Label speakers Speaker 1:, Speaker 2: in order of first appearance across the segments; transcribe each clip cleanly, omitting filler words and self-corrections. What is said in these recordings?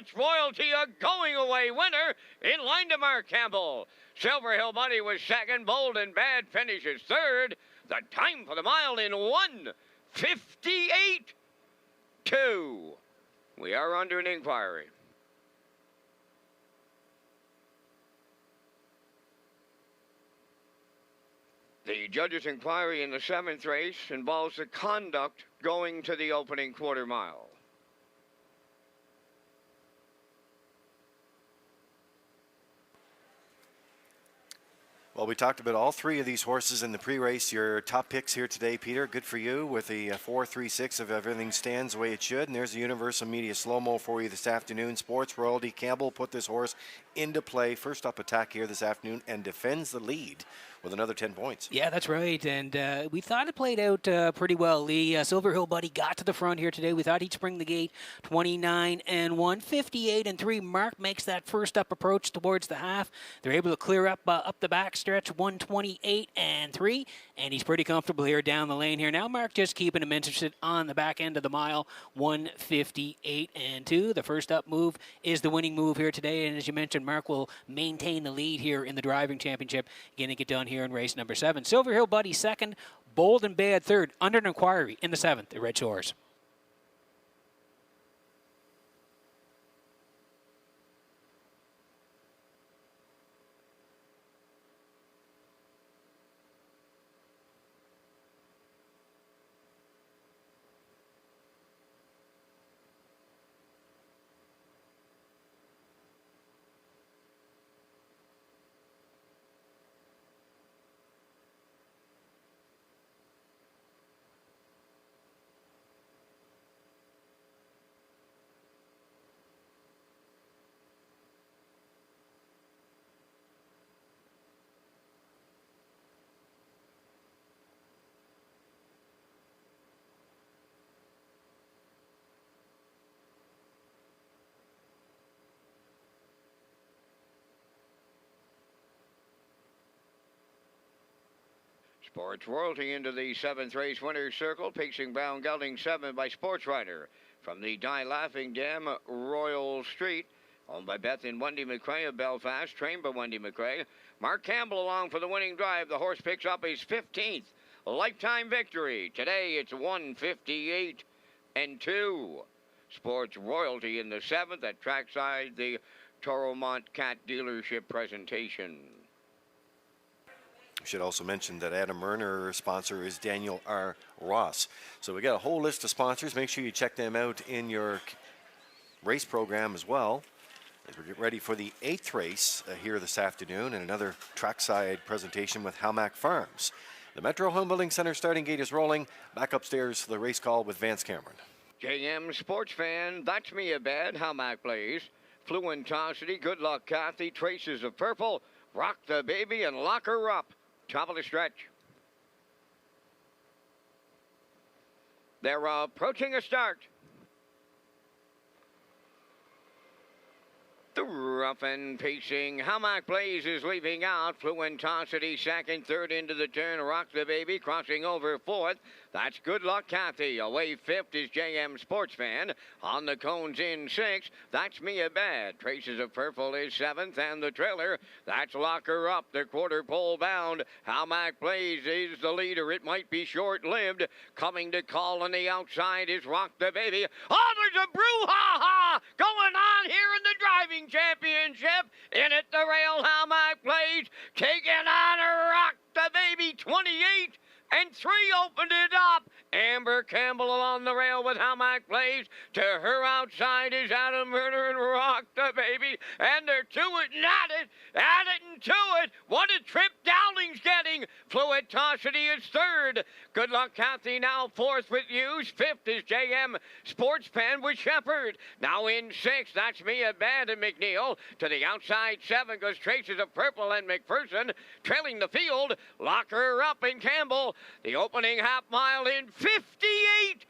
Speaker 1: Sports Royalty, a going-away winner, in line to Mark Campbell. Silver Hill Money was second. Bold and Bad finishes third. The time for the mile in 1:58.2. We are under an inquiry. The judge's inquiry in the 7th race involves the conduct going to the opening quarter mile.
Speaker 2: Well, we talked about all three of these horses in the pre-race. Your top picks here today, Peter. Good for you with the 4-3-6 of everything stands the way it should. And there's the Universal Media slow-mo for you this afternoon. Sports Royalty. Campbell put this horse into play. First up attack here this afternoon and defends the lead with another 10 points.
Speaker 3: Yeah, that's right. And we thought it played out pretty well, Lee. Silver Hill Buddy got to the front here today. We thought he'd spring the gate. 29-1, 58-3. Mark makes that first up approach towards the half. They're able to clear up the back stretch, 128-3. And he's pretty comfortable here down the lane here. Now Mark just keeping him interested on the back end of the mile, 158-2. The first up move is the winning move here today. And as you mentioned, Mark will maintain the lead here in the driving championship. Getting it done here in race number 7. Silver Hill Buddy second, Bold and Bad third, under an inquiry in the 7th at Red Shores.
Speaker 1: Sports Royalty into the 7th race winner's circle. Pacing Brown Gelding 7 by Sports Rider. From the Die Laughing Dam, Royal Street. Owned by Beth and Wendy McRae of Belfast. Trained by Wendy McRae. Mark Campbell along for the winning drive. The horse picks up his 15th lifetime victory. Today it's 158-2. Sports Royalty in the 7th at trackside, the Toromont Cat Dealership presentation.
Speaker 2: We should also mention that Adam Werner sponsor is Daniel R. Ross. So we got a whole list of sponsors. Make sure you check them out in your race program as well, as we get ready for the 8th race here this afternoon and another trackside presentation with Halmack Farms. The Metro Home Building Center starting gate is rolling. Back upstairs to the race call with Vance Cameron.
Speaker 1: JM Sports Fan, that's me a bad. Halmack plays. Fluentosity, Good Luck Kathy, Traces of Purple, Rock the Baby, and Lock Her Up. Top of the stretch. They're approaching a start. The rough and pacing Halmack Blaze is leaving out. Fluentosity second, third into the turn. Rock the Baby crossing over fourth. That's Good Luck Kathy. Away fifth is JM Sports Fan. On the cones in sixth. That's Mia Bad. Traces of Purple is seventh. And the trailer, that's Lock Her Up. The quarter pole bound. Halmack Blaze is the leader. It might be short-lived. Coming to call on the outside is Rock the Baby. Oh, there's a brouhaha going on here in the driving championship. In at the rail, Halmack Blaze taking on a Rock the Baby. 28-3 opened it up. Amber Campbell along the rail with Halmack Blaze. To her outside is Adam Werner and Rock the Baby. And they're to it and at it and to it. What a trip Dowling's getting. Fluentosity is third. Good Luck Kathy now fourth with Hughes. Fifth is JM Sports Fan with Shepherd. Now in sixth, that's Mia Bad and McNeil. To the outside seven goes Traces of Purple and McPherson. Trailing the field, Lock Her Up in Campbell. The opening half mile in 58-1.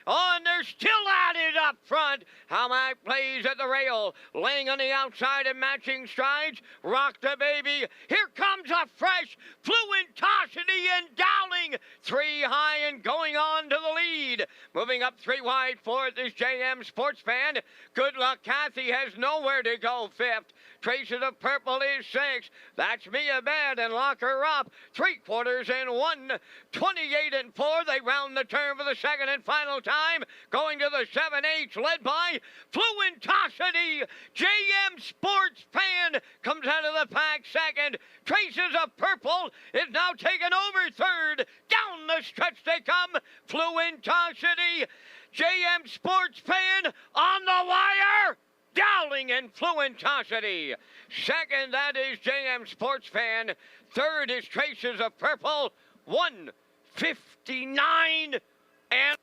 Speaker 1: Oh, and they're still at it up front. Halmack plays at the rail, laying on the outside and matching strides. Rock the Baby. Here comes a fresh Fluentosity and Dowling. 3 high and going on to the lead. Moving up 3 wide. 4th is JM Sports Fan. Good Luck Kathy has nowhere to go. 5th. Traces of Purple is 6th. That's Mia Bed and lock her up. 3/4 and 1. 28 and 4. They round the turn for the second and final time. Going to the 7/8, led by Fluentosity. JM Sports Fan comes out of the pack second. Traces of Purple is now taken over third. Down the stretch they come. Fluentosity. JM Sports Fan on the wire. Dowling and Fluentosity. Second, that is JM Sports Fan. Third is Traces of Purple. 1:59 and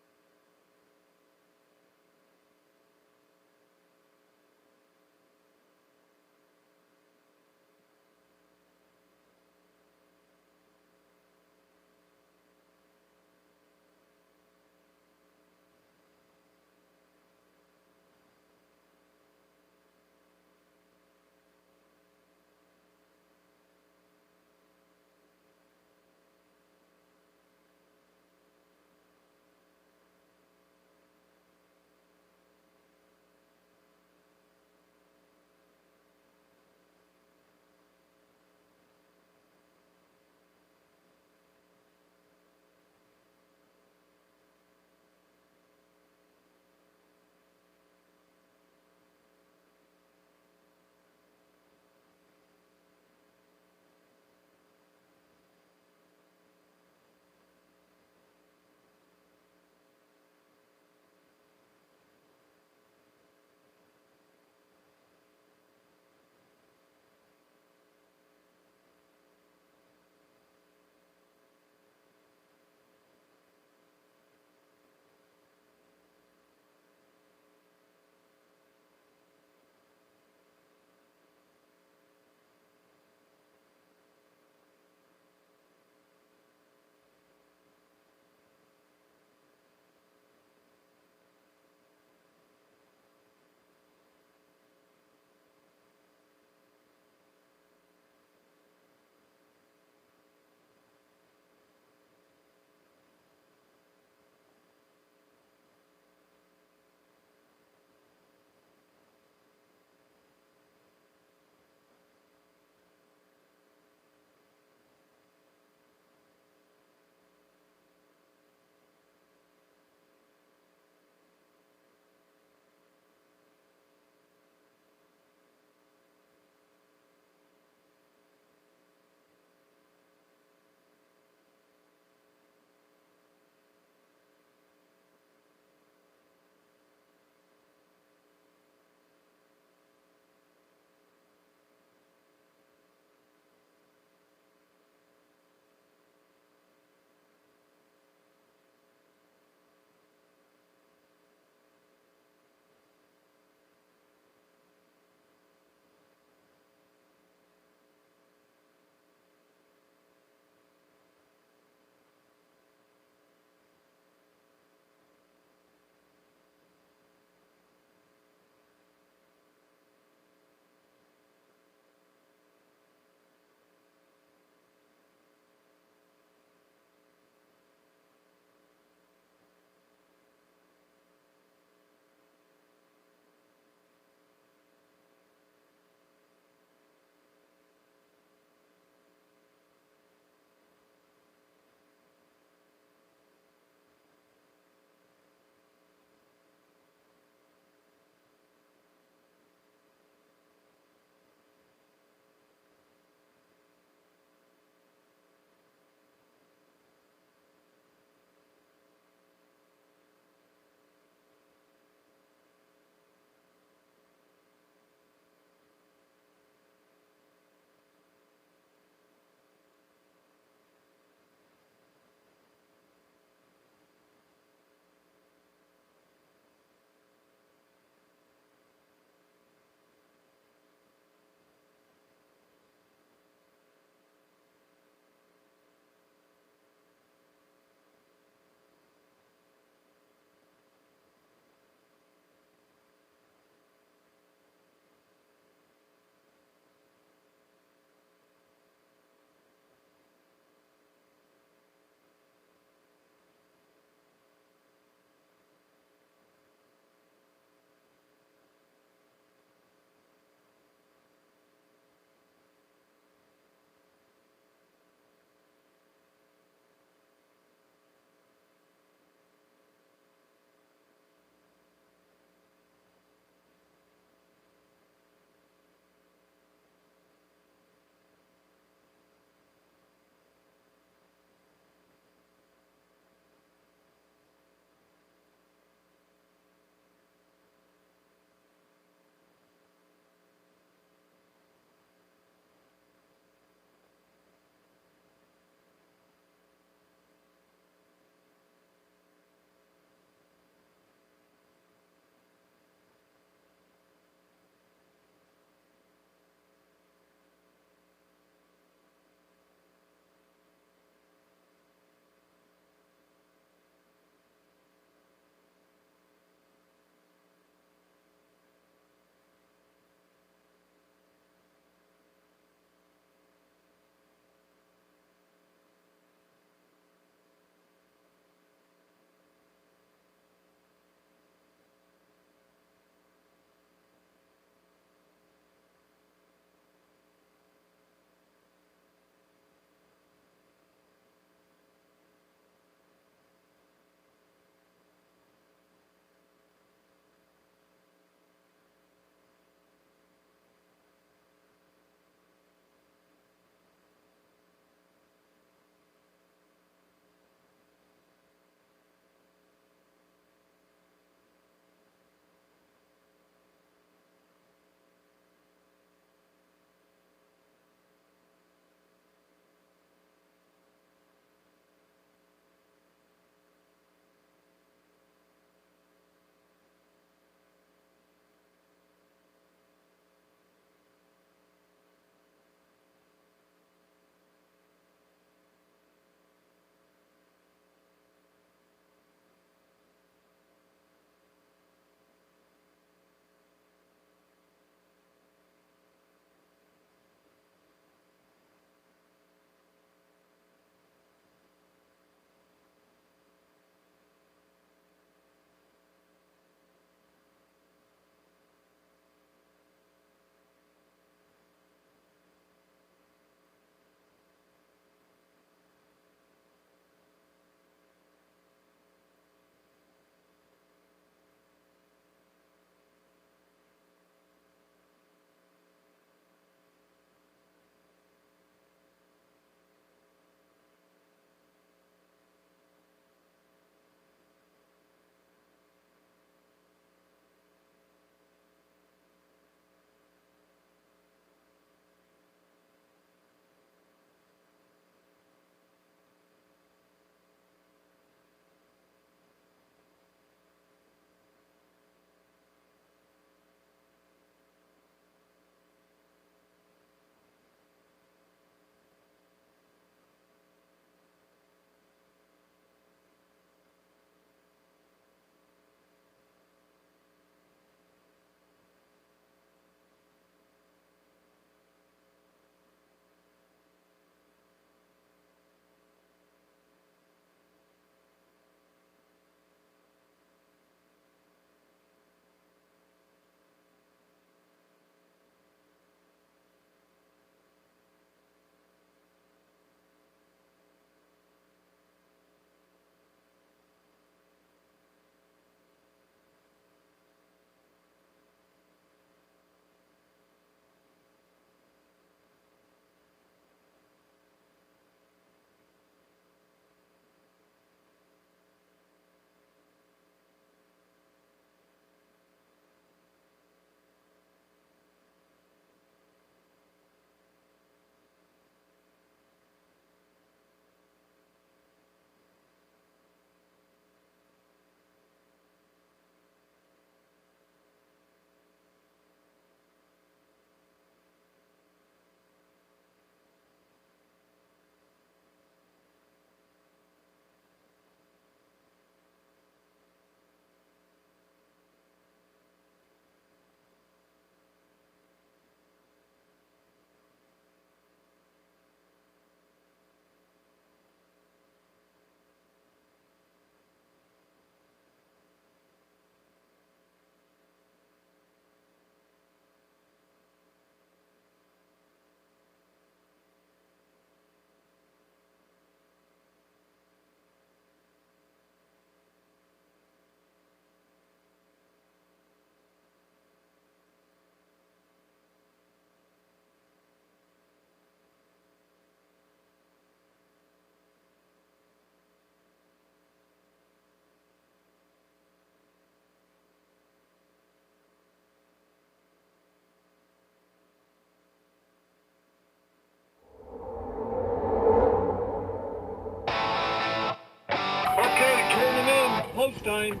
Speaker 4: post time.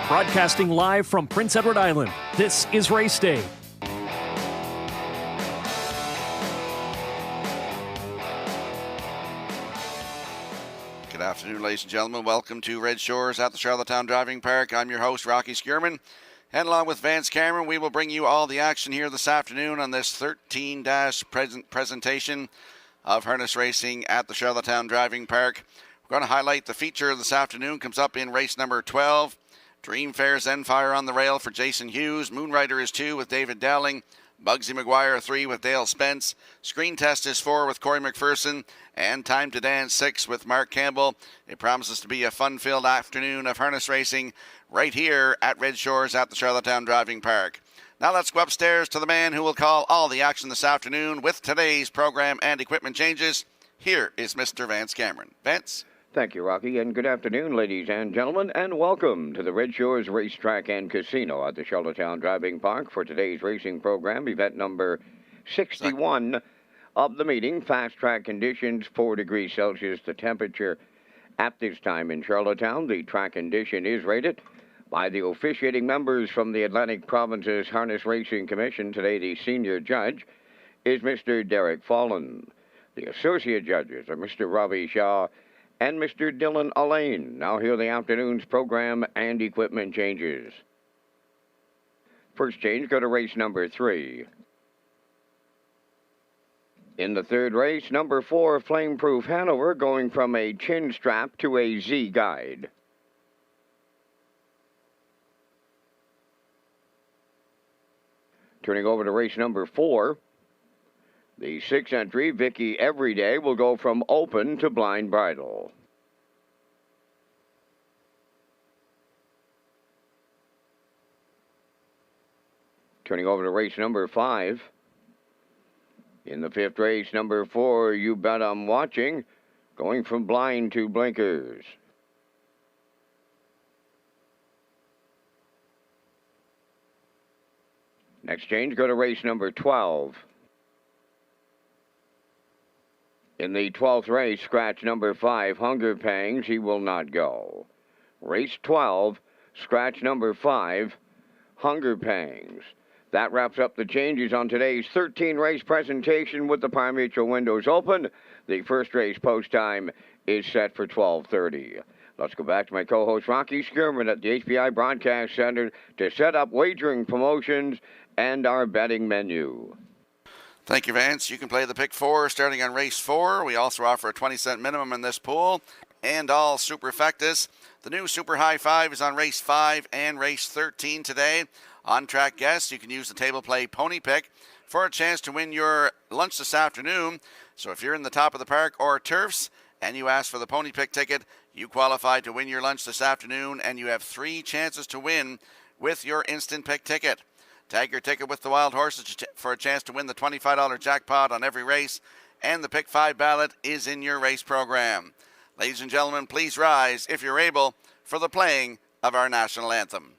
Speaker 5: Broadcasting live from Prince Edward Island, this is Race Day.
Speaker 6: Good afternoon, ladies and gentlemen. Welcome to Red Shores at the Charlottetown Driving Park. I'm your host, Rocky Skierman. And along with Vance Cameron, we will bring you all the action here this afternoon on this 13-dash presentation of harness racing at the Charlottetown Driving Park. We're going to highlight the feature this afternoon. Comes up in race number 12. Dream Fair's Zenfire on the rail for Jason Hughes. Moonrider is 2 with David Dowling. Bugsy McGuire 3 with Dale Spence. Screen Test is 4 with Corey McPherson. And Time to Dance 6 with Mark Campbell. It promises to be a fun-filled afternoon of harness racing right here at Red Shores at the Charlottetown Driving Park. Now let's go upstairs to the man who will call all the action this afternoon with today's program and equipment changes. Here is Mr. Vance Cameron. Vance?
Speaker 1: Thank you, Rocky, and good afternoon, ladies and gentlemen, and welcome to the Redshores Racetrack and Casino at the Charlottetown Driving Park for today's racing program, event number 61 of the meeting. Fast track conditions, 4 degrees Celsius, the temperature at this time in Charlottetown. The track condition is rated by the officiating members from the Atlantic Provinces Harness Racing Commission. Today, the senior judge is Mr. Derek Fallon. The associate judges are Mr. Ravi Shah and Mr. Dylan Allain. Now here are the afternoon's program and equipment changes. First change, go to race number 3. In the third race, number 4, Flameproof Hanover, going from a chin strap to a Z guide. Turning over to race number 4, the 6th entry, Vicky Everyday, will go from open to blind bridle. Turning over to race number 5. In the 5th race, number 4, You Bet I'm Watching, going from blind to blinkers. Next change, go to race number 12. In the 12th race, scratch number 5, Hunger Pangs, he will not go. Race 12, scratch number 5, Hunger Pangs. That wraps up the changes on today's 13-race presentation with the Par-Mutual windows open. The first race post time is set for 12:30. Let's go back to my co-host Rocky Skierman at the HPI Broadcast Center to set up wagering promotions and our betting menu.
Speaker 6: Thank you, Vance. You can play the pick 4 starting on race 4. We also offer a 20-cent minimum in this pool and all superfectus. The new Super High 5 is on race 5 and race 13 today. On-track guests, you can use the table play Pony Pick for a chance to win your lunch this afternoon. So if you're in the top of the park or turfs and you ask for the Pony Pick ticket, you qualify to win your lunch this afternoon, and you have 3 chances to win with your Instant Pick ticket. Tag your ticket with the Wild Horses for a chance to win the $25 jackpot on every race, and the Pick 5 ballot is in your race program. Ladies and gentlemen, please rise, if you're able, for the playing of our national anthem.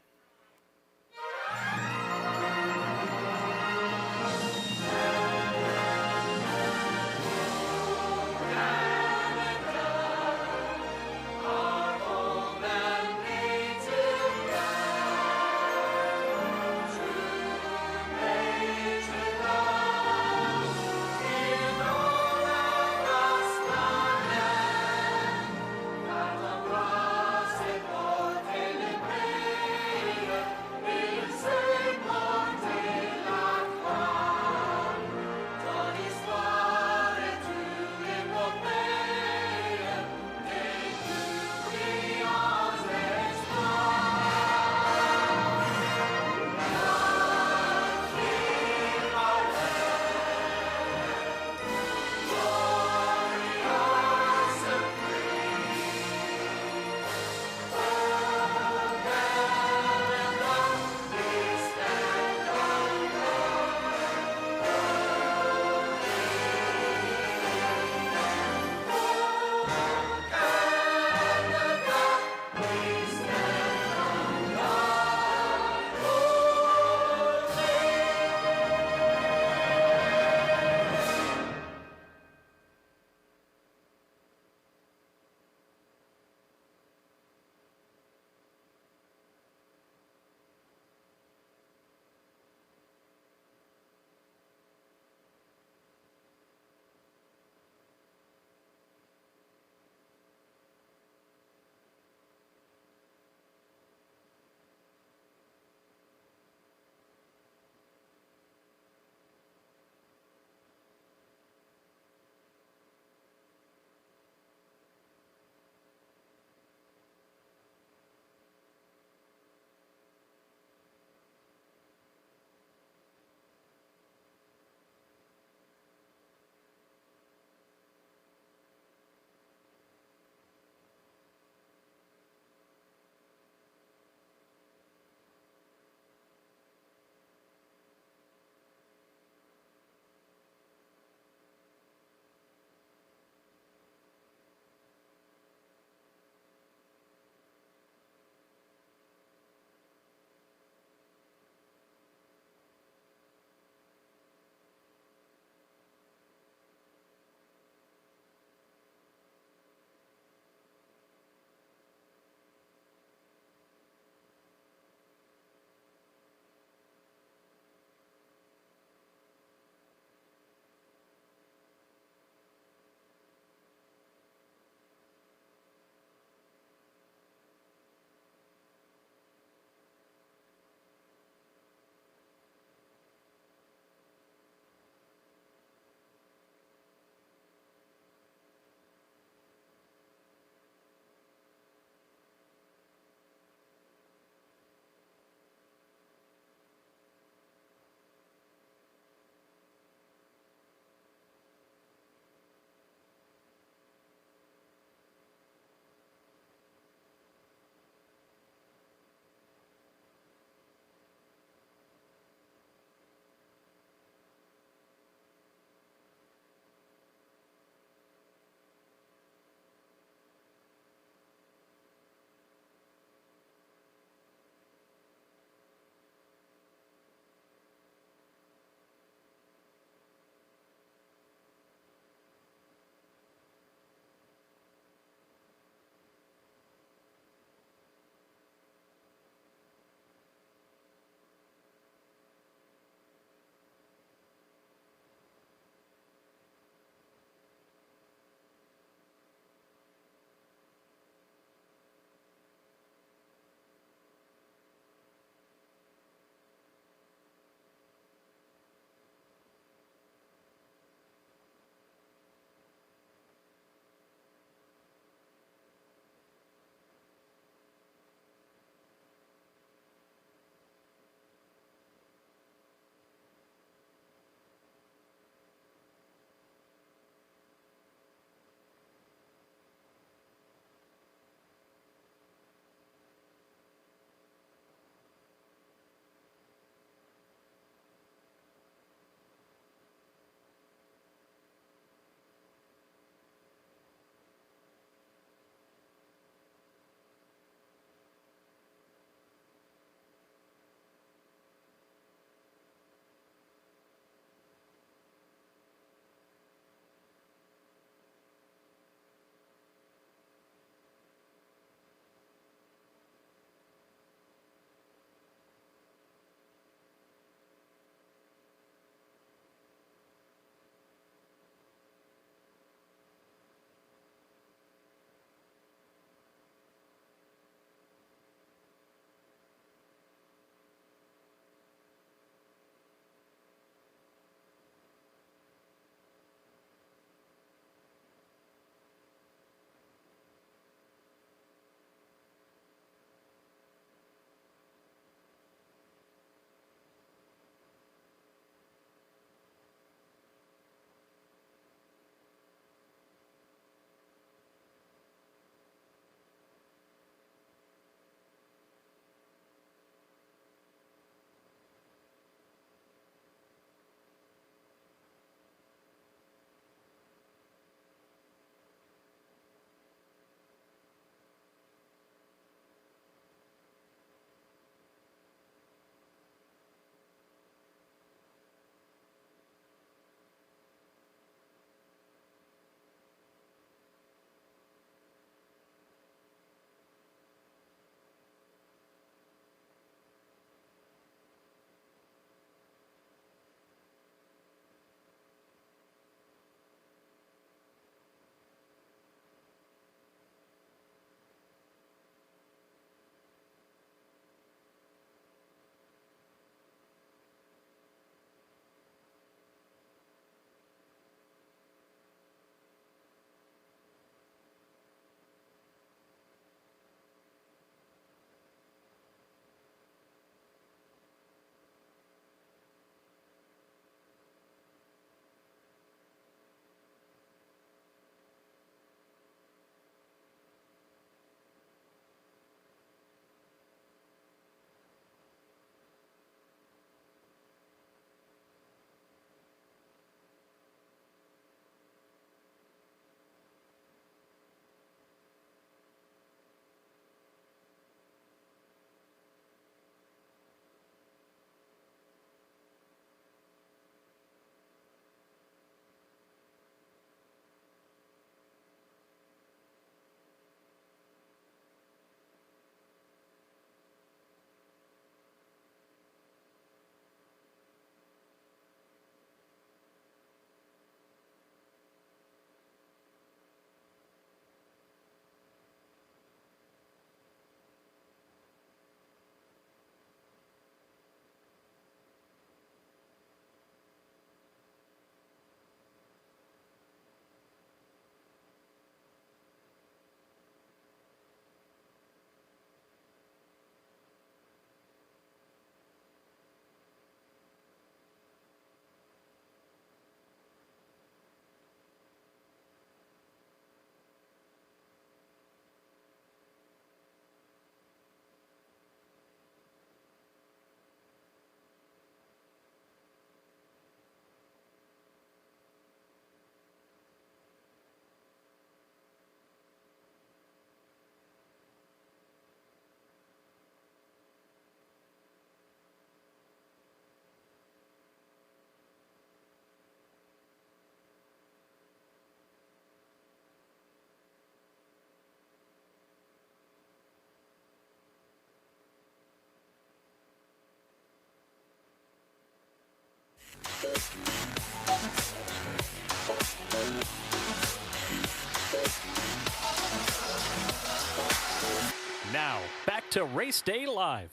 Speaker 5: Now, back to Race Day Live.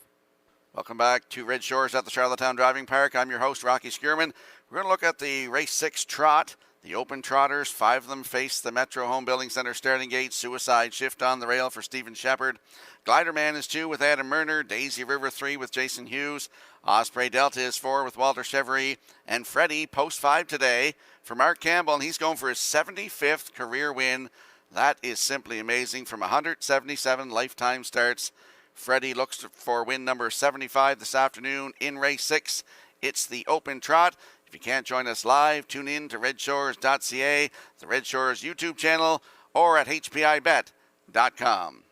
Speaker 6: Welcome back to Red Shores at the Charlottetown Driving Park. I'm your host, Rocky Skierman. We're going to look at the Race 6 Trot. The open trotters, 5 of them face the Metro Home Building Center starting gate. Suicide Shift on the rail for Stephen Shepard. Glider Man is 2 with Adam Murner. Daisy River 3 with Jason Hughes. Osprey Delta is 4 with Walter Chevrolet. And Freddie, post 5 today for Mark Campbell, and he's going for his 75th career win. That is simply amazing. From 177 lifetime starts, Freddie looks for win number 75 this afternoon in race 6. It's the open trot. If you can't join us live, tune in to Redshores.ca, the Red Shores YouTube channel, or at HPIBet.com.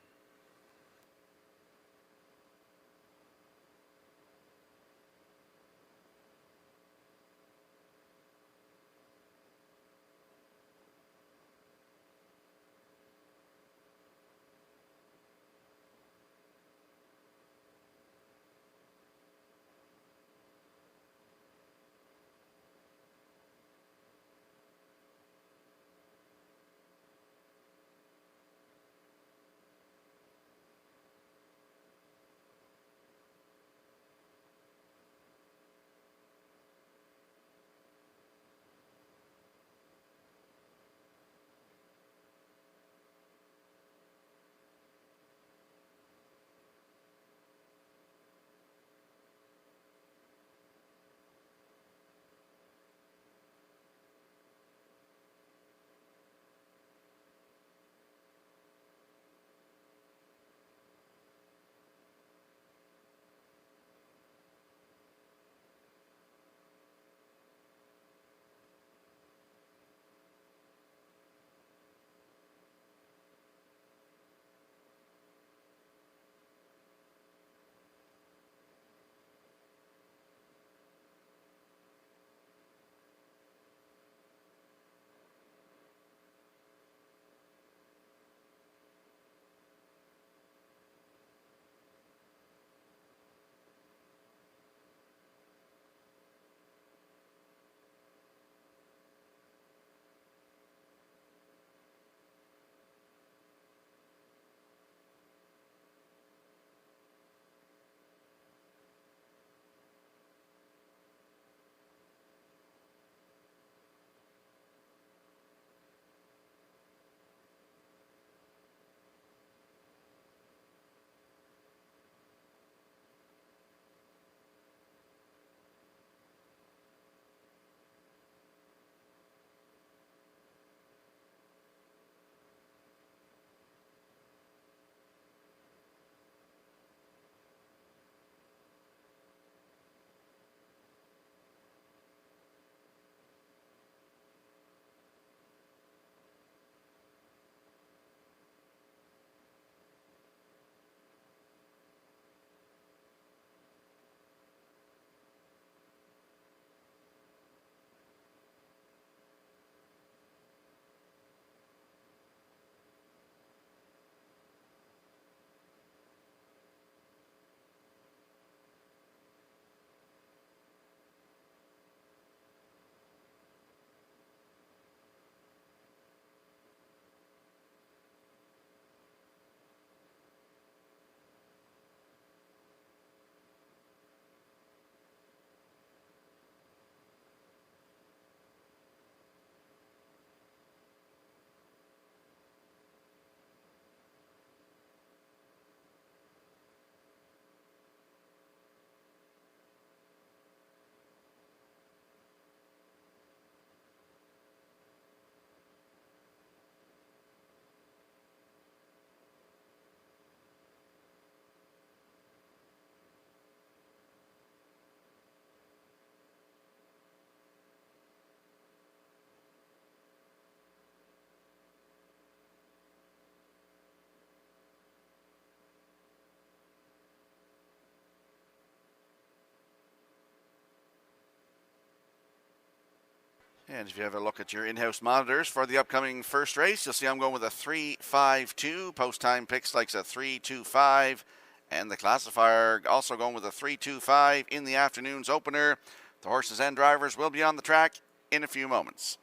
Speaker 6: And if you have a look at your in-house monitors for the upcoming first race, you'll see I'm going with a 3-5-2. Post time picks likes a 3-2-5. And the classifier also going with a 3-2-5 in the afternoon's opener. The horses and drivers will be on the track in a few moments.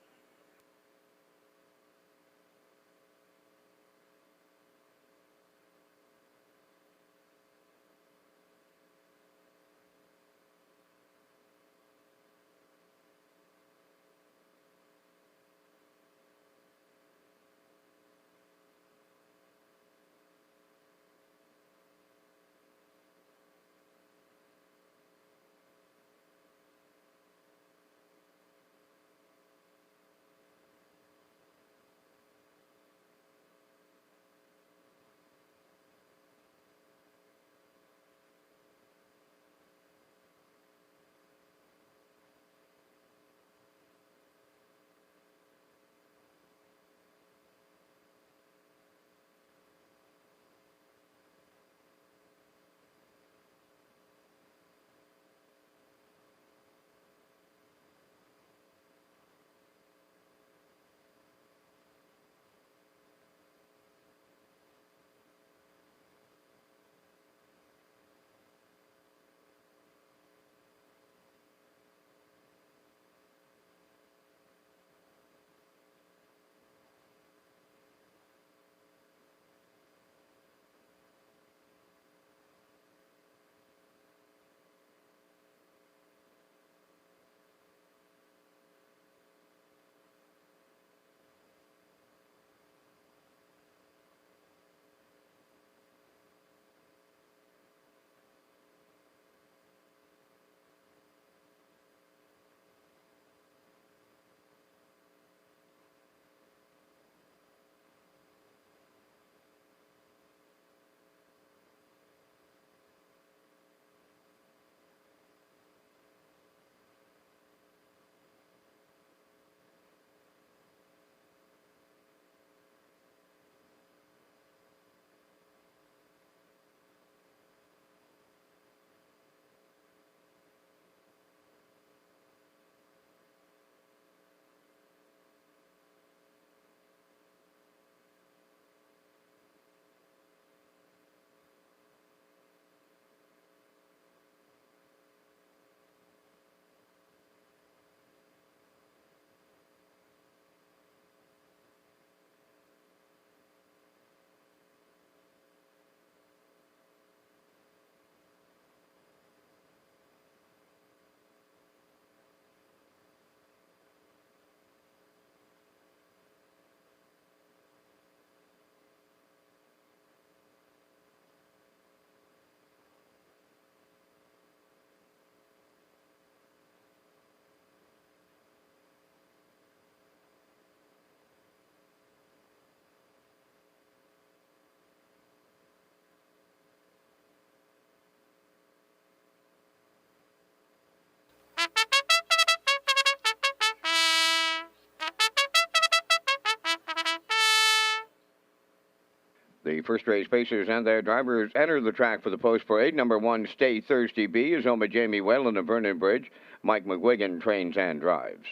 Speaker 1: The first race pacers and their drivers enter the track for the post parade. Number 1, Stay Thirsty B, is owned by Jamie Whalen of Vernon Bridge. Mike McGuigan trains and drives.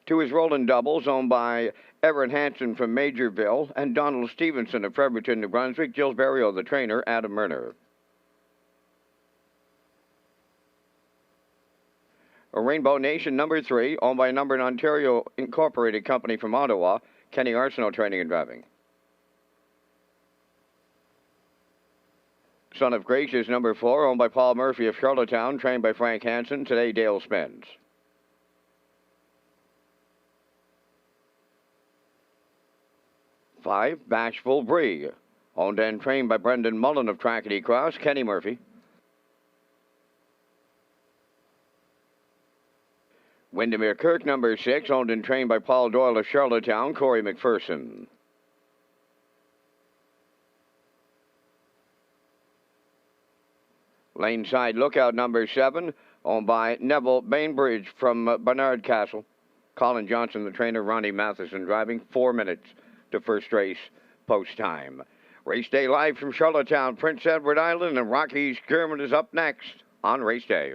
Speaker 1: 2 is Roland Doubles, owned by Everett Hansen from Majorville and Donald Stevenson of Fredericton, New Brunswick. Jill Berrio, the trainer, Adam Murner. A Rainbow Nation, number 3, owned by Numbered Ontario Incorporated Company from Ottawa. Kenny Arsenault training and driving. Son of Gracious, number 4, owned by Paul Murphy of Charlottetown, trained by Frank Hansen. Today, Dale Spence. 5, Bashful Bree, owned and trained by Brendan Mullen of Trackety Cross. Kenny Murphy. Windermere Kirk, number 6, owned and trained by Paul Doyle of Charlottetown. Corey McPherson. Laneside Lookout, number 7, owned by Neville Bainbridge from Barnard Castle. Colin Johnson, the trainer. Ronnie Matheson driving. 4 minutes to first race post time. Race day live from Charlottetown, Prince Edward Island, and Rocky Skirman is up next on race day.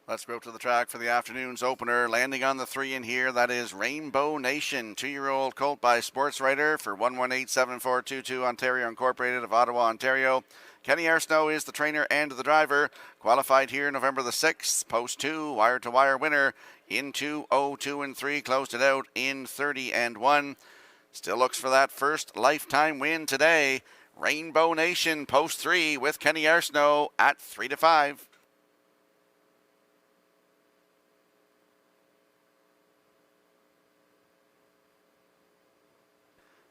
Speaker 6: Let's go to the track for the afternoon's opener. Landing on the 3 in here, that is Rainbow Nation, 2-year-old colt by Sports Writer for 1187422 Ontario Incorporated of Ottawa, Ontario. Kenny Arsenault is the trainer and the driver. Qualified here November the 6th. Post 2, wire-to-wire winner in 2:02 and 3. Closed it out in 30 and 1. Still looks for that first lifetime win today. Rainbow Nation, post 3 with Kenny Arsenault at 3-5.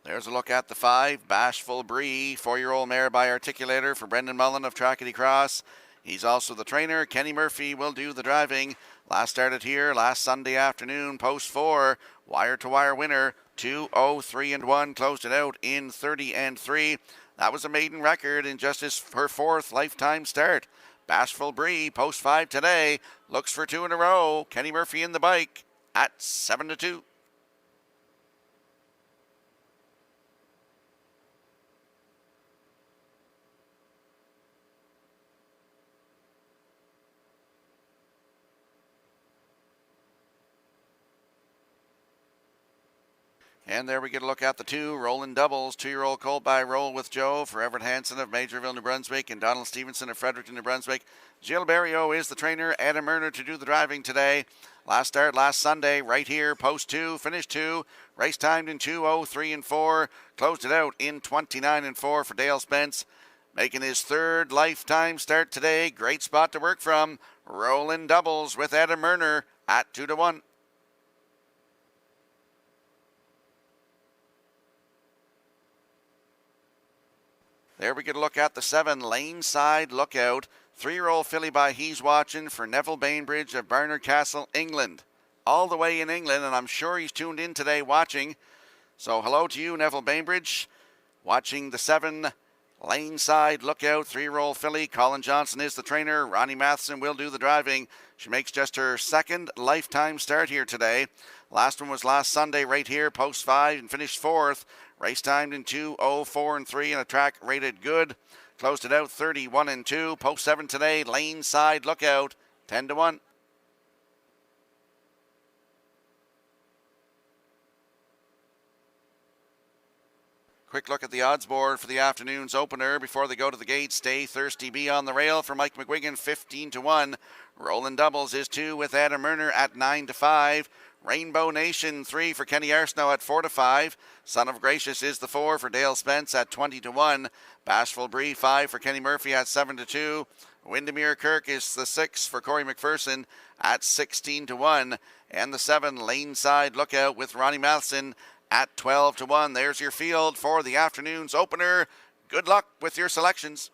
Speaker 6: There's a look at the 5, Bashful Bree, 4-year-old mare by Articulator for Brendan Mullen of Trackety Cross. He's also the trainer. Kenny Murphy will do the driving. Last started here last Sunday afternoon, post 4, wire-to-wire winner, 2:03 and 1, closed it out in 30 and 3. That was a maiden record in just her 4th lifetime start. Bashful Bree, post 5 today, looks for 2 in a row. Kenny Murphy in the bike at 7-2. And there we get a look at the 2, Rolling Doubles, 2-year-old colt by Roll with Joe for Everett Hansen of Majorville, New Brunswick, and Donald Stevenson of Fredericton, New Brunswick. Gilles Barrio is the trainer, Adam Murner to do the driving today. Last start last Sunday, right here, post 2, finish 2, race timed in 2:03 and 4, closed it out in 29 and 4 for Dale Spence. Making his 3rd lifetime start today, great spot to work from. Rolling Doubles with Adam Murner at 2-1. There we get a look at the 7, Lane Side Lookout, 3-year-old filly by He's Watching for Neville Bainbridge of Barnard Castle, England. All the way in England, and I'm sure he's tuned in today watching. So hello to you, Neville Bainbridge, watching the 7, Lane Side Lookout, 3-year-old filly. Colin Johnson is the trainer. Ronnie Matheson will do the driving. She makes just her 2nd lifetime start here today. Last one was last Sunday right here, post 5, and finished 4th. Race timed in 2:04 and 3, and a track rated good. Closed it out 31 and 2. Post 7 today, Lane Side Lookout, 10-1. Quick look at the odds board for the afternoon's opener before they go to the gate. Stay Thirsty Be on the Rail for Mike McGuigan, 15-1. Rolling Doubles is 2 with Adam Murner at 9-5. Rainbow Nation, 3 for Kenny Arsenault at 4-5. Son of Gracious is the 4 for Dale Spence at 20-1. Bashful Bree, 5 for Kenny Murphy at 7-2. Windermere Kirk is the 6 for Corey McPherson at 16-1. And the 7, Lane Side Lookout with Ronnie Matheson at 12-1. There's your field for the afternoon's opener. Good luck with your selections.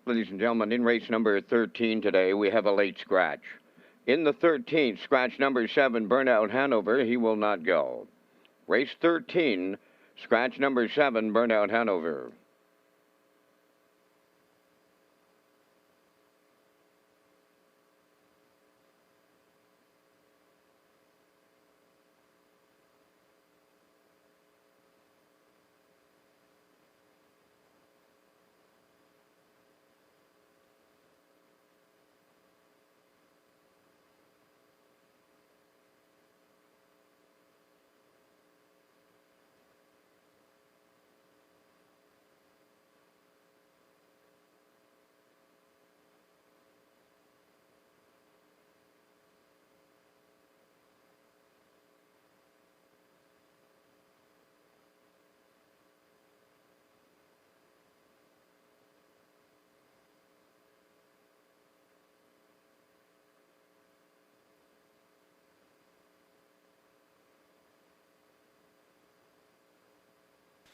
Speaker 1: Ladies and gentlemen, in race number 13 today, we have a late scratch. In the 13th, scratch number 7, Burnout Hanover, he will not go. Race 13, scratch number 7, Burnout Hanover.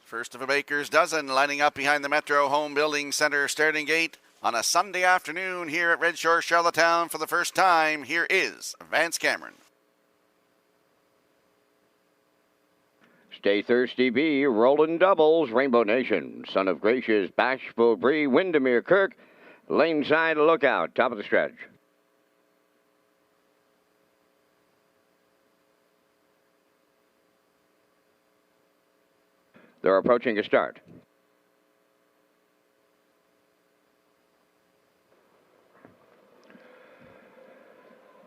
Speaker 6: First of a baker's dozen lining up behind the Metro Home Building Center starting gate on a Sunday afternoon here at Red Shores, Charlottetown for the first time. Here is Vance Cameron.
Speaker 1: Stay Thirsty B, Rolling Doubles, Rainbow Nation, Son of Gracious, Bashful Bree, Windermere Kirk, Laneside Lookout, top of the stretch. They're approaching a start.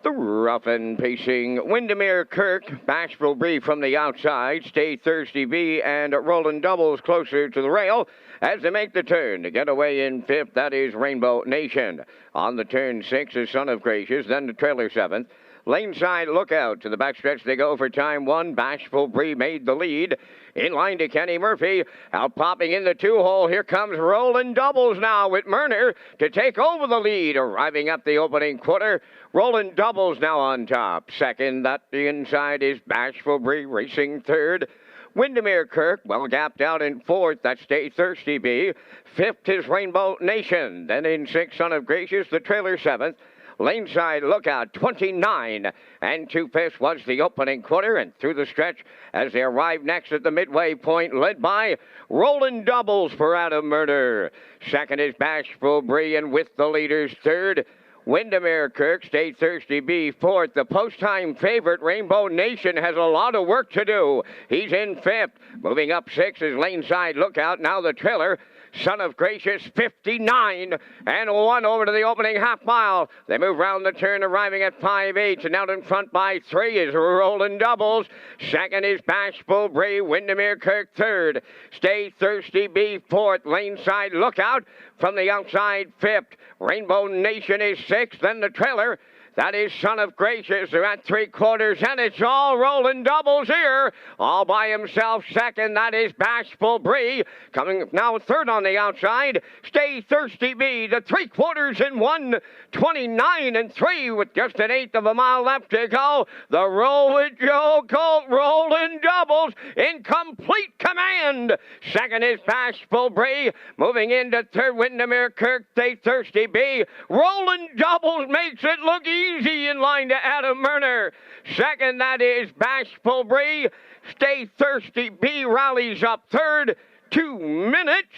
Speaker 1: The rough and pacing Windermere Kirk, Bashful Bree from the outside, Stay Thirsty B and Roland Doubles closer to the rail as they make the turn. To get away in fifth, that is Rainbow Nation. On the turn 6 is Son of Gracious, then the trailer 7th. Laneside Lookout to the backstretch they go for time 1. Bashful Bree made the lead. In line to Kenny Murphy. Out popping in the 2-hole. Here comes Roland Doubles now with Murner to take over the lead. Arriving up the opening quarter. Roland Doubles now on top. Second, that the inside is Bashful Bree racing third. Windermere Kirk, well gapped out in fourth. That's Stay Thirsty B. Fifth is Rainbow Nation. Then in sixth, Son of Gracious, the trailer 7th. Laneside Lookout, 29 and 2/5 was the opening quarter, and through the stretch as they arrive next at the midway point, led by Roland Doubles for Adam Murder. Second is Bashful Bree, and with the leaders third, Windermere Kirk, Stay Thirsty B fourth. The post-time favorite, Rainbow Nation, has a lot of work to do. He's in fifth. Moving up sixth is Laneside Lookout. Now the trailer, Son of Gracious, 59 and 1 over to the opening half mile. They move round the turn, arriving at 5/8, and out in front by 3 is Roland Doubles. Second is Bashful Bree, Windermere Kirk third. Stay Thirsty B fourth. Laneside Lookout from the outside fifth. Rainbow Nation is sixth. Then the trailer, that is Son of Gracious. They're at 3/4, and it's all Roland Doubles here. All by himself second. That is Bashful Bree. Coming now third on the outside. Stay Thirsty B. The 3/4 in 1. 29 and 3 with just an 1/8 of a mile left to go. The Roll with Joe Colt, Roland Doubles in complete command. Second is Bashful Bree. Moving into third, Windermere Kirk, Stay Thirsty B. Roland Doubles makes it look easy in line to Adam Murner. Second, that is Bashful Bree. Stay Thirsty B rallies up third. 2 minutes,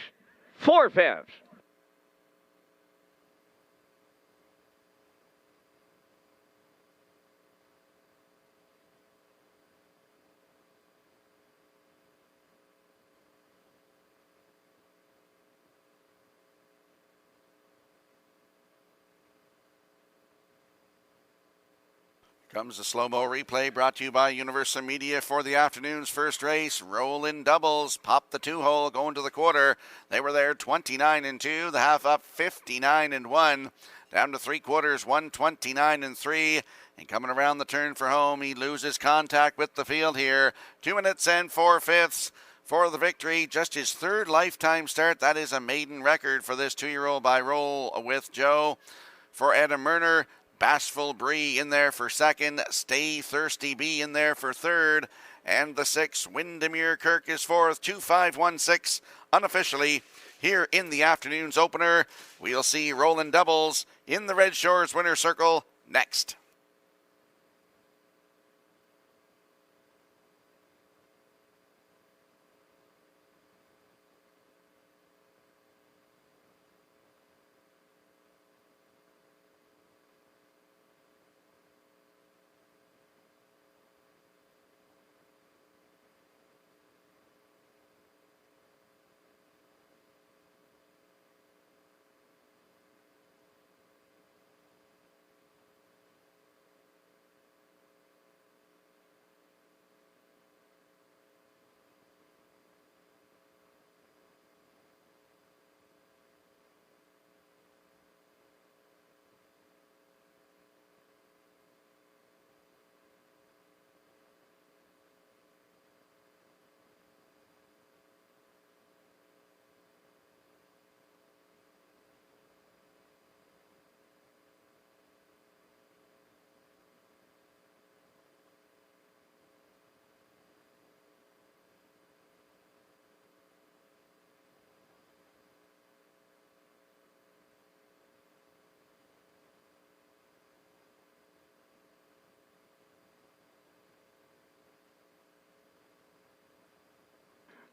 Speaker 1: 4/5.
Speaker 6: Comes the slow-mo replay brought to you by Universal Media for the afternoon's first race. Roland Doubles popped the 2-hole going to the quarter. They were there 29 and 2. The half up 59 and 1. Down to 3/4, 129 and 3. And coming around the turn for home, he loses contact with the field here. 2 minutes and 4/5 for the victory. Just his third lifetime start. That is a maiden record for this 2-year-old by Roll with Joe. For Adam Murner, Bashful Bree in there for second. Stay Thirsty B in there for third. And the 6, Windermere Kirk is fourth. 2-5-1-6 unofficially here in the afternoon's opener. We'll see Roland Doubles in the Red Shores winner circle next.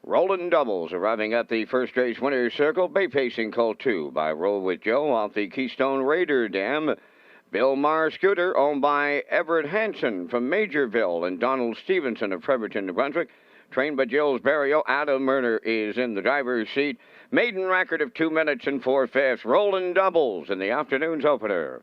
Speaker 1: Rolling doubles arriving at the first race winner's circle. Bay Pacing Colt 2 by Roll with Joe off the Keystone Raider Dam. Bill Maher Scooter owned by Everett Hansen from Majorville and Donald Stevenson of Fredericton, New Brunswick. Trained by Gilles Barrio. Adam Murner is in the driver's seat. Maiden record of 2 minutes and 4/5. Rolling doubles in the afternoon's opener.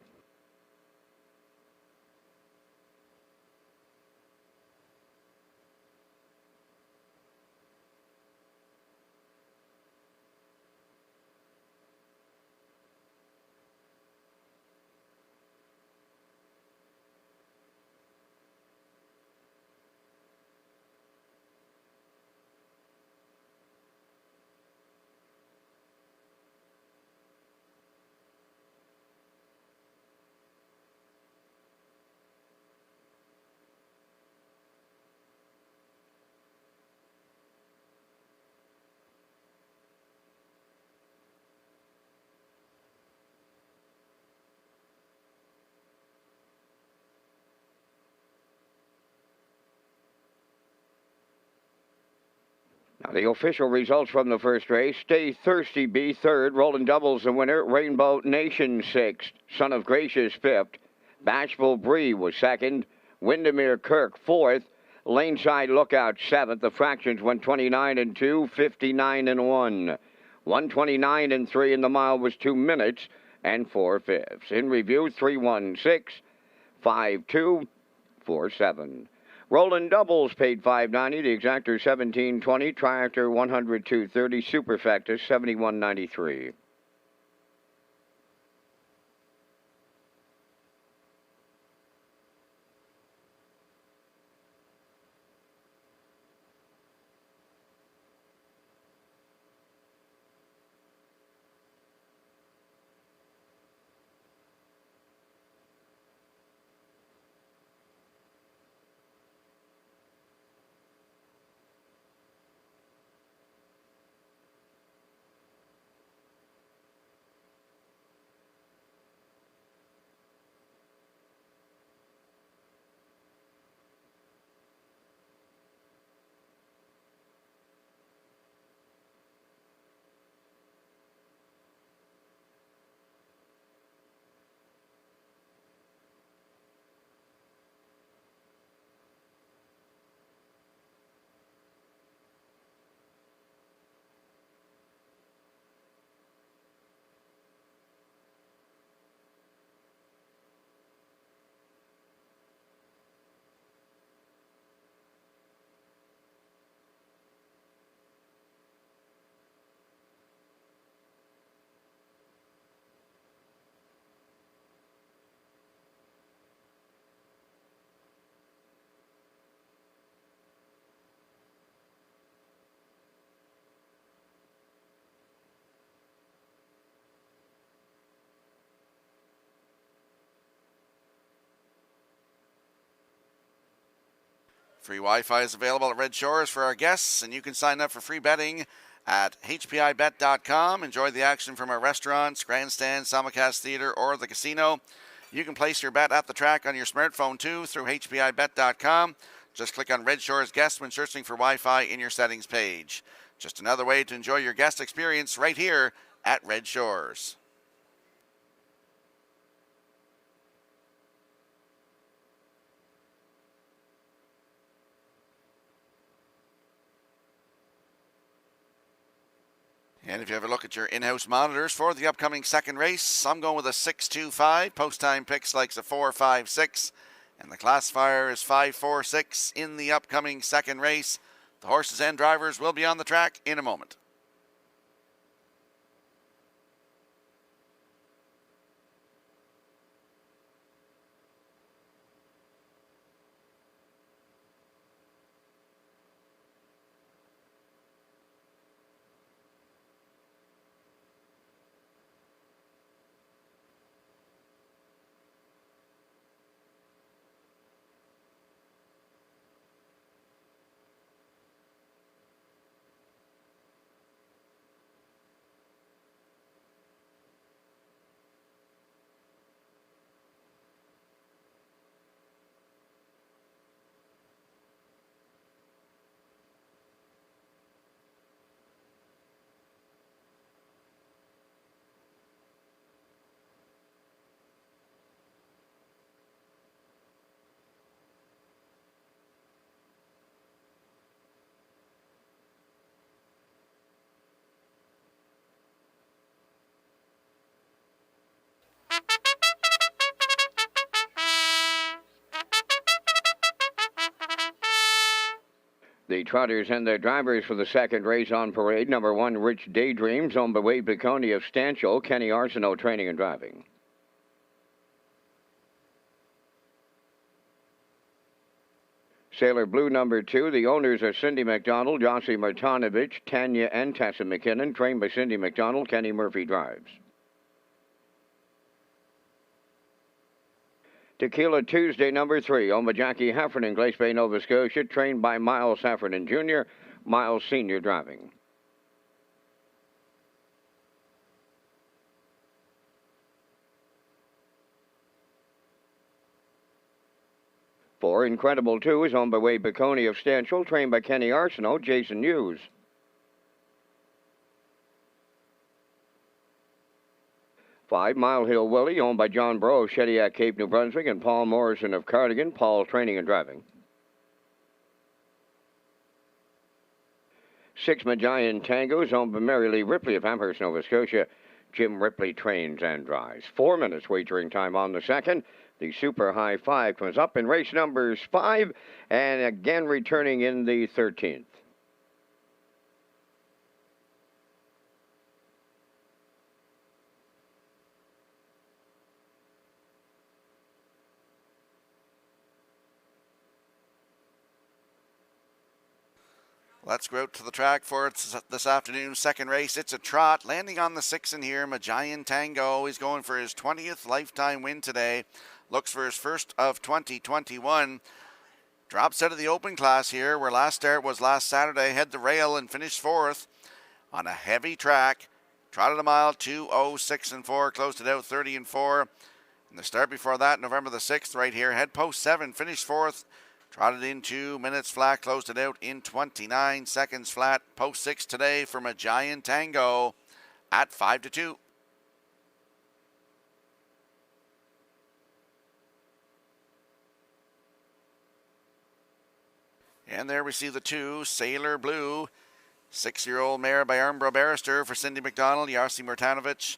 Speaker 1: Now the official results from the first race. Stay Thirsty B third. Rolling doubles the winner. Rainbow Nation sixth. Son of Gracious fifth. Bashful Bree was second. Windermere Kirk fourth. Laneside Lookout seventh. The fractions went 29 and 2, 59 and 1. 129 and 3 in the mile was 2 minutes and 4/5. In review, 316, 52, 47. Rolling doubles paid $5.90. The exactor $17.20. Triactor $102.30. Superfectus $71.93.
Speaker 6: Free Wi-Fi is available at Red Shores for our guests, and you can sign up for free betting at hpibet.com. Enjoy the action from our restaurants, grandstand, simulcast theater, or the casino. You can place your bet at the track on your smartphone too through hpibet.com. Just click on Red Shores Guest when searching for Wi-Fi in your settings page. Just another way to enjoy your guest experience right here at Red Shores. And if you have a look at your in-house monitors for the upcoming second race, I'm going with a 6.25. Post time picks likes a 4.56. And the classifier is 5.46 in the upcoming second race. The horses and drivers will be on the track in a moment.
Speaker 1: The trotters and their drivers for the second race on parade. Number 1, Rich Daydreams, owned by Wade Piccone of Stanchel. Kenny Arsenault training and driving. Sailor Blue, number 2. The owners are Cindy McDonald, Yossi Martinovich, Tanya and Tessa McKinnon. Trained by Cindy McDonald. Kenny Murphy drives. Tequila Tuesday, number 3, owned by Jackie Heffernan, Glace Bay, Nova Scotia, trained by Miles Heffernan Jr., Miles Sr. driving. Four, Incredible 2 is owned by Wade Piccone of Stanchel, trained by Kenny Arsenault, Jason Hughes. 5, Mile Hill Willie, owned by John Bro of Shediac, Cape New Brunswick, and Paul Morrison of Cardigan. Paul training and driving. 6, Magian Tango, owned by Mary Lee Ripley of Amherst, Nova Scotia. Jim Ripley trains and drives. 4 minutes wagering time on the second. The Super High 5 comes up in race numbers 5 and again returning in the 13th.
Speaker 6: Let's go out to the track for this afternoon's second race. It's a trot. Landing on the 6 in here, Magian Tango. He's going for his 20th lifetime win today. Looks for his first of 2021. Drops out of the open class here, where last start was last Saturday. Head the rail and finished 4th on a heavy track. Trotted a mile, 2:06 and 4. Closed it out 30 and 4. And the start before that, November the 6th, right here. Head post 7, finished 4th. Trotted in 2 minutes flat, closed it out in 29 seconds flat. Post 6 today for Magian Tango at 5-2. And there we see the 2, Sailor Blue. 6-year-old mare by Armbro Barrister for Cindy McDonald, Yossi Martinovich,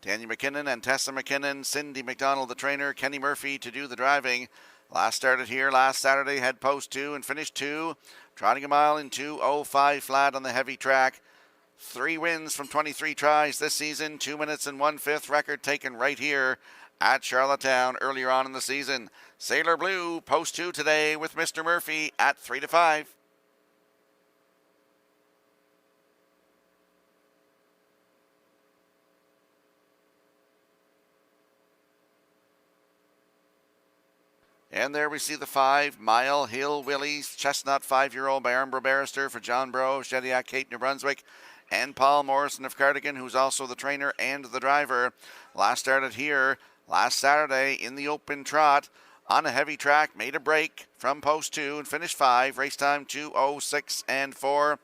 Speaker 6: Tanya McKinnon, and Tessa McKinnon. Cindy McDonald, the trainer, Kenny Murphy to do the driving. Last started here last Saturday, head post 2 and finished 2. Trotting a mile in 2:05 flat on the heavy track. 3 wins from 23 tries this season. 2 minutes and 1/5 record taken right here at Charlottetown earlier on in the season. Sailor Blue, post 2 today with Mr. Murphy at 3-5. And there we see the 5, Mile Hill Willies, Chestnut 5-year-old by Armbro Barrister for John Bro, Shediac, Cape, New Brunswick, and Paul Morrison of Cardigan, who's also the trainer and the driver. Last started here last Saturday in the open trot on a heavy track, made a break from post 2 and finished 5. Race time 2:06 and 4.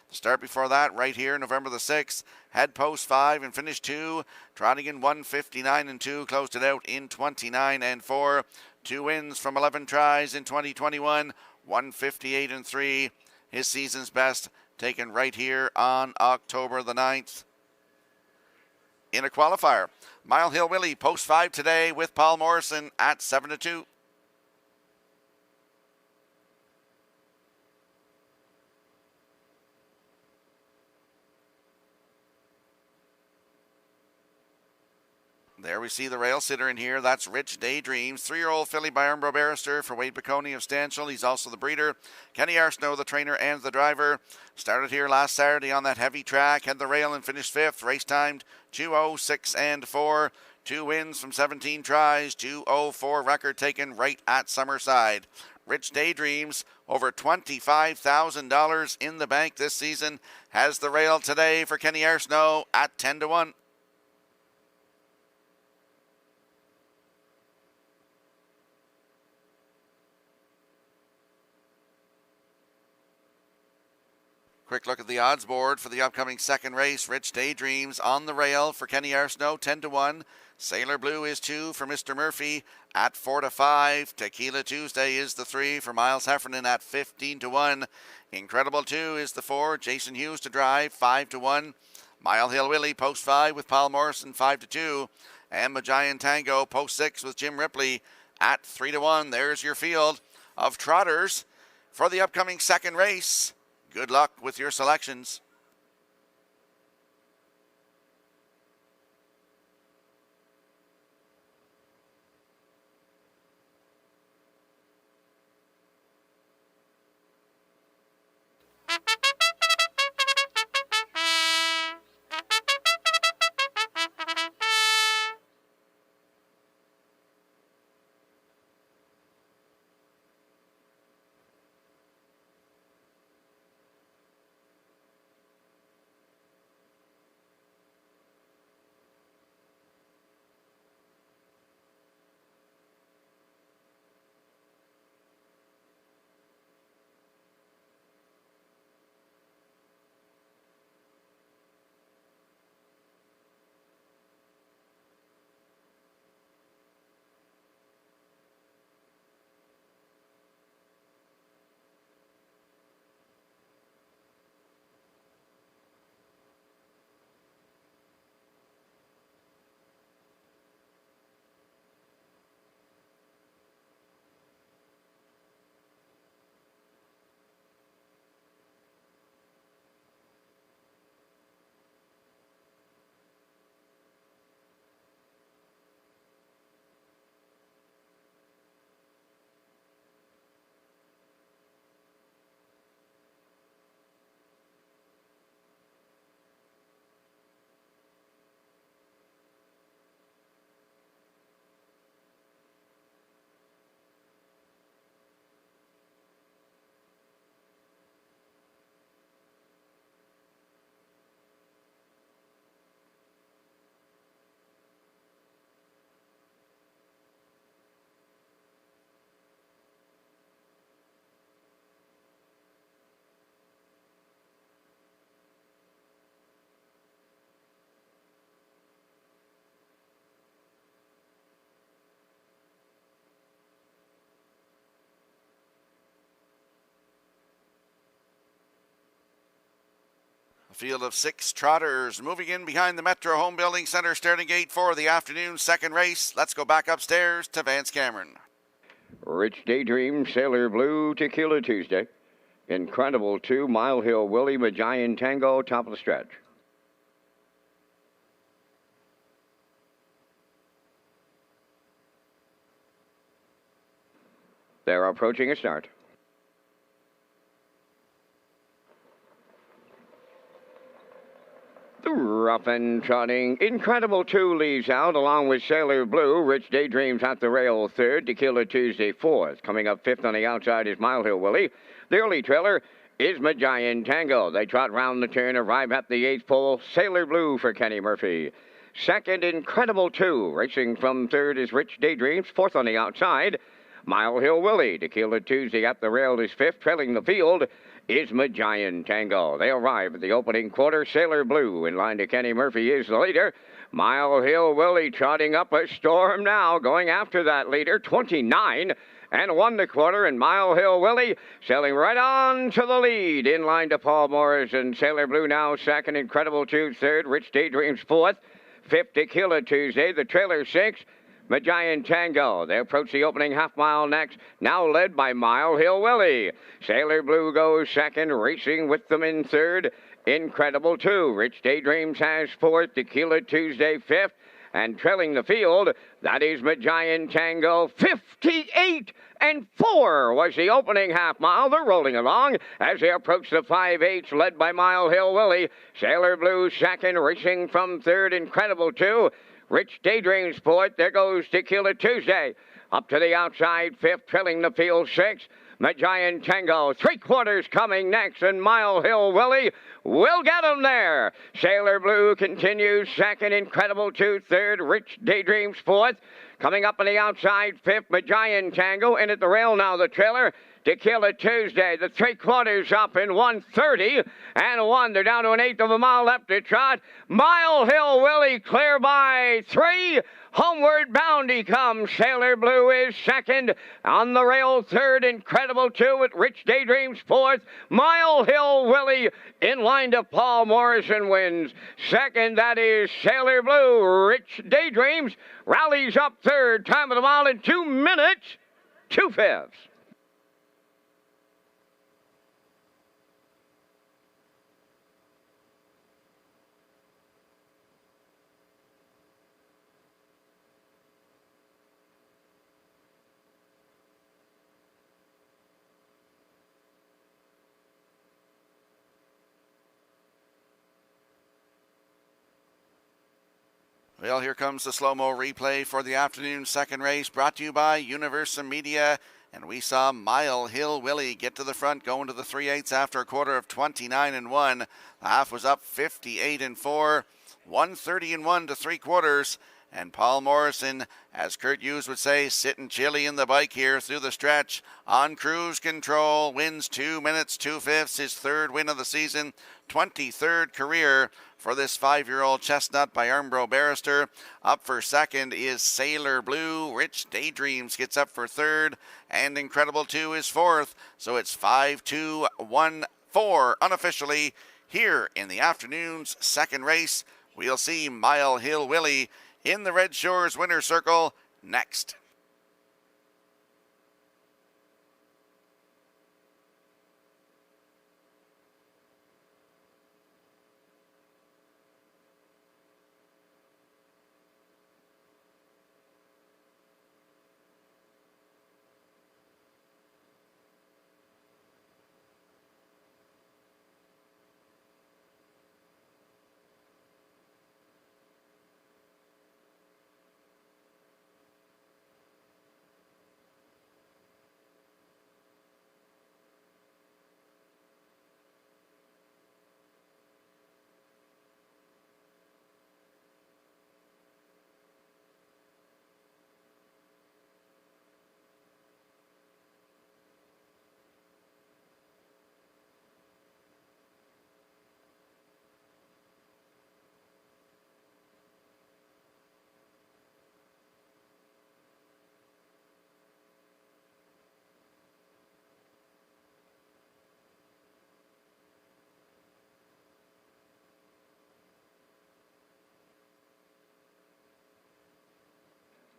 Speaker 6: The start before that right here, November the 6th, had post 5 and finished 2. Trotting in 1:59 and 2, closed it out in 29 and 4. 2 wins from 11 tries in 2021, 1:58 and 3. His season's best taken right here on October the 9th. In a qualifier, Mile Hill Willie, post 5 today with Paul Morrison at 7-2. There we see the rail sitter in here. That's Rich Daydreams. 3-year-old filly by Armbro Barrister for Wade Piccone of Stanchel. He's also the breeder. Kenny Arsenault, the trainer and the driver. Started here last Saturday on that heavy track. Had the rail and finished 5th. Race timed 2:06 and 4. 2 wins from 17 tries. 2:04 record taken right at Summerside. Rich Daydreams, over $25,000 in the bank this season. Has the rail today for Kenny Arsenault at 10-1. Quick look at the odds board for the upcoming second race. Rich Daydreams on the rail for Kenny Arsenault, 10-1. Sailor Blue is 2 for Mr. Murphy at 4-5. Tequila Tuesday is the 3 for Miles Heffernan at 15-1. Incredible 2 is the 4. Jason Hughes to drive, 5-1. Mile Hill Willie, post 5 with Paul Morrison, 5-2. And Magian Tango, post 6 with Jim Ripley at 3-1. There's your field of trotters. for the upcoming second race. Good luck with your selections. A field of 6 trotters moving in behind the Metro Home Building Center starting gate for the afternoon second race. Let's go back upstairs to Vance Cameron.
Speaker 1: Rich Daydream, Sailor Blue, Tequila Tuesday. Incredible 2, Mile Hill Willie, Magian Tango, top of the stretch. They're approaching a start. The rough and trotting Incredible 2 leaves out along with Sailor Blue. Rich Daydreams at the rail third. Tequila Tuesday fourth. Coming up fifth on the outside is Mile Hill Willie. The early trailer is Magian Tango. They trot round the turn, arrive at the 8th pole. Sailor Blue for Kenny Murphy. Second, Incredible 2. Racing from third is Rich Daydreams. Fourth on the outside, Mile Hill Willie. Tequila Tuesday at the rail is fifth. Trailing the field is Magian Tango. They arrive at the opening quarter. Sailor Blue in line to Kenny Murphy is the leader. Mile Hill Willie trotting up a storm now, going after that leader, 29 and 1 1/4, and Mile Hill Willie sailing right on to the lead. In line to Paul Morrison. Sailor Blue now second. Incredible 2 third. Rich Daydreams fourth. Fifth, Tequila Tuesday. The trailer 6. Magian Tango. They approach the opening half mile next, now led by Mile Hill Willie. Sailor Blue goes second, racing with them in third. Incredible 2. Rich Daydreams has fourth. Tequila Tuesday fifth. And trailing the field, that is Magian Tango. 58 and 4 was the opening half mile. They're rolling along as they approach the 5/8, led by Mile Hill Willie. Sailor Blue second, racing from third. Incredible 2. Rich Daydreams fourth. There goes Tequila Tuesday. Up to the outside, fifth, trailing the field, sixth. Magian Tango, 3/4 coming next, and Mile Hill Willie will get him there. Sailor Blue continues second. Incredible 2 third. Rich Daydreams fourth. Coming up on the outside, fifth, Magian Tango. In at the rail now, the trailer. Tequila Tuesday, the 3/4 up in 1:30 and 1. They're down to an 1/8 of a mile left to trot. Mile Hill Willie clear by 3. Homeward bound he comes. Sailor Blue is second. On the rail third. Incredible 2 with Rich Daydreams fourth. Mile Hill Willie in line to Paul Morrison wins. Second, that is Sailor Blue. Rich Daydreams rallies up third. Time of the mile in 2 minutes, 2/5.
Speaker 6: Well, here comes the slow-mo replay for the afternoon second race, brought to you by Universal Media. And we saw Mile Hill Willie get to the front, going to the 3/8 after a quarter of 29-1. The half was up 58-4, 130-1 to 3/4. And Paul Morrison, as Kurt Hughes would say, sitting chilly in the bike here through the stretch on cruise control, wins 2 minutes 2/5, his third win of the season, 23rd career for this 5-year-old chestnut by Armbro Barrister. Up for second is Sailor Blue. Rich Daydreams gets up for third, and Incredible 2 is fourth. So it's 5-2-1-4 unofficially here in the afternoon's second race. We'll see Mile Hill Willie in the Red Shores winner's circle next.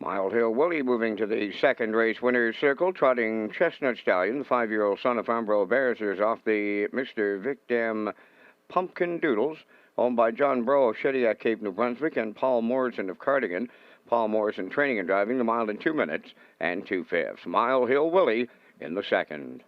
Speaker 1: Mile Hill Willie moving to the second race winner's circle, trotting Chestnut Stallion, the 5-year-old son of Armbro Barristers, off the Mr. Vicdam Pumpkin Doodles, owned by John Bro of Shediac, Cape New Brunswick, and Paul Morrison of Cardigan. Paul Morrison training and driving the mile in 2 minutes and 2/5. Mile Hill Willie in the second.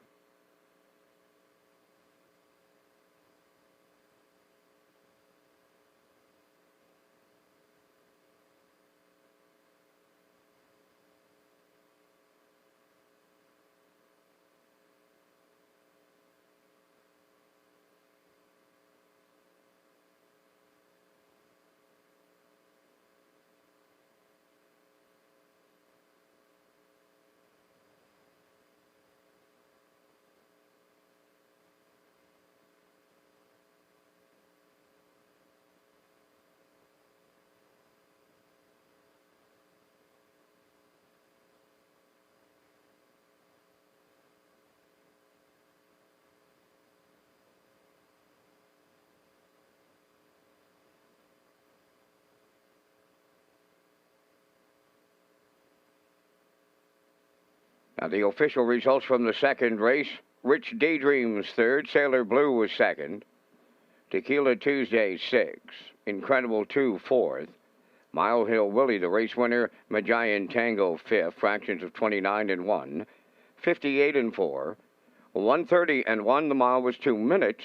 Speaker 1: Now the official results from the second race. Rich Daydreams third, Sailor Blue was second, Tequila Tuesday 6, Incredible 2 fourth, Mile Hill Willie the race winner, Magian Tango 5th, fractions of 29-1, 58-4, 130-1. The mile was 2 minutes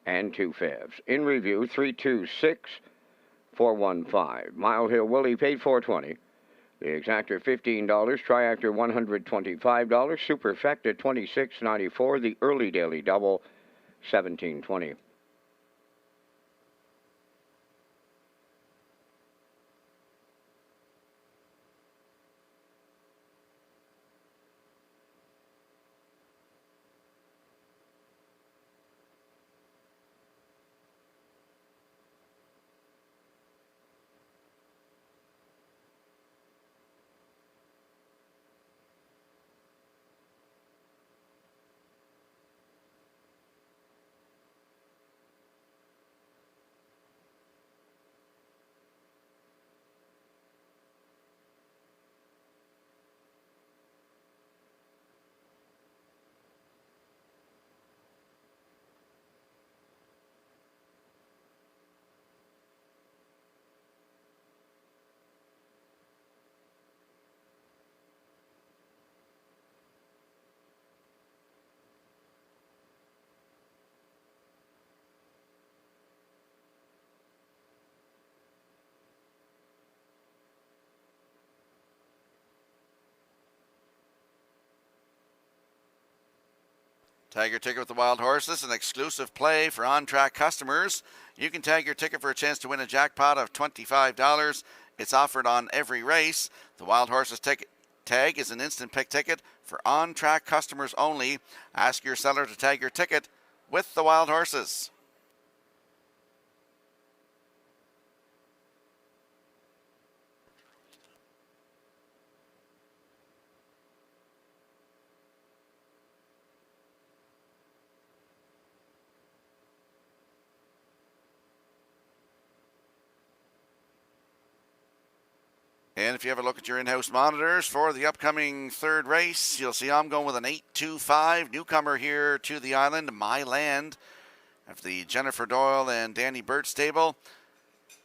Speaker 1: and 2/5. In review, 326, 415. Mile Hill Willie paid $420. The exactor $15, triactor $125, superfecta $26.94, the early daily double $17.20.
Speaker 6: Tag your ticket with the Wild Horses, an exclusive play for on-track customers. You can tag your ticket for a chance to win a jackpot of $25. It's offered on every race. The Wild Horses ticket tag is an instant pick ticket for on-track customers only. Ask your seller to tag your ticket with the Wild Horses. And if you have a look at your in-house monitors for the upcoming third race, you'll see I'm going with an 825 newcomer here to the island, My Land, of the Jennifer Doyle and Danny Burt stable.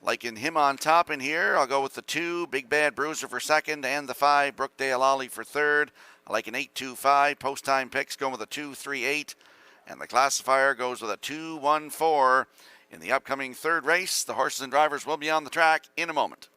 Speaker 6: Liking him on top in here, I'll go with the 2, Big Bad Bruiser for second, and the 5, Brookdale Ollie for third. I like an 825. Post-time picks going with a 238, and the classifier goes with a 214. In the upcoming third race, the horses and drivers will be on the track in a moment.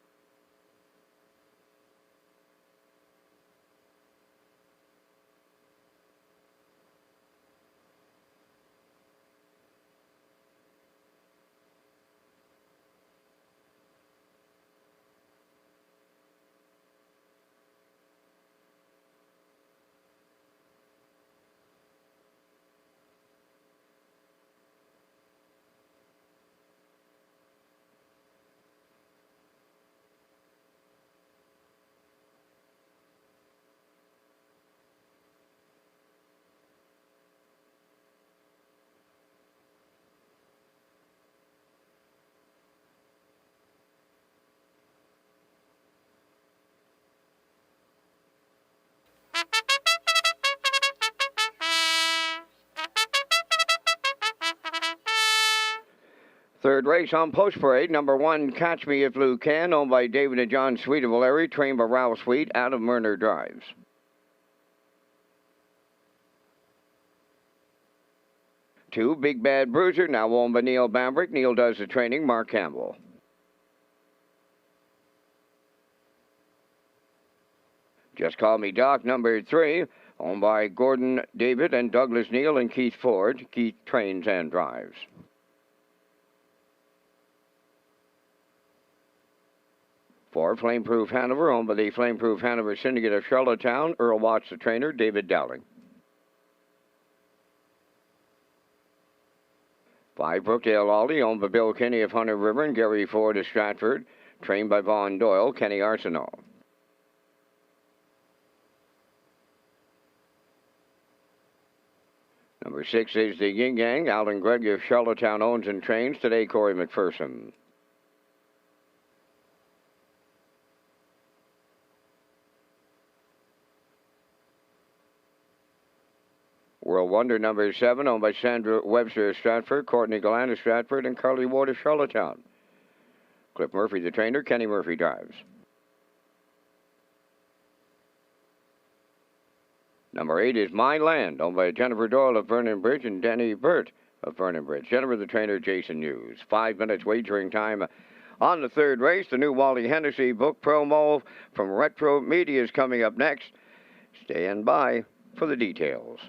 Speaker 1: Third race on Post Parade, number 1, Catch Me If You Can, owned by David and John Sweet of O'Leary, trained by Ralph Sweet out of Murner Drives. Two, Big Bad Bruiser, now owned by Neil Bambrick. Neil does the training, Mark Campbell. Just Call Me Doc, number 3, owned by Gordon David and Douglas Neal and Keith Ford. Keith trains and drives. 4, Flameproof Hanover, owned by the Flameproof Hanover Syndicate of Charlottetown. Earl Watts, the trainer, David Dowling. 5, Brookdale Aldi, owned by Bill Kinney of Hunter River and Gary Ford of Stratford, trained by Vaughn Doyle, Kenny Arsenault. Number 6 is the Yin Yang. Alan Gregg of Charlottetown owns and trains. Today, Corey McPherson. World Wonder number 7, owned by Sandra Webster of Stratford, Courtney Gallant of Stratford, and Carly Ward of Charlottetown. Cliff Murphy, the trainer, Kenny Murphy drives. Number 8 is My Land, owned by Jennifer Doyle of Vernon Bridge and Danny Burt of Vernon Bridge. Jennifer, the trainer, Jason Hughes. 5 minutes wagering time on the third race. The new Wally Hennessy book promo from Retro Media is coming up next. Stand by for the details.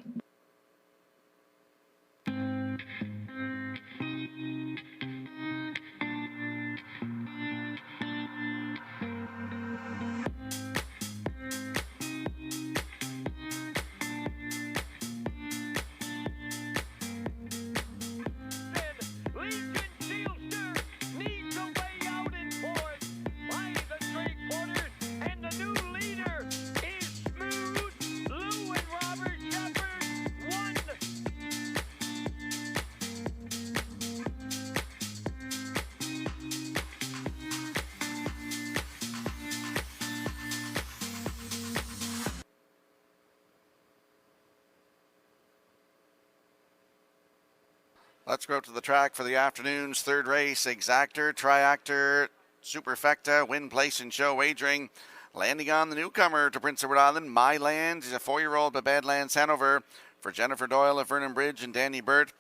Speaker 6: Let's go out to the track for the afternoon's third race. Exactor, Triactor, Superfecta, Win, Place, and Show wagering. Landing on the newcomer to Prince Edward Island, My Land. He's a 4-year-old by Badlands Hanover for Jennifer Doyle of Vernon Bridge and Danny Burt.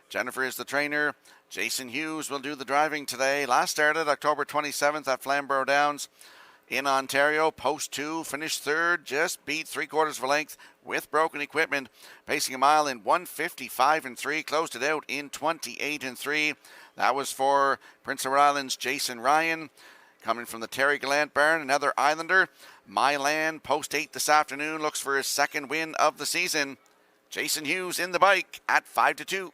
Speaker 6: Jennifer is the trainer. Jason Hughes will do the driving today. Last started October 27th at Flamborough Downs. in Ontario. Post 2 finished third, just beat 3/4 of a length with broken equipment, pacing a mile in 1:55 and 3, closed it out in 28 and 3. That was for Prince Edward Island's Jason Ryan. Coming from the Terry Gallant barn, another Islander. Myland, post 8 this afternoon, looks for his second win of the season. Jason Hughes in the bike at 5-2.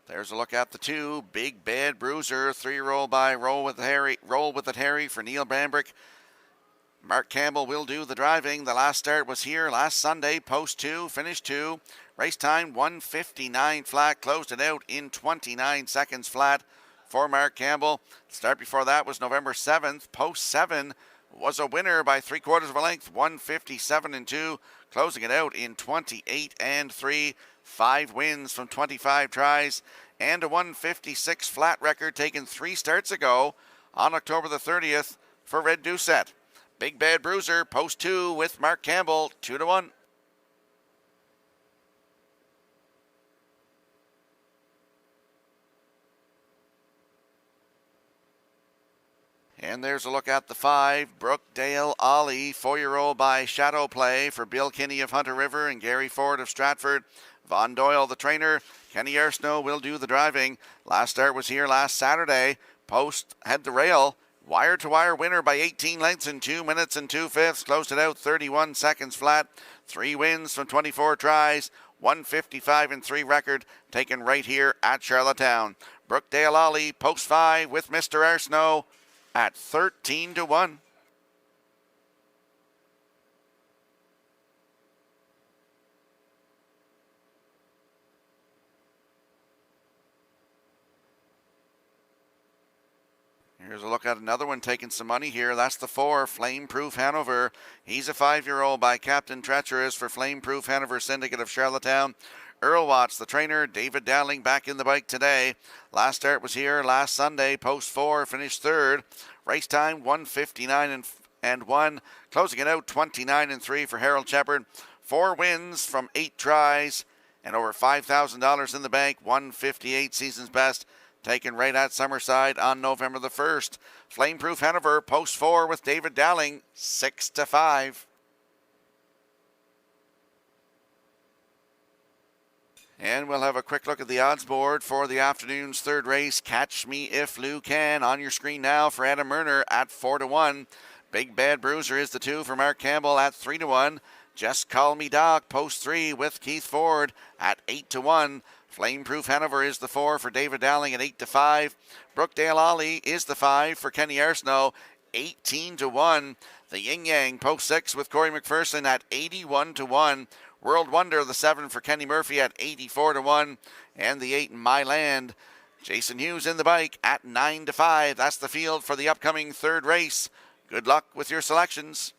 Speaker 6: There's a look at the 2. Big Bad Bruiser, 3-year-old by Roll with It Harry for Neil Bambrick. Mark Campbell will do the driving. The last start was here last Sunday. Post 2, finished 2. Race time 1:59 flat. Closed it out in 29 seconds flat for Mark Campbell. Start before that was November 7th. Post 7 was a winner by 3/4 of a length, 1:57 and 2. Closing it out in 28 and 3. 5 wins from 25 tries and a 1:56 flat record taken 3 starts ago on October the 30th for Red Doucette. Big Bad Bruiser, post 2 with Mark Campbell, 2-1. And there's a look at the 5, Brookdale Ollie, 4-year-old by Shadow Play for Bill Kinney of Hunter River and Gary Ford of Stratford. Von Doyle, the trainer. Kenny Arsenault will do the driving. Last start was here last Saturday. Post had the rail. Wire-to-wire winner by 18 lengths in 2 minutes and 2/5. Closed it out 31 seconds flat. 3 wins from 24 tries. 1:55 and 3 record taken right here at Charlottetown. Brookdale Ollie, post 5 with Mr. Arsenault at 13-1. Here's a look at another one taking some money here. That's the 4, Flameproof Hanover. He's a 5-year-old by Captain Treacherous for Flameproof Hanover Syndicate of Charlottetown. Earl Watts, the trainer. David Dowling back in the bike today. Last start was here last Sunday. Post 4, finished 3rd. Race time 1:59 and 1. Closing it out 29 and 3 for Harold Shepard. 4 wins from 8 tries and over $5,000 in the bank. 1:58 season's best. Taken right at Summerside on November the 1st. Flameproof Hanover, post 4 with David Dowling, 6-5. And we'll have a quick look at the odds board for the afternoon's 3rd race. Catch Me If Lou Can on your screen now for Adam Murner at 4-1. Big Bad Bruiser is the 2 for Mark Campbell at 3-1. Just Call Me Doc, post 3 with Keith Ford at 8-1. Flameproof Hanover is the 4 for David Dowling at 8-5. Brookdale Ollie is the 5 for Kenny Arsenault, 18-1. The Yin Yang, post 6 with Corey McPherson at 81-1. World Wonder, the 7 for Kenny Murphy at 84-1. And the 8 in My Land, Jason Hughes in the bike at 9-5. That's the field for the upcoming 3rd race. Good luck with your selections.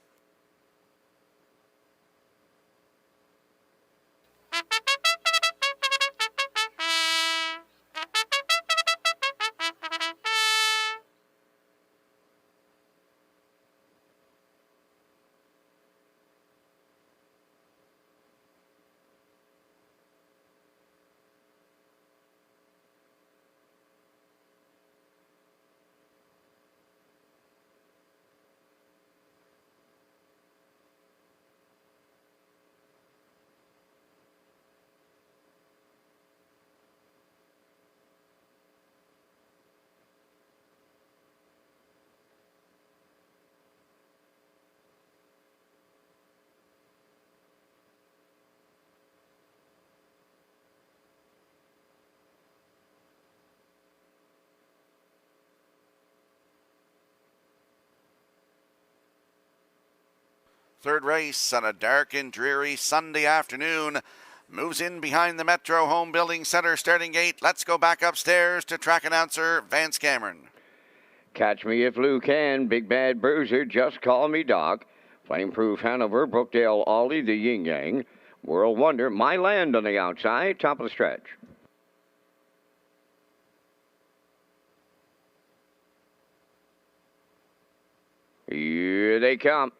Speaker 6: Third race on a dark and dreary Sunday afternoon moves in behind the Metro Home Building Center starting gate. Let's go back upstairs to track announcer Vance Cameron.
Speaker 1: Catch Me If Lou Can, Big Bad Bruiser, Just Call Me Doc, Flameproof Hanover, Brookdale Ollie, the Yin Yang, World Wonder, My Land on the outside, top of the stretch. Here they come.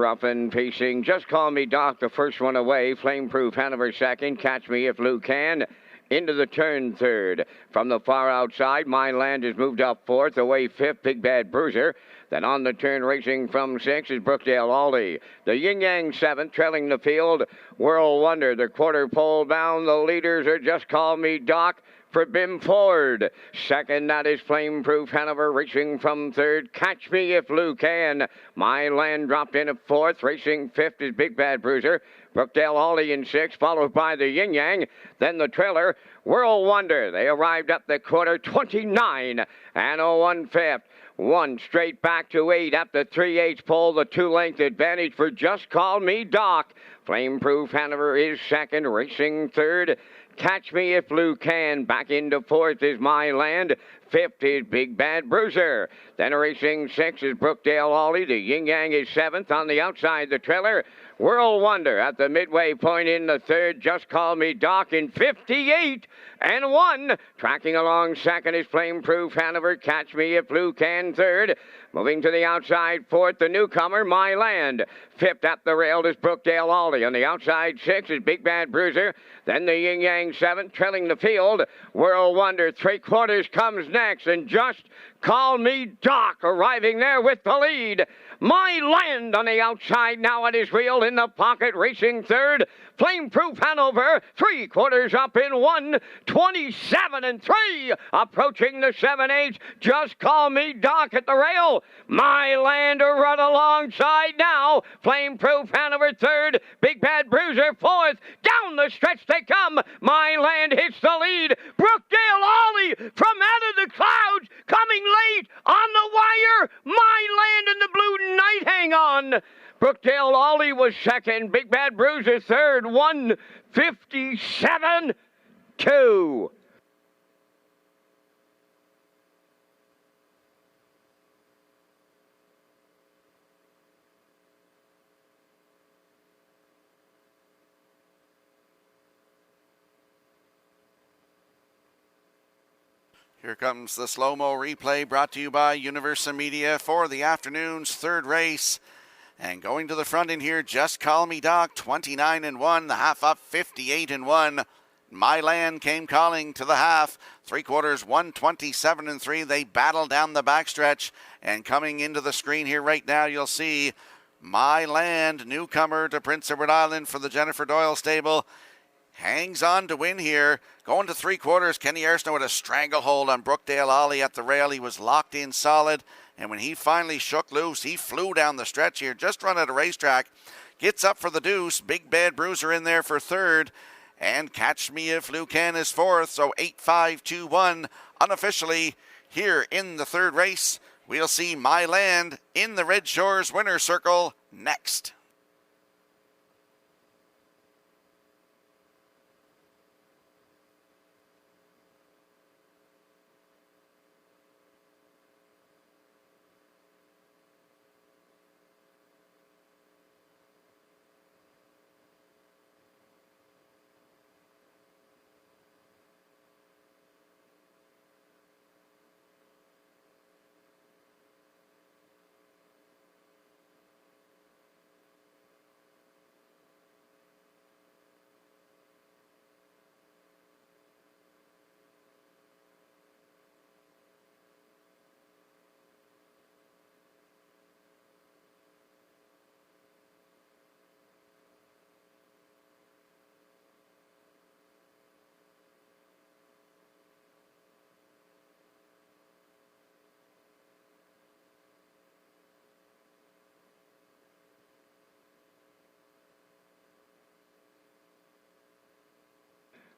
Speaker 1: up and pacing. Just Call Me Doc, the first one away. Flameproof Hanover second. Catch Me If Lou Can. Into the turn third. From the far outside, My Land has moved up fourth. Away fifth, Big Bad Bruiser. Then on the turn, racing from six, is Brookdale Aldi. The Yin Yang seventh, trailing the field. World Wonder, the quarter pole down. The leaders are Just Call Me Doc for Bim Ford. Second, that is Flameproof Hanover, racing from third. Catch Me If Lou Can. My Land dropped in at fourth. Racing fifth is Big Bad Bruiser. Brookdale Aldi in sixth, followed by the Yin Yang. Then the trailer, World Wonder. They arrived up the quarter, 29 and a 1/5. One straight back to 8 up the 3/8 pole, the 2-length advantage for Just Call Me Doc. Flameproof Hanover is second, racing third. Catch Me If Lou Can. Back into fourth is My Land. Fifth is Big Bad Bruiser. Then racing sixth is Brookdale Aldi. The Yin Yang is seventh. On the outside, the trailer, World Wonder. At the midway point in the third, Just Call Me Doc in 58 and 1. Tracking along second is Flameproof Hanover. Catch Me If Lou Can third. Moving to the outside fourth, the newcomer, My Land. Fifth up the rail is Brookdale Aldi. On the outside sixth is Big Bad Bruiser. Then the Yin Yang seventh, trailing the field. World Wonder, 3/4 comes next. And Just Call Me Doc arriving there with the lead. My Land on the outside now at his wheel, in the pocket, racing third. Flameproof Hanover, 3/4 up in 1, 27 and 3. Approaching the 7/8, Just Call Me Doc at the rail. My Land to run alongside now. Flameproof Hanover third, Big Bad Bruiser fourth. Down the stretch they come. My Land hits the lead. Brookdale Ollie from out of the clouds, coming late on the wire. My Land and the Blue Knight hang on. Brookdale Ollie was second. Big Bad Bruiser third. 1:57.2.
Speaker 6: Here comes the slow-mo replay brought to you by Universal Media for the afternoon's third race. And going to the front in here, Just Call Me Doc, 29 and 1, the half up 58 and 1. My Land came calling to the half, 3/4, 127 and 3. They battle down the backstretch, and coming into the screen here right now, you'll see My Land, newcomer to Prince Edward Island for the Jennifer Doyle stable, hangs on to win here. Going to 3/4, Kenny Arsenault with a stranglehold on Brookdale Ollie at the rail. He was locked in solid, and when he finally shook loose, he flew down the stretch here, just run at a racetrack. Gets up for the deuce. Big Bad Bruiser in there for third, and Catch Me If Lou Can is fourth. So 8-5-2-1 unofficially here in the third race. We'll see My Land in the Red Shores winner's circle next.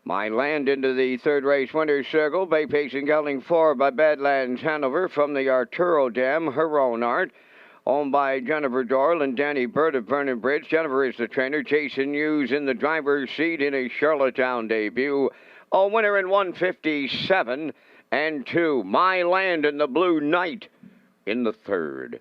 Speaker 1: My Land into the third race winner's circle. Bay Pacing gelding 4 by Badlands Hanover from the Arturo Dam, her own art. Owned by Jennifer Doyle and Danny Bird of Vernon Bridge. Jennifer is the trainer. Jason Hughes in the driver's seat in a Charlottetown debut. A winner in 1:57 and 2. My Land and the Blue Knight in the third.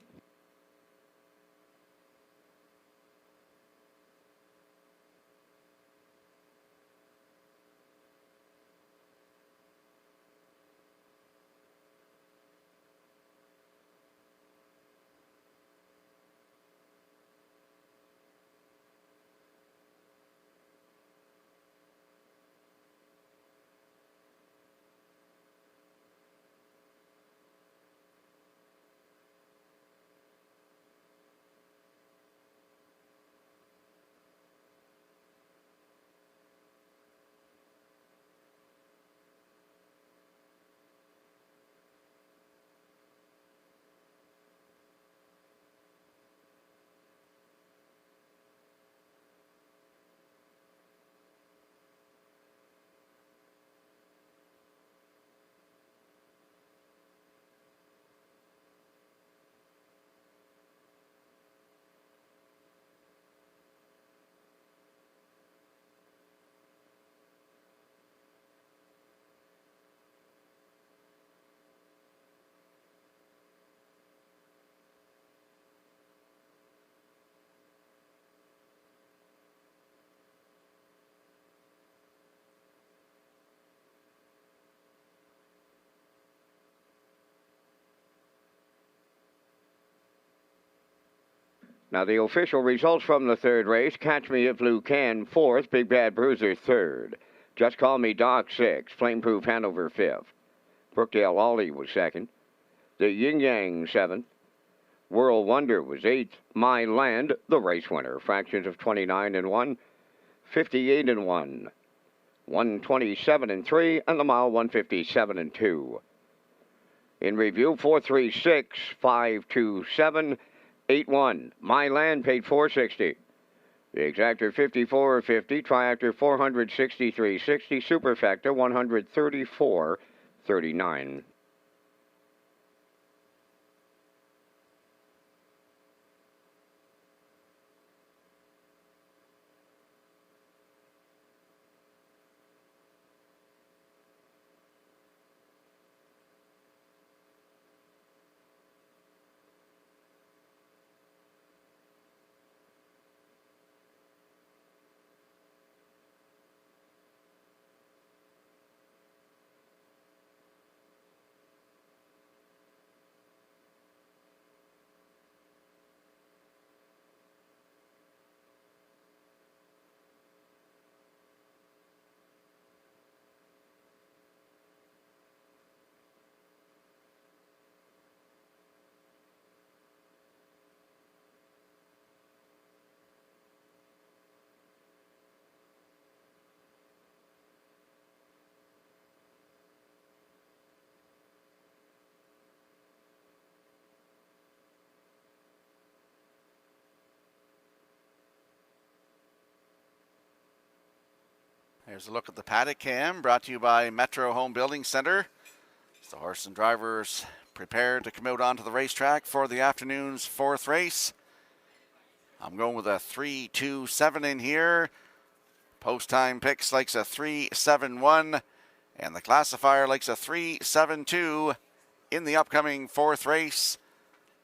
Speaker 1: Now the official results from the third race: Catch Me If You Can, 4th. Big Bad Bruiser, 3rd. Just Call Me Doc, 6th. Flameproof Hanover, 5th. Brookdale Ollie was 2nd. The Yin Yang, 7th. World Wonder was 8th. My Land, the race winner. Fractions of 29 and 1, 58 and 1, 127 and 3, and the mile 157 and 2. In review, 436, 527, 81. My Land paid $460. The exactor 54.50, triactor 463.60, superfecta 134.39.
Speaker 6: Here's a look at the paddock cam, brought to you by Metro Home Building Center. As the horse and drivers prepare to come out onto the racetrack for the afternoon's 4th race. I'm going with a 3-2-7 in here. Post time picks likes a 3-7-1, and the classifier likes a 3-7-2 in the upcoming 4th race.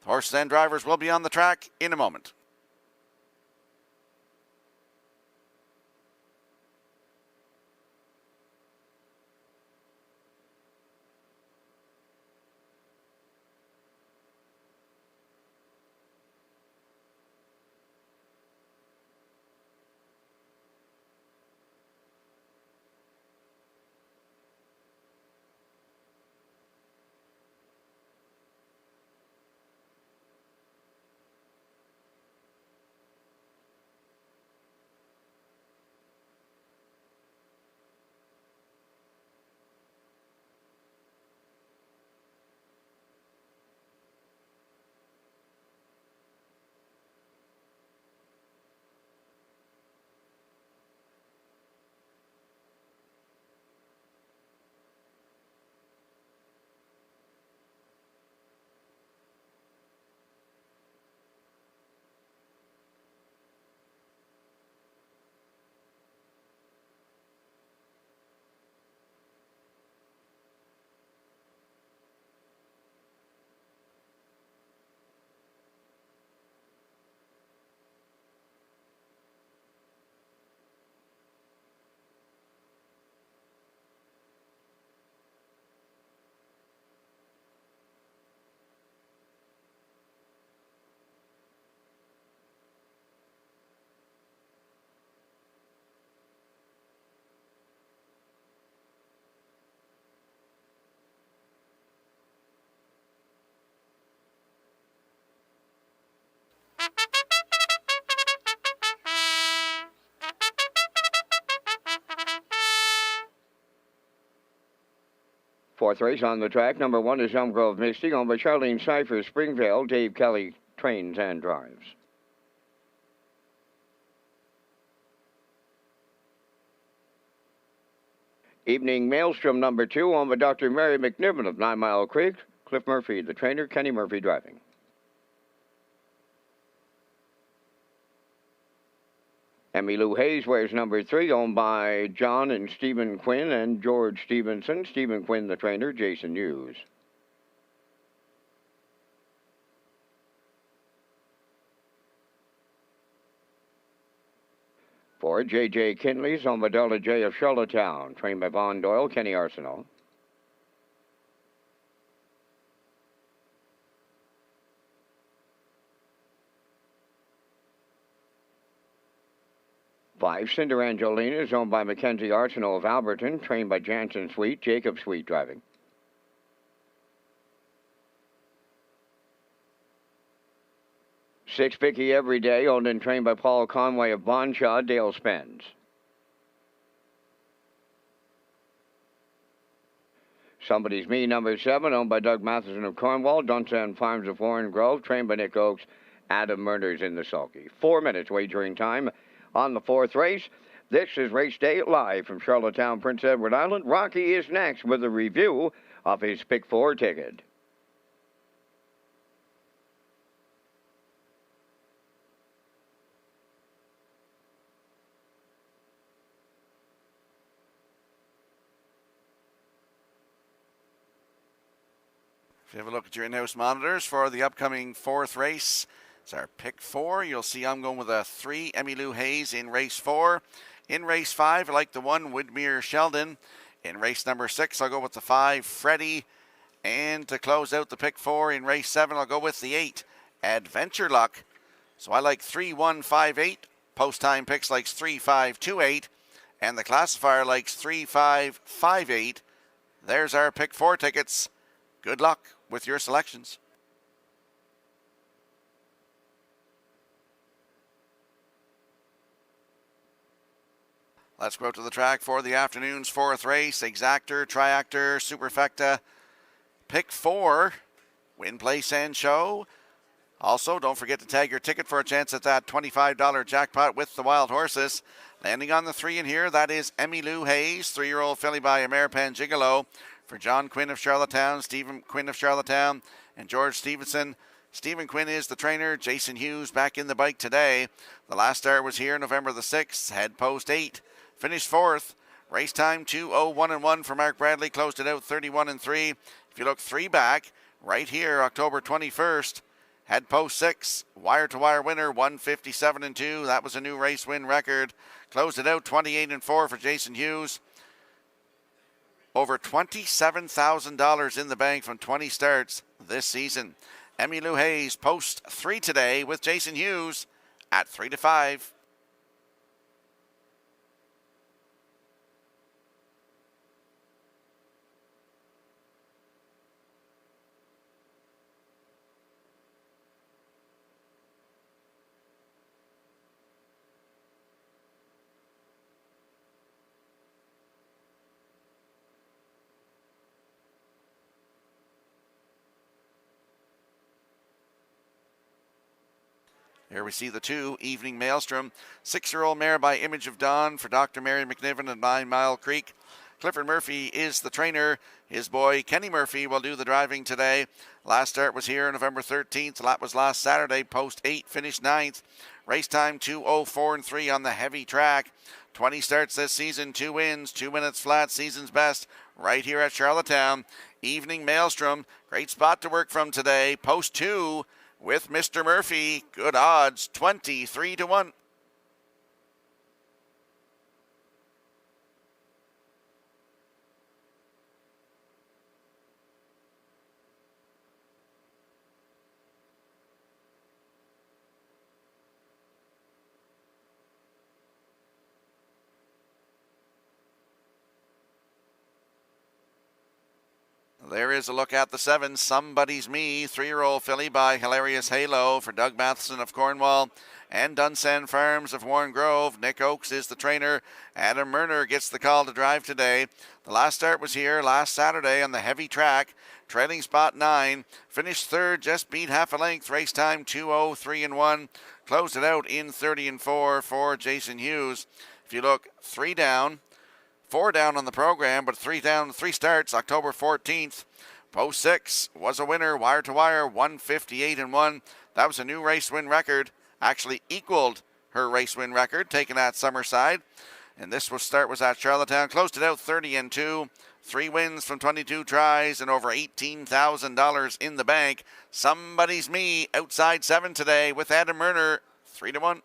Speaker 6: The horses and drivers will be on the track in a moment.
Speaker 1: Fourth race on the track. Number 1 is Elm Grove Misty, owned by Charlene Cypher, Springvale. Dave Kelly trains and drives. Evening Maelstrom, number 2, owned by Dr. Mary McNiven of 9 Mile Creek. Cliff Murphy, the trainer. Kenny Murphy driving. Emmy Lou Hayes wears number 3, owned by John and Stephen Quinn and George Stevenson. Stephen Quinn, the trainer. Jason Hughes. For J.J. Kinley's owned by Delta J of Charlottetown, trained by Vaughn Doyle, Kenny Arsenal. 5, Cinder Angelina is owned by Mackenzie Arsenault of Alberton, trained by Jansen Sweet, Jacob Sweet driving. 6, Vicky Every Day, owned and trained by Paul Conway of Bonshaw, Dale Spence. 'Somebody's Me, number 7, owned by Doug Matheson of Cornwall, Dunsan Farms of Warren Grove, trained by Nick Oakes, Adam Murners in the sulky. 4 minutes wagering time on the 4th race. This is Race Day live from Charlottetown, Prince Edward Island. Rocky is next with a review of his Pick 4 ticket.
Speaker 6: If you have a look at your in-house monitors for the upcoming 4th race, it's our Pick 4. You'll see I'm going with a 3, Emmylou Hayes in race 4. In race 5, I like the 1, Woodmere Sheldon. In race number 6, I'll go with the 5, Freddie. And to close out the Pick 4, in race 7, I'll go with the 8, Adventure Luck. So I like 3, 1, 5, 8. Post time picks likes 3, 5, 2, 8. And the classifier likes 3, 5, 5, 8. There's our Pick 4 tickets. Good luck with your selections. Let's go out to the track for the afternoon's 4th race. Exactor, Triactor, Superfecta, Pick 4, Win, Place, and Show. Also, don't forget to tag your ticket for a chance at that $25 jackpot with the wild horses. Landing on the 3 in here, that is Emmylou Hayes, 3-year-old filly by Ameripan Gigolo. For John Quinn of Charlottetown, Stephen Quinn of Charlottetown, and George Stevenson. Stephen Quinn is the trainer. Jason Hughes back in the bike today. The last start was here November the 6th. Head post 8. Finished 4th. Race time 2:01:1 for Mark Bradley. Closed it out 31-3. If you look 3 back, right here, October 21st. Head post 6. Wire-to-wire winner 157-2. That was a new race win record. Closed it out 28-4 for Jason Hughes. Over $27,000 in the bank from 20 starts this season. Emmylou Hayes post 3 today with Jason Hughes at 3-5. Here we see the 2, Evening Maelstrom. 6-year-old mare by Image of Dawn for Dr. Mary McNiven at 9 Mile Creek. Clifford Murphy is the trainer. His boy Kenny Murphy will do the driving today. Last start was here November 13th. That was last Saturday. Post 8, finished 9th. Race time 2:04:3 on the heavy track. 20 starts this season, 2 wins, 2 minutes flat, season's best. Right here at Charlottetown. Evening Maelstrom. Great spot to work from today. Post 2. With Mr. Murphy, good odds, 23-1. There is a look at the 7, Somebody's Me, 3-year-old filly by Hilarious Halo for Doug Matheson of Cornwall and Dunsan Farms of Warren Grove. Nick Oakes is the trainer. Adam Murner gets the call to drive today. The last start was here last Saturday on the heavy track. Trailing spot 9. Finished 3rd, just beat half a length. Race time 2:03:1. Closed it out in 30-4 for Jason Hughes. If you look 3 down, 4 down on the program, but 3 down, 3 starts, October 14th. Post 6 was a winner, wire-to-wire, 158-1. That was a new race win record, actually equaled her race win record, taken at Summerside. And this start was at Charlottetown, closed it out 30-2. 3 wins from 22 tries and over $18,000 in the bank. Somebody's Me, outside 7 today with Adam Murner, 3-1.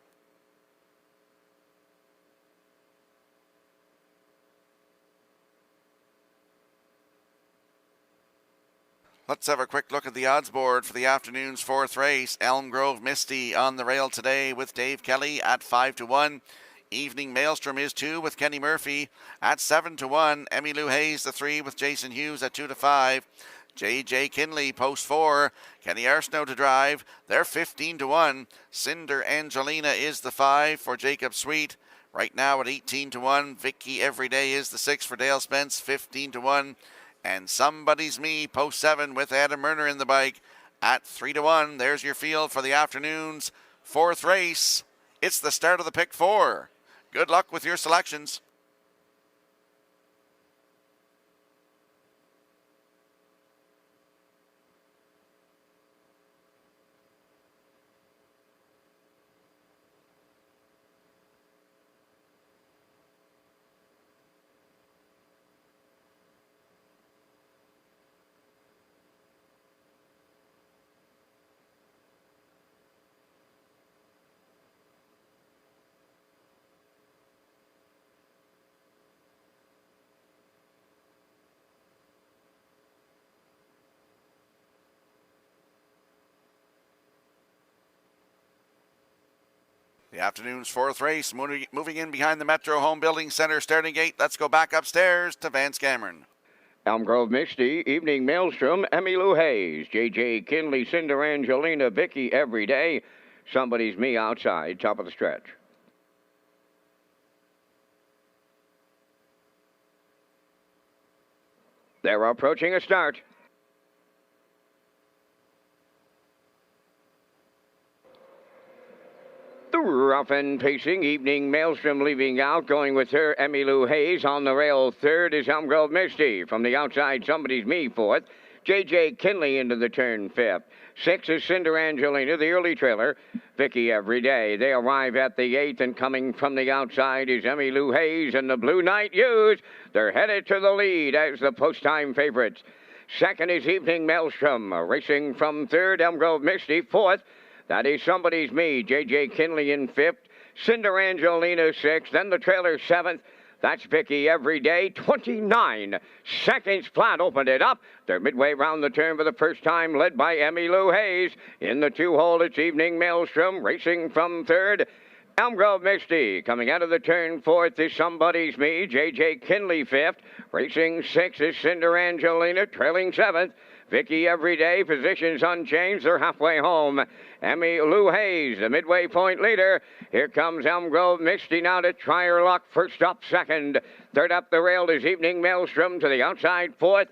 Speaker 6: Let's have a quick look at the odds board for the afternoon's 4th race. Elm Grove Misty on the rail today with Dave Kelly at 5-1. Evening Maelstrom is 2 with Kenny Murphy at 7-1. Emmy Lou Hayes, the 3 with Jason Hughes at 2-5. J.J. Kinley, post 4. Kenny Arsenault to drive. They're 15-1. Cinder Angelina is the 5 for Jacob Sweet. Right now at 18-1. Vicky Everyday is the 6 for Dale Spence, 15-1. And Somebody's Me, post 7 with Adam Murner in the bike at 3-1. There's your field for the afternoon's 4th race. It's the start of the pick 4. Good luck with your selections. The afternoon's 4th race, moving in behind the Metro Home Building Center starting gate. Let's go back upstairs to Vance Cameron.
Speaker 1: Elm Grove Misty, Evening Maelstrom, Emmy Lou Hayes, J.J. Kinley, Cinder Angelina, Vicky Everyday. Somebody's Me outside, top of the stretch. They're approaching a start. The rough and pacing Evening Maelstrom leaving out, going with her Emmy Lou Hayes. On the rail 3rd is Elm Grove Misty. From the outside, Somebody's Me 4th. J.J. Kinley into the turn 5th. 6 is Cinder Angelina, the early trailer. Vicky Everyday. They arrive at the 8th, and coming from the outside is Emmy Lou Hayes and the Blue Knight Hughes. They're headed to the lead as the post-time favorites. 2nd is Evening Maelstrom, racing from 3rd, Elm Grove Misty 4th. That is Somebody's Me, J.J. Kinley in 5th, Cinder Angelina 6th, then the trailer 7th. That's Vicky Everyday, 29 seconds flat, opened it up. They're midway round the turn for the first time, led by Emmy Lou Hayes. In the 2-hole, it's Evening Maelstrom, racing from 3rd. Elm Grove Misty, coming out of the turn 4th is Somebody's Me, J.J. Kinley 5th. Racing 6th is Cinder Angelina, trailing 7th. Vicky Everyday, positions unchanged. They're halfway home. Emmy Lou Hayes, the midway point leader. Here comes Elm Grove Misty now to try her luck. First up, 2nd. 3rd up the rail is Evening Maelstrom to the outside 4th.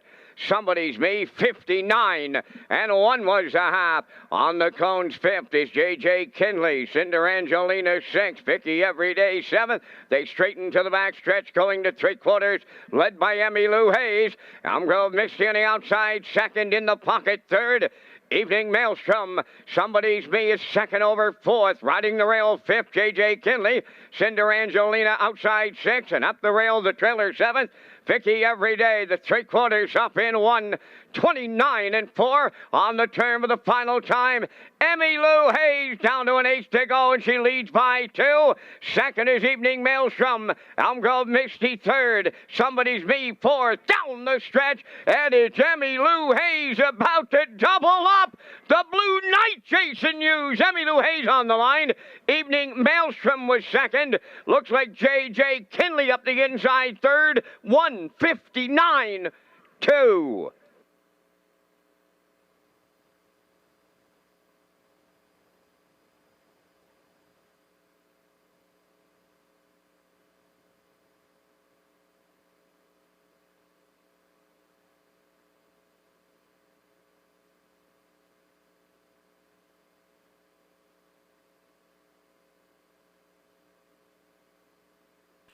Speaker 1: Somebody's Me, 59 and 1 was a half. On the cones 5th is J.J. Kinley, Cinder Angelina 6th, Vicky Everyday 7th. They straighten to the back stretch, going to 3/4, led by Emmy Lou Hayes. Elm Grove Misty on the outside, 2nd in the pocket, 3rd. Evening Maelstrom, Somebody's Me is 2nd over 4th. Riding the rail 5th, J.J. Kinley. Cinder Angelina outside 6th, and up the rail the trailer 7th. Vicky Everyday, the 3/4 up in 1, 29 and 4 on the turn for the final time. Emmy Lou Hayes down to an 8th to go, and she leads by 2. 2nd is Evening Maelstrom. Elm Grove Misty 3rd. Somebody's Me 4th. Down the stretch, and it's Emmy Lou Hayes about to double up. The Blue Knight, Jason Hughes. Emmy Lou Hayes on the line. Evening Maelstrom was 2nd. Looks like J.J. Kinley up the inside 3rd. 1:59.2.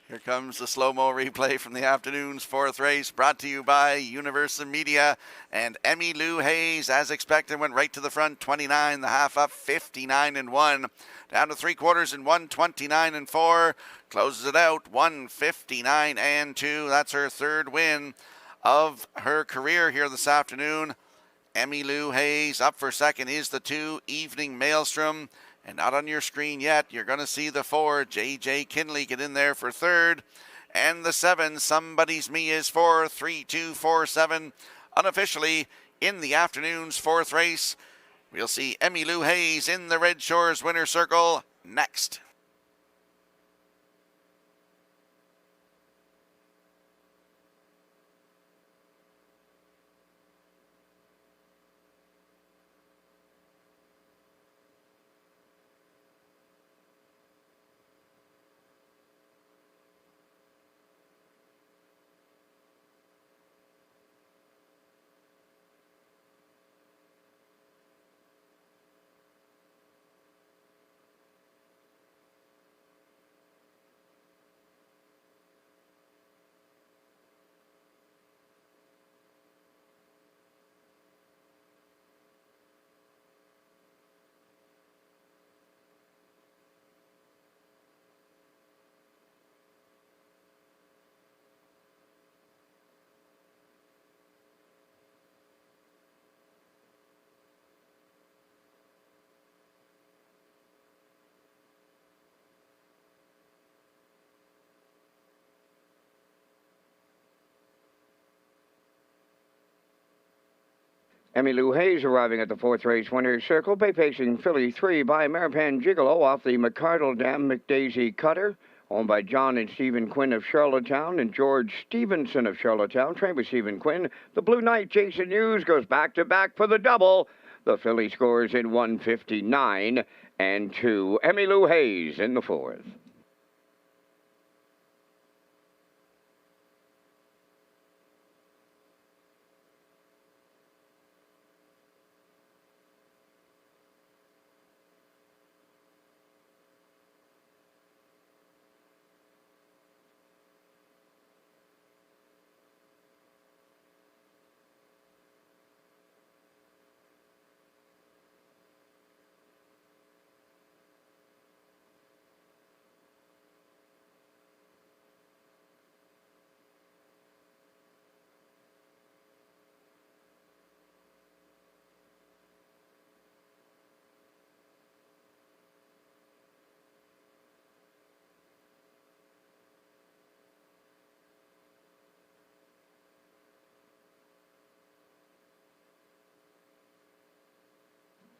Speaker 6: Here comes the slow-mo replay from the afternoon's 4th race, brought to you by Universal Media. And Emmy Lou Hayes, as expected, went right to the front, 29, the half up, 59 and 1. Down to 3/4 in 1:29 and 4. Closes it out, 1:59 and 2. That's her 3rd win of her career here this afternoon. Emmy Lou Hayes up for 2nd is the 2, Evening Maelstrom. And not on your screen yet, you're going to see the 4, J.J. Kinley, get in there for 3rd. And the 7, Somebody's Me, is 4, 3, 2, 4, 7. Unofficially, in the afternoon's 4th race, we'll see Emmy Lou Hayes in the Red Shores winner circle next.
Speaker 1: Emmylou Hayes arriving at the fourth race winner's circle. Bay pacing filly 3 by Maripan Gigolo off the McCardle Dam McDaisy Cutter. Owned by John and Stephen Quinn of Charlottetown and George Stevenson of Charlottetown. Trained by Stephen Quinn. The Blue Knight Jason Hughes goes back-to-back for the double. The filly scores in 1:59 and 2. Emmylou Hayes in the fourth.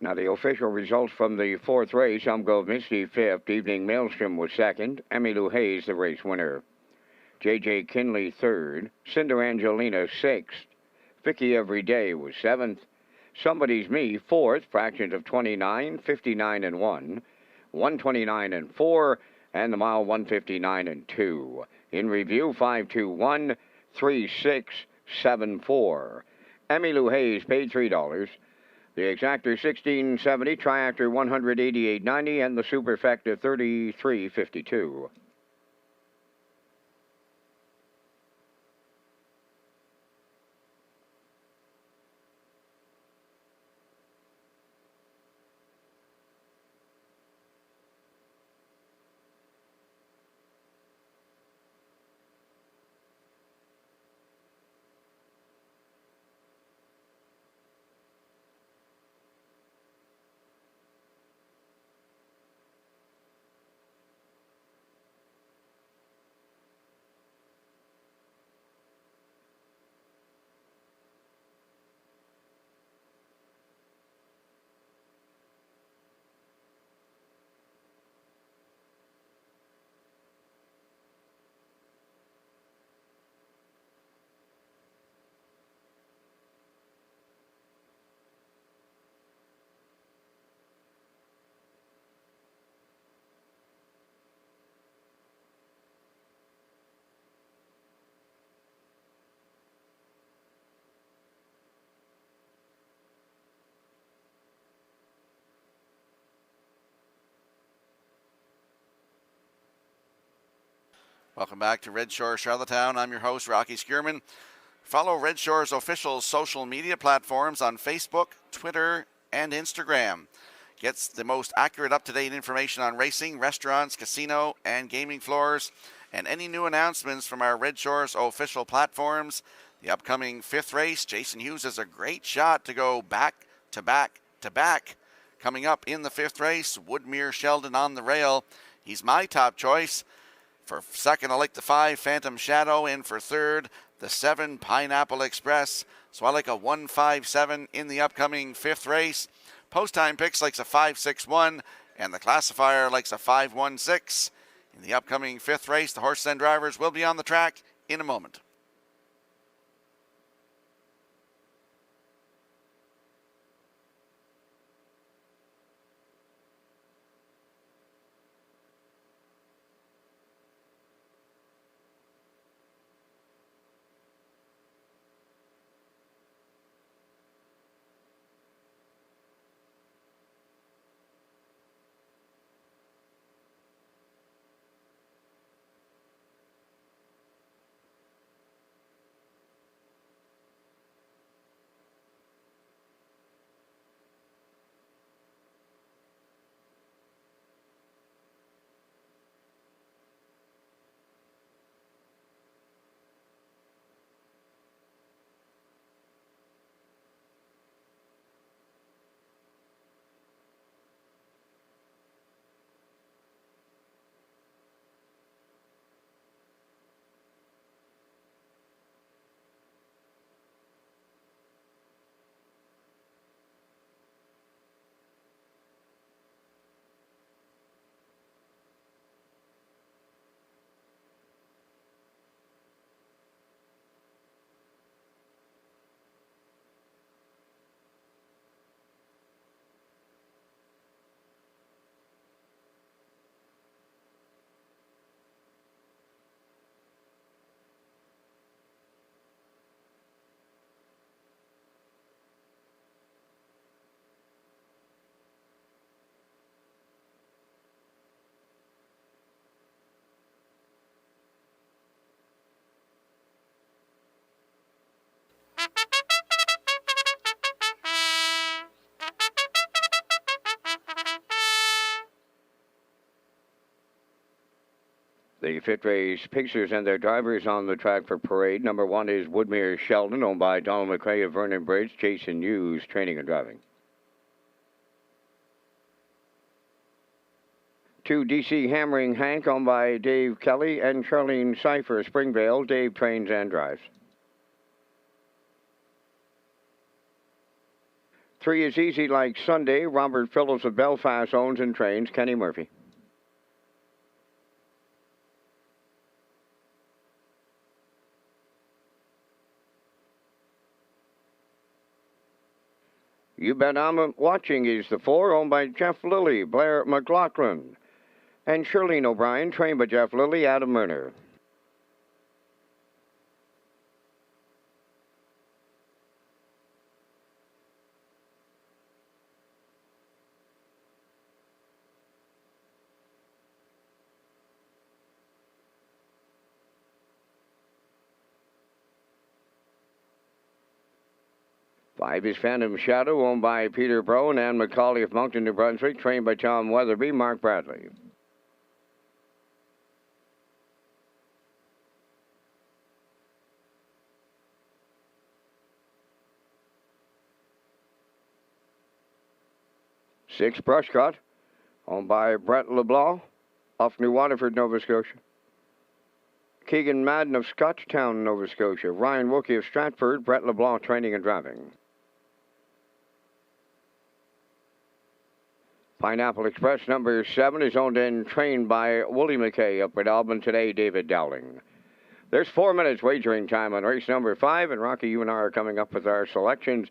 Speaker 1: Now the official results from the fourth race. Umgrove Misty fifth. Evening Maelstrom was second. Emmylou Hayes the race winner. J.J. Kinley third. Cinder Angelina sixth. Vicky Everyday was seventh. Somebody's Me fourth. Fractions of 29, 59 and 1. 129 and 4. And the mile 159 and 2. In review 521 3674. Emmylou Hayes paid $3. The exactor $16.70, triactor $188.90, and the superfecta $33.52.
Speaker 6: Welcome back to Red Shores Charlottetown. I'm your host, Rocky Skierman. Follow Red Shores official social media platforms on Facebook, Twitter, and Instagram. Gets the most accurate, up-to-date information on racing, restaurants, casino, and gaming floors, and any new announcements from our Red Shores official platforms. The upcoming fifth race, Jason Hughes has a great shot to go back to back to back. Coming up in the fifth race, Woodmere Sheldon on the rail. He's my top choice. For second, I like the 5, Phantom Shadow, and for third, the 7, Pineapple Express. So I like a 1-5-7 in the upcoming fifth race. Post time picks likes a 5-6-1, and the classifier likes a 5-1-6. In the upcoming fifth race, the horses and drivers will be on the track in a moment.
Speaker 1: The fifth race pacers and their drivers on the track for parade. Number 1 is Woodmere Sheldon, owned by Donald McRae of Vernon Bridge. Jason Hughes, training and driving. 2, DC Hammering Hank, owned by Dave Kelly and Charlene Cipher, Springvale. Dave trains and drives. 3 is Easy Like Sunday. Robert Phillips of Belfast owns and trains. Kenny Murphy. You Bet I'm Watching is the 4, owned by Jeff Lilly, Blair McLaughlin, and Shirlene O'Brien, trained by Jeff Lilly, Adam Murner. Five is Phantom Shadow, owned by Peter Bro and Ann McCauley of Moncton, New Brunswick, trained by Tom Weatherby, Mark Bradley. Six, Brush Cut, owned by Brett LeBlanc of New Waterford, Nova Scotia. Keegan Madden of Scotchtown, Nova Scotia. Ryan Wookie of Stratford, Brett LeBlanc training and driving. Pineapple Express number 7 is owned and trained by Wooly McKay up at Alban today, David Dowling. There's 4 minutes wagering time on race number 5, and Rocky, you and I are coming up with our selections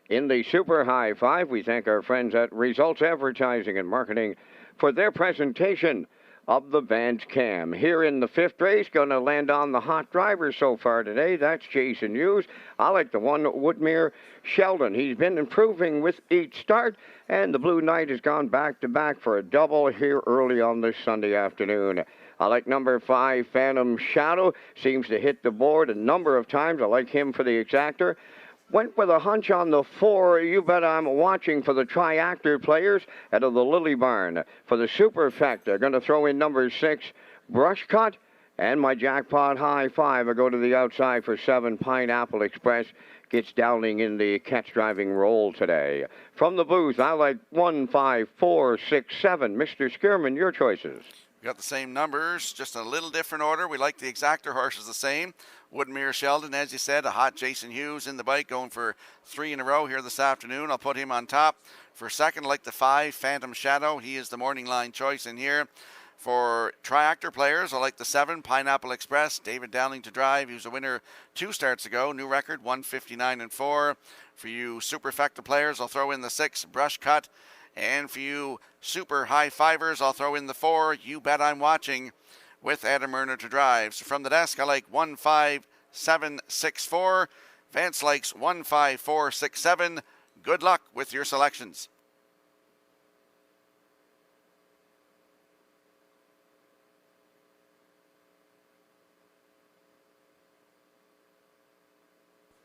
Speaker 1: in the Super High 5. We thank our friends at Results Advertising and Marketing for their presentation of the Vans Cam. Here in the 5th race, going to land on the hot driver so far today. That's Jason Hughes. I like the 1, Woodmere Sheldon. He's been improving with each start, and the Blue Knight has gone back-to-back for a double here early on this Sunday afternoon. I like number 5, Phantom Shadow. Seems to hit the board a number of times. I like him for the exactor. Went with a hunch on the 4, You Bet I'm Watching, for the Triactor players out of the Lily Barn. For the Superfecta, going to throw in number 6, Brush Cut. And my jackpot high 5, I go to the outside for 7, Pineapple Express. Gets Dowling in the catch driving role today. From the booth, I like 1, 5, 4, 6, 7. Mr. Skierman, your choices.
Speaker 6: We got the same numbers, just in a little different order. We like the exactor horses the same. Woodmere Sheldon, as you said, a hot Jason Hughes in the bike, going for 3 in a row here this afternoon. I'll put him on top. For second, I like the 5, Phantom Shadow. He is the morning line choice in here. For triactor players, I like the 7, Pineapple Express. David Dowling to drive. He was a winner 2 starts ago. New record, 159-4. For you Superfecta players, I'll throw in the 6, Brush Cut. And for you super high fivers, I'll throw in the 4, You Bet I'm Watching, with Adam Murner to drive. So from the desk, I like 1, 5, 7, 6, 4. Vance likes 1, 5, 4, 6, 7. Good luck with your selections.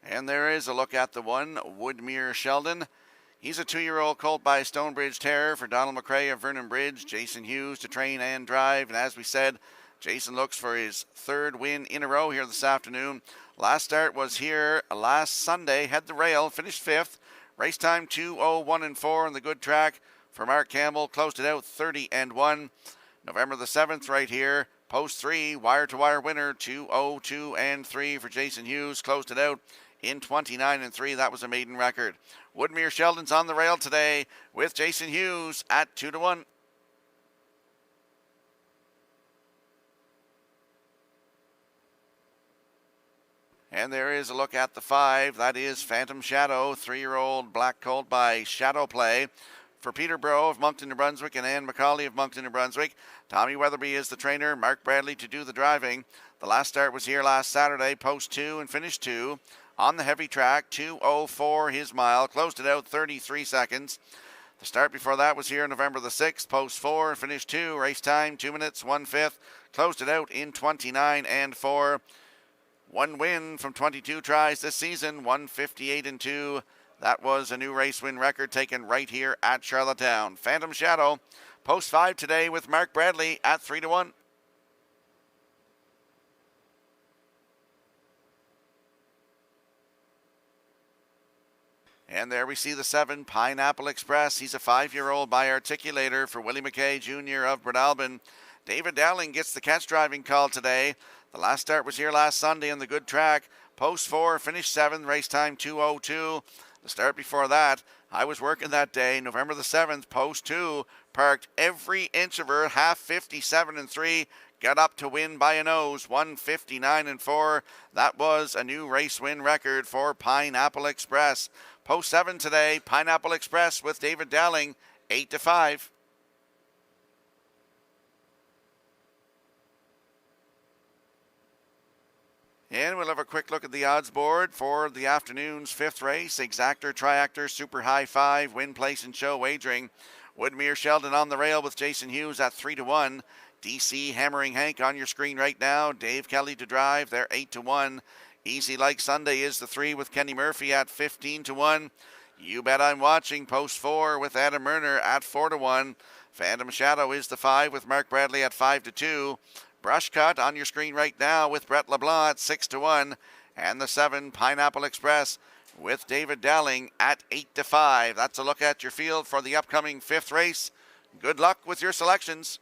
Speaker 6: And there is a look at the 1, Woodmere Sheldon. He's a 2-year-old colt by Stonebridge Terror for Donald McRae of Vernon Bridge. Jason Hughes to train and drive. And as we said, Jason looks for his 3rd win in a row here this afternoon. Last start was here last Sunday. Had the rail, finished 5th. Race time 2:01-4 on the good track for Mark Campbell. Closed it out 30-1. November the 7th right here. Post 3, wire-to-wire winner 2:02-3 for Jason Hughes. Closed it out in 29-3. That was a maiden record. Woodmere Sheldon's on the rail today with Jason Hughes at 2-1. And there is a look at the 5. That is Phantom Shadow, 3-year-old black colt by Shadow Play. For Peter Bro of Moncton, New Brunswick, and Ann McCauley of Moncton, New Brunswick. Tommy Weatherby is the trainer, Mark Bradley to do the driving. The last start was here last Saturday, post 2 and finished 2. On the heavy track, 2:04 his mile, closed it out 33 seconds. The start before that was here November the 6th, post 4 and finished 2. Race time, 2 minutes, 1/5. Closed it out in 29-4. 1 win from 22 tries this season, 158-2. That was a new race win record taken right here at Charlottetown. Phantom Shadow, post 5 today with Mark Bradley at 3-1. And there we see the 7, Pineapple Express. He's a 5-year-old by articulator for Willie McKay Jr. of Breadalbin. David Dowling gets the catch driving call today. The last start was here last Sunday on the good track. Post 4, finished 7th, race time 2:02. The start before that, I was working that day, November the 7th, post 2, parked every inch of her, half 57-3, got up to win by a nose, 159-4. That was a new race win record for Pineapple Express. Post 7 today, Pineapple Express with David Dowling, 8-5. And we'll have a quick look at the odds board for the afternoon's 5th race. Exactor, Triactor, Super High 5, Win, Place, and Show wagering. Woodmere Sheldon on the rail with Jason Hughes at 3-1. DC Hammering Hank on your screen right now. Dave Kelly to drive, they're 8-1. Easy Like Sunday is the 3 with Kenny Murphy at 15-1. You Bet I'm Watching, post 4 with Adam Murner at 4-1. Phantom Shadow is the 5 with Mark Bradley at 5-2. Brush Cut on your screen right now with Brett LeBlanc at 6-1. And the 7, Pineapple Express with David Dowling at 8-5. That's a look at your field for the upcoming 5th race. Good luck with your selections.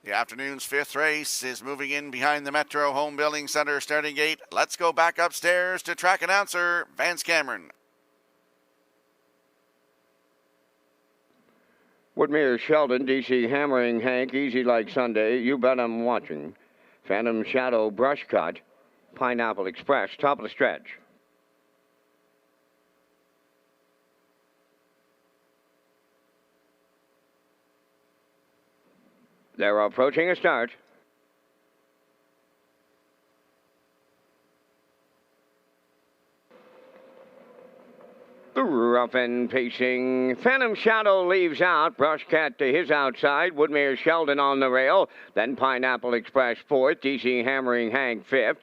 Speaker 6: The afternoon's 5th race is moving in behind the Metro Home Building Center starting gate. Let's go back upstairs to track announcer Vance Cameron.
Speaker 1: Woodmere Sheldon, DC Hammering Hank, Easy Like Sunday, You Bet I'm Watching. Phantom Shadow, Brush Cut, Pineapple Express, top of the stretch. They're approaching a start. Rough and pacing. Phantom Shadow leaves out. Brush Cat to his outside. Woodmere Sheldon on the rail. Then Pineapple Express 4th. DC Hammering Hank 5th.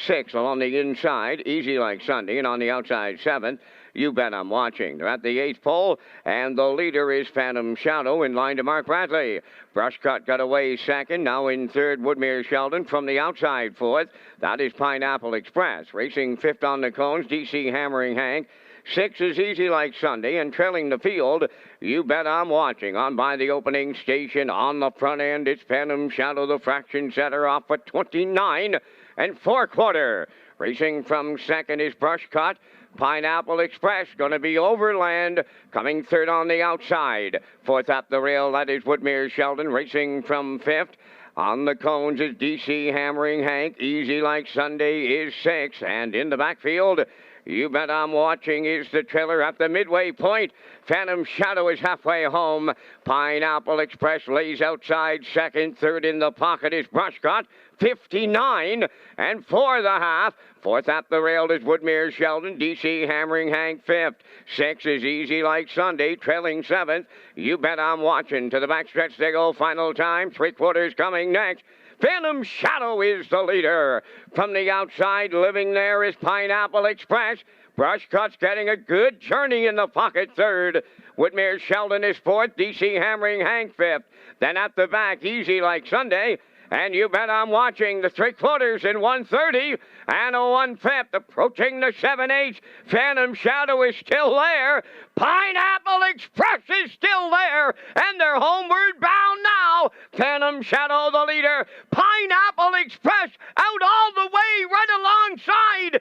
Speaker 1: 6th along the inside. Easy Like Sunday. And on the outside 7th. You Bet I'm Watching. They're at the 8th pole, and the leader is Phantom Shadow in line to Mark Bradley. Brush Cut got away 2nd. Now in 3rd, Woodmere Sheldon from the outside 4th. That is Pineapple Express. Racing 5th on the cones, DC Hammering Hank. 6 is Easy Like Sunday, and trailing the field, You Bet I'm Watching. On by the opening station on the front end, it's Phantom Shadow, the fraction setter, off at 29 4/4. Racing from 2nd is Brush Cut. Pineapple Express going to be overland, coming 3rd on the outside. 4th up the rail, that is Woodmere Sheldon, racing from 5th. On the cones is DC Hammering Hank. Easy Like Sunday is 6th. And in the backfield, You Bet I'm Watching is the trailer at the midway point. Phantom Shadow is halfway home. Pineapple Express lays outside 2nd. 3rd in the pocket is Brush Cut. 59 4.5. 4th at the rail is Woodmere Sheldon. DC Hammering Hank 5th. 6 is Easy Like Sunday, trailing 7th. You Bet I'm Watching. To the backstretch they go. Final time. 3/4 coming next. Phantom Shadow is the leader. From the outside, living there is Pineapple Express. Brush Cut's getting a good journey in the pocket 3rd. Woodmere Sheldon is 4th. DC Hammering Hank 5th. Then at the back, Easy Like Sunday. And You Bet I'm Watching. The 3/4 in 1:30 and a 1/5 approaching the 7/8. Phantom Shadow is still there. Pineapple Express is still there, and they're homeward bound now. Phantom Shadow the leader. Pineapple Express out all the way right alongside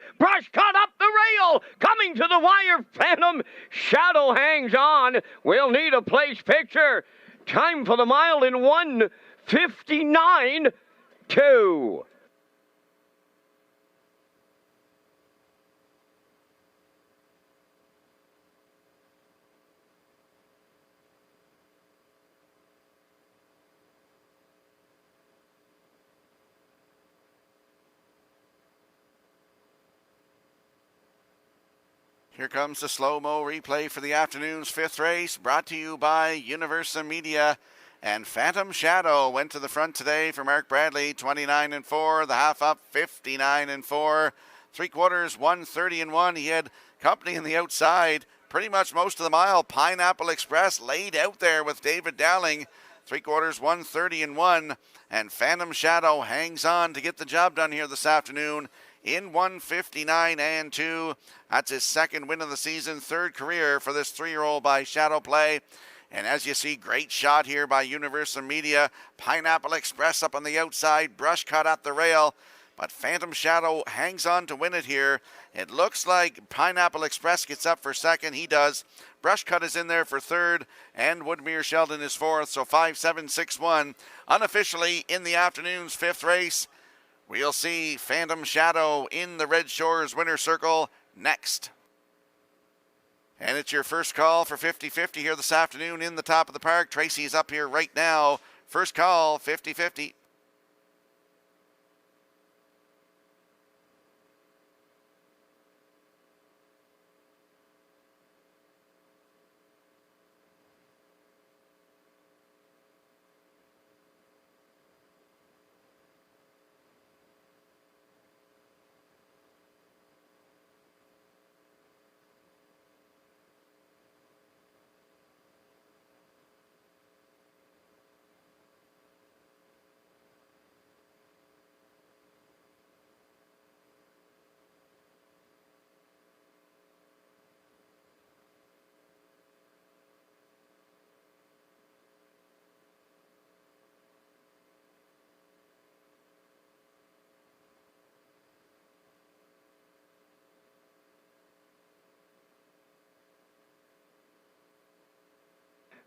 Speaker 1: to the wire. Phantom Shadow hangs on. We'll need a place picture. Time for the mile in 1:59.2.
Speaker 6: Here comes the slow-mo replay for the afternoon's fifth race, brought to you by Universal Media. And Phantom Shadow went to the front today for Mark Bradley, 29-4. The half up, 59-4. 3/4, 1:30-1. He had company in the outside pretty much most of the mile. Pineapple Express laid out there with David Dowling. 3/4, 1:30-1. And Phantom Shadow hangs on to get the job done here this afternoon in 1:59.2. That's his second win of the season, third career for this 3-year-old by Shadow Play. And as you see, great shot here by Universal Media. Pineapple Express up on the outside, brush cut at the rail. But Phantom Shadow hangs on to win it here. It looks like Pineapple Express gets up for second. He does. Brush cut is in there for third, and Woodmere Sheldon is fourth. So 5-7-6-1. Unofficially in the afternoon's fifth race, we'll see Phantom Shadow in the Red Shores winner's circle next. And it's your first call for 50-50 here this afternoon in the top of the park. Tracy is up here right now. First call, 50-50.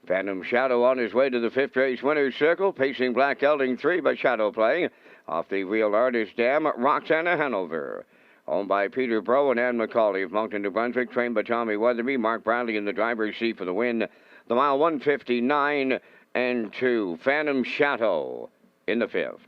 Speaker 1: Phantom Shadow on his way to the fifth race winner's circle, pacing Black Gelding 3 by Shadow Play. Off the Real Artist Dam, Roxana Hanover. Owned by Peter Bro and Ann McCauley of Moncton, New Brunswick, trained by Tommy Weatherby. Mark Bradley in the driver's seat for the win. The mile 1:59.2. Phantom Shadow in the fifth.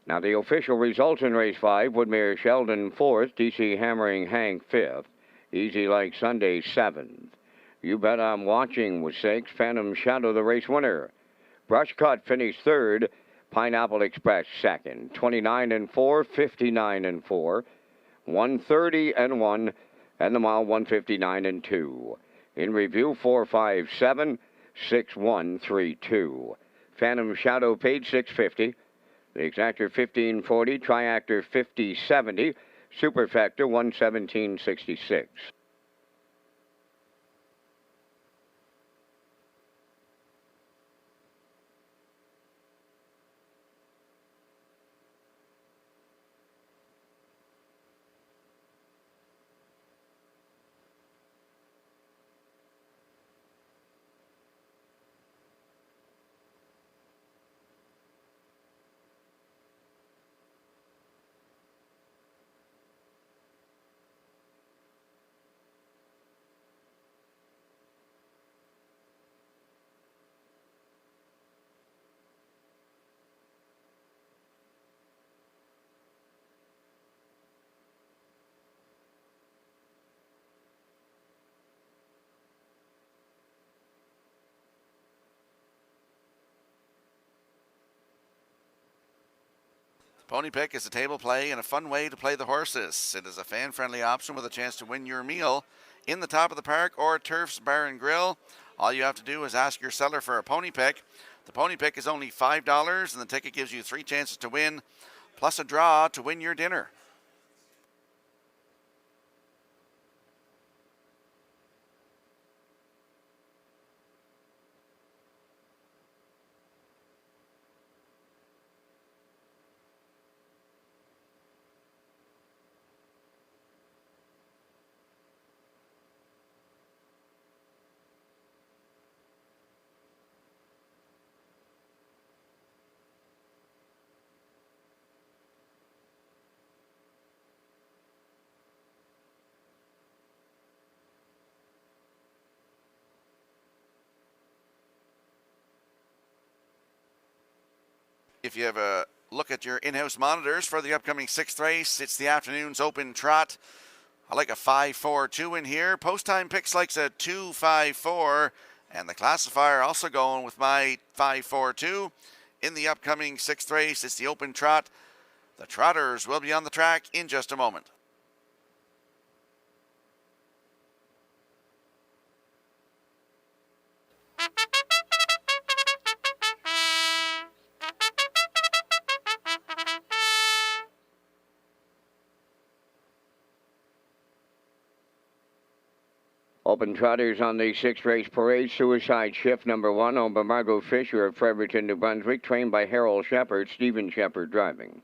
Speaker 1: Now the official results in race 5, Woodmere Sheldon 4th, DC Hammering Hank 5th, Easy Like Sunday 7th. You Bet I'm Watching was 6th, Phantom Shadow the race winner. Brush Cut finished 3rd, Pineapple Express 2nd, 29-4, 59-4, 1:30-1, and the mile 1:59-2. In review 4-5-7, 6-1-3-2. Phantom Shadow paid $6.50. The Exactor 1540, Triactor 5070, Superfecta 11766.
Speaker 6: Pony Pick is a table play and a fun way to play the horses. It is a fan-friendly option with a chance to win your meal in the top of the park or Turf's Bar and Grill. All you have to do is ask your seller for a Pony Pick. The Pony Pick is only $5 and the ticket gives you 3 chances to win, plus a draw to win your dinner. If you have a look at your in-house monitors for the upcoming 6th race, it's the afternoon's open trot. I like a 5-4-2 in here. Post time picks likes a 2-5-4, and the classifier also going with my 5-4-2. In the upcoming 6th race, it's the open trot. The trotters will be on the track in just a moment.
Speaker 1: Open trotters on the 6th race parade. Suicide Shift number 1, owned by Margot Fisher of Fredericton, New Brunswick, trained by Harold Shepard, Stephen Shepard driving.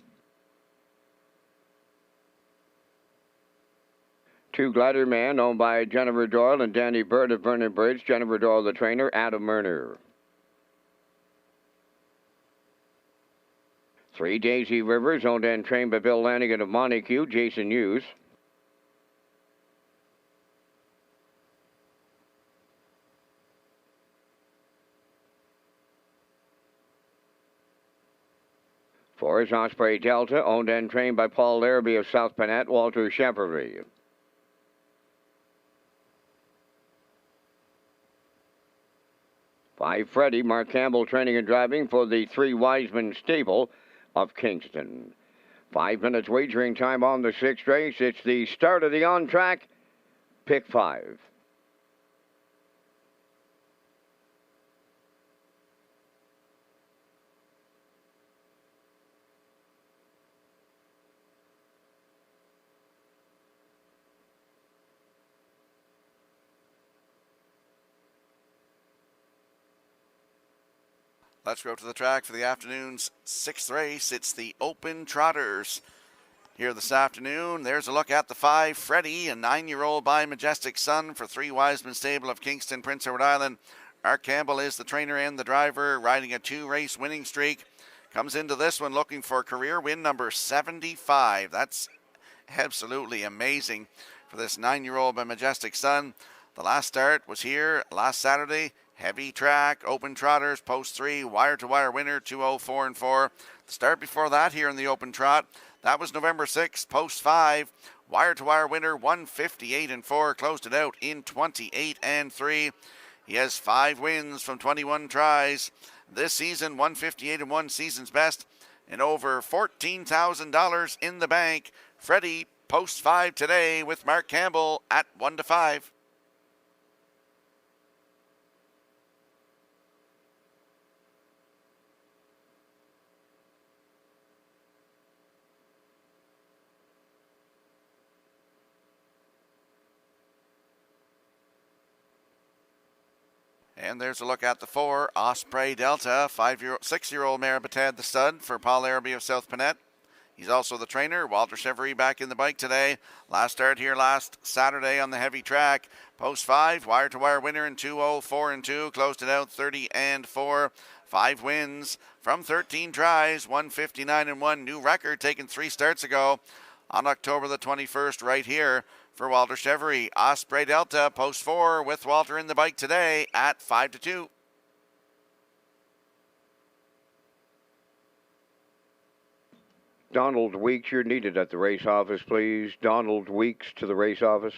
Speaker 1: 2 Glider Man, owned by Jennifer Doyle and Danny Bird of Vernon Bridge. Jennifer Doyle, the trainer, Adam Murner. 3 Daisy Rivers, owned and trained by Bill Lanigan of Montague, Jason Hughes. 4 is Osprey Delta, owned and trained by Paul Larrabee of South Panet, Walter Chevrolet. 5 Freddie, Mark Campbell training and driving for the 3 Wiseman stable of Kingston. 5 minutes wagering time on the 6th race. It's the start of the on-track pick 5.
Speaker 6: Let's go to the track for the afternoon's 6th race. It's the Open Trotters. Here this afternoon, there's a look at the 5 Freddie, a 9-year-old by Majestic Sun for 3 Wiseman stable of Kingston, Prince Edward Island. Art Campbell is the trainer and the driver, riding a 2-race winning streak. Comes into this one looking for career win number 75. That's absolutely amazing for this 9-year-old by Majestic Sun. The last start was here last Saturday. Heavy track, Open Trotters, post 3, wire-to-wire winner, 2:04.4. The start before that here in the Open Trot, that was November 6th, post 5, wire-to-wire winner, 1:58.4, closed it out in 28.3. He has 5 wins from 21 tries. This season, 1:58.1, season's best, and over $14,000 in the bank. Freddie, post 5 today with Mark Campbell at 1-5. And there's a look at the 4, Osprey Delta, 6-year-old mare Batad the stud for Paul Araby of South Panett. He's also the trainer. Walter Chevry back in the bike today. Last start here last Saturday on the heavy track. Post 5, wire-to-wire winner in 2:04-2. Closed it out 30-4. 5 wins from 13 tries, 159-1. New record taken 3 starts ago on October the 21st right here for Walter Chevry. Osprey Delta, post 4 with Walter in the bike today at 5-2.
Speaker 1: Donald Weeks, you're needed at the race office, please. Donald Weeks to the race office.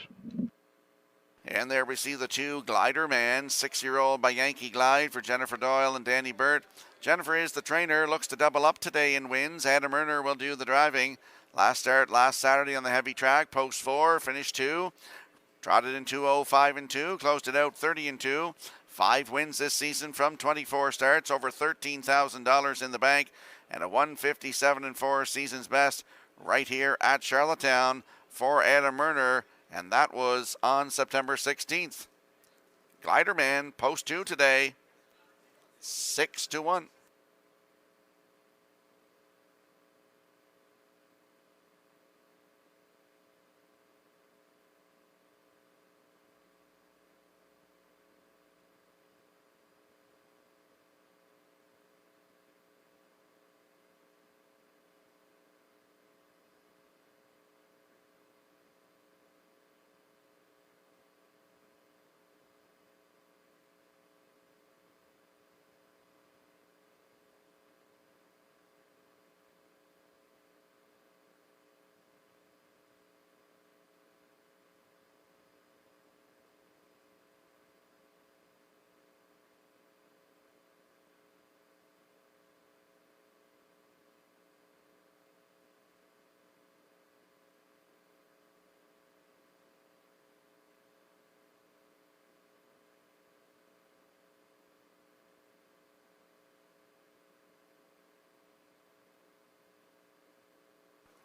Speaker 6: And there we see the 2, Glider Man, 6-year-old by Yankee Glide for Jennifer Doyle and Danny Burt. Jennifer is the trainer, looks to double up today in wins. Adam Erner will do the driving. Last start last Saturday on the heavy track, post 4, finished 2. Trotted in 2:05-2, closed it out 30-2. 5 wins this season from 24 starts, over $13,000 in the bank, and a 157-4 season's best right here at Charlottetown for Adam Erner, and that was on September 16th. Gliderman, post 2 today, 6-1.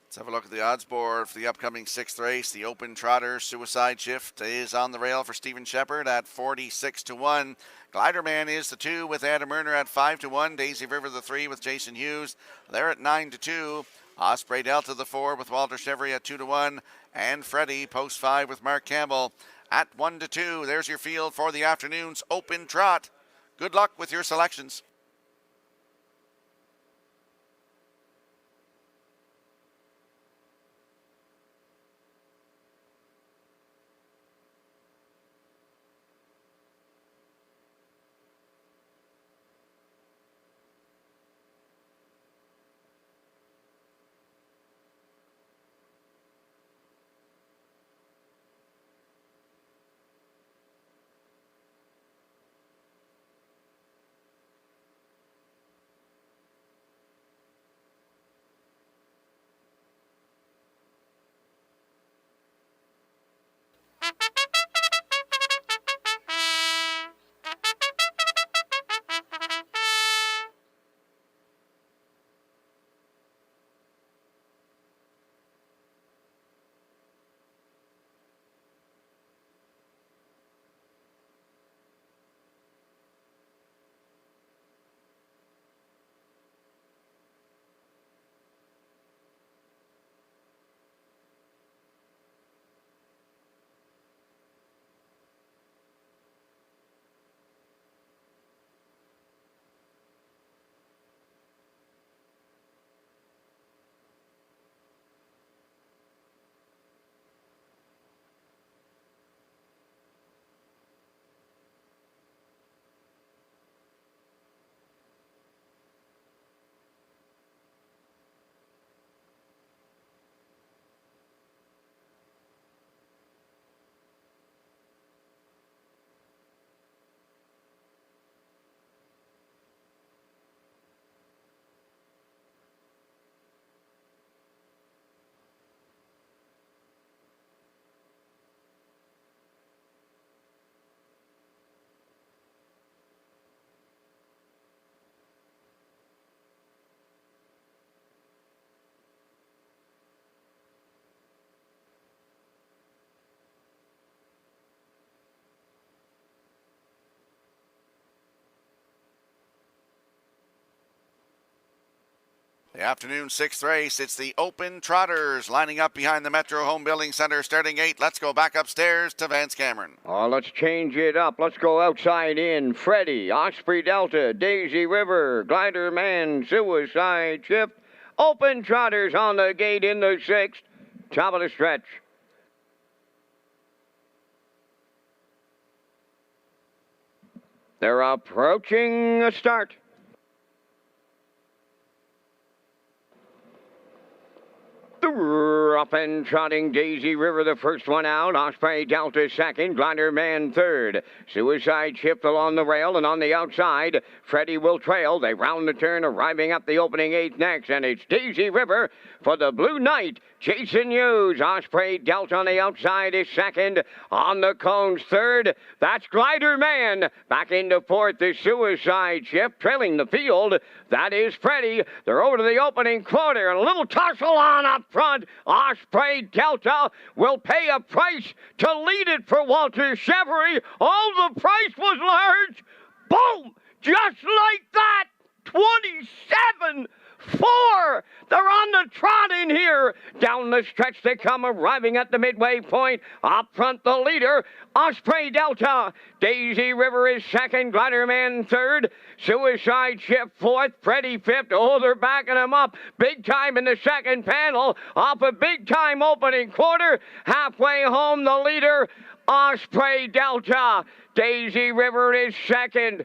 Speaker 6: Let's have a look at the odds board for the upcoming 6th race. The Open Trotter Suicide Shift is on the rail for Stephen Shepard at 46-1. Gliderman is the 2 with Adam Erner at 5-1. Daisy River the 3 with Jason Hughes. They're at 9-2. Osprey Delta the 4 with Walter Chevry at 2-1. And Freddie post 5 with Mark Campbell at 1-2. There's your field for the afternoon's Open Trot. Good luck with your selections. The afternoon 6th race, it's the Open Trotters lining up behind the Metro Home Building Center starting 8. Let's go back upstairs to Vance Cameron.
Speaker 1: Oh, let's change it up. Let's go outside in. Freddie, Osprey Delta, Daisy River, Glider Man, Suicide Chip. Open Trotters on the gate in the 6th. Top of the stretch. They're approaching a start. Up and trotting Daisy River, the first one out. Osprey Delta second. Glider Man third. Suicide Chip along the rail and on the outside. Freddie will trail. They round the turn, arriving up the opening 8th next. And it's Daisy River for the Blue Knight. Jason Hughes. Osprey Delta on the outside is second. On the cones third. That's Glider Man. Back into 4th is Suicide Chip. Trailing the field. That is Freddie. They're over to the opening quarter. And a little tussle on up front. Osprey Delta will pay a price to lead it for Walter Chevery. Oh, the price was large. Boom! Just like that. 27-4. They're on the trot in here. Down the stretch they come, arriving at the midway point. Up front, the leader, Osprey Delta. Daisy River is second. Glider Man third. Suicide Chip fourth. Freddie fifth. Oh, they're backing him up. Big time in the second panel. Off a big time opening quarter. Halfway home, the leader, Osprey Delta. Daisy River is second.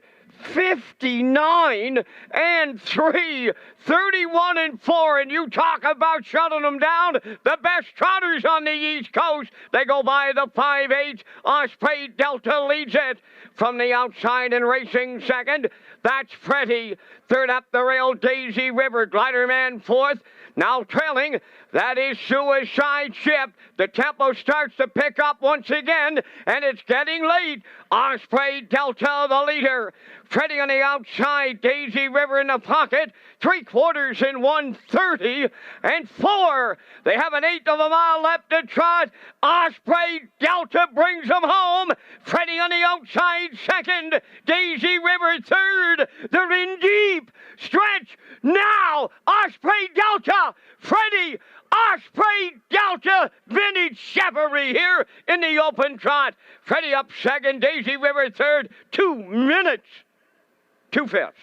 Speaker 1: 59-3, 31-4, and you talk about shutting them down. The best trotters on the East Coast. They go by the 5-8. Osprey Delta leads it from the outside and racing second. That's Freddie. Third up the rail, Daisy River. Glider Man fourth. Now trailing, that is Suicide Chip. The tempo starts to pick up once again, and it's getting late. Osprey Delta, the leader. Freddie on the outside, Daisy River in the pocket. 3/4 in 1:30-4. They have an 1/8 of a mile left to trot. Osprey Delta brings them home. Freddie on the outside, second. Daisy River third. They're in deep stretch now. Osprey Delta, Freddie, Osprey Delta, Vintage Chevery here in the open trot. Freddie up second, Daisy River third. 2 minutes, 2/5.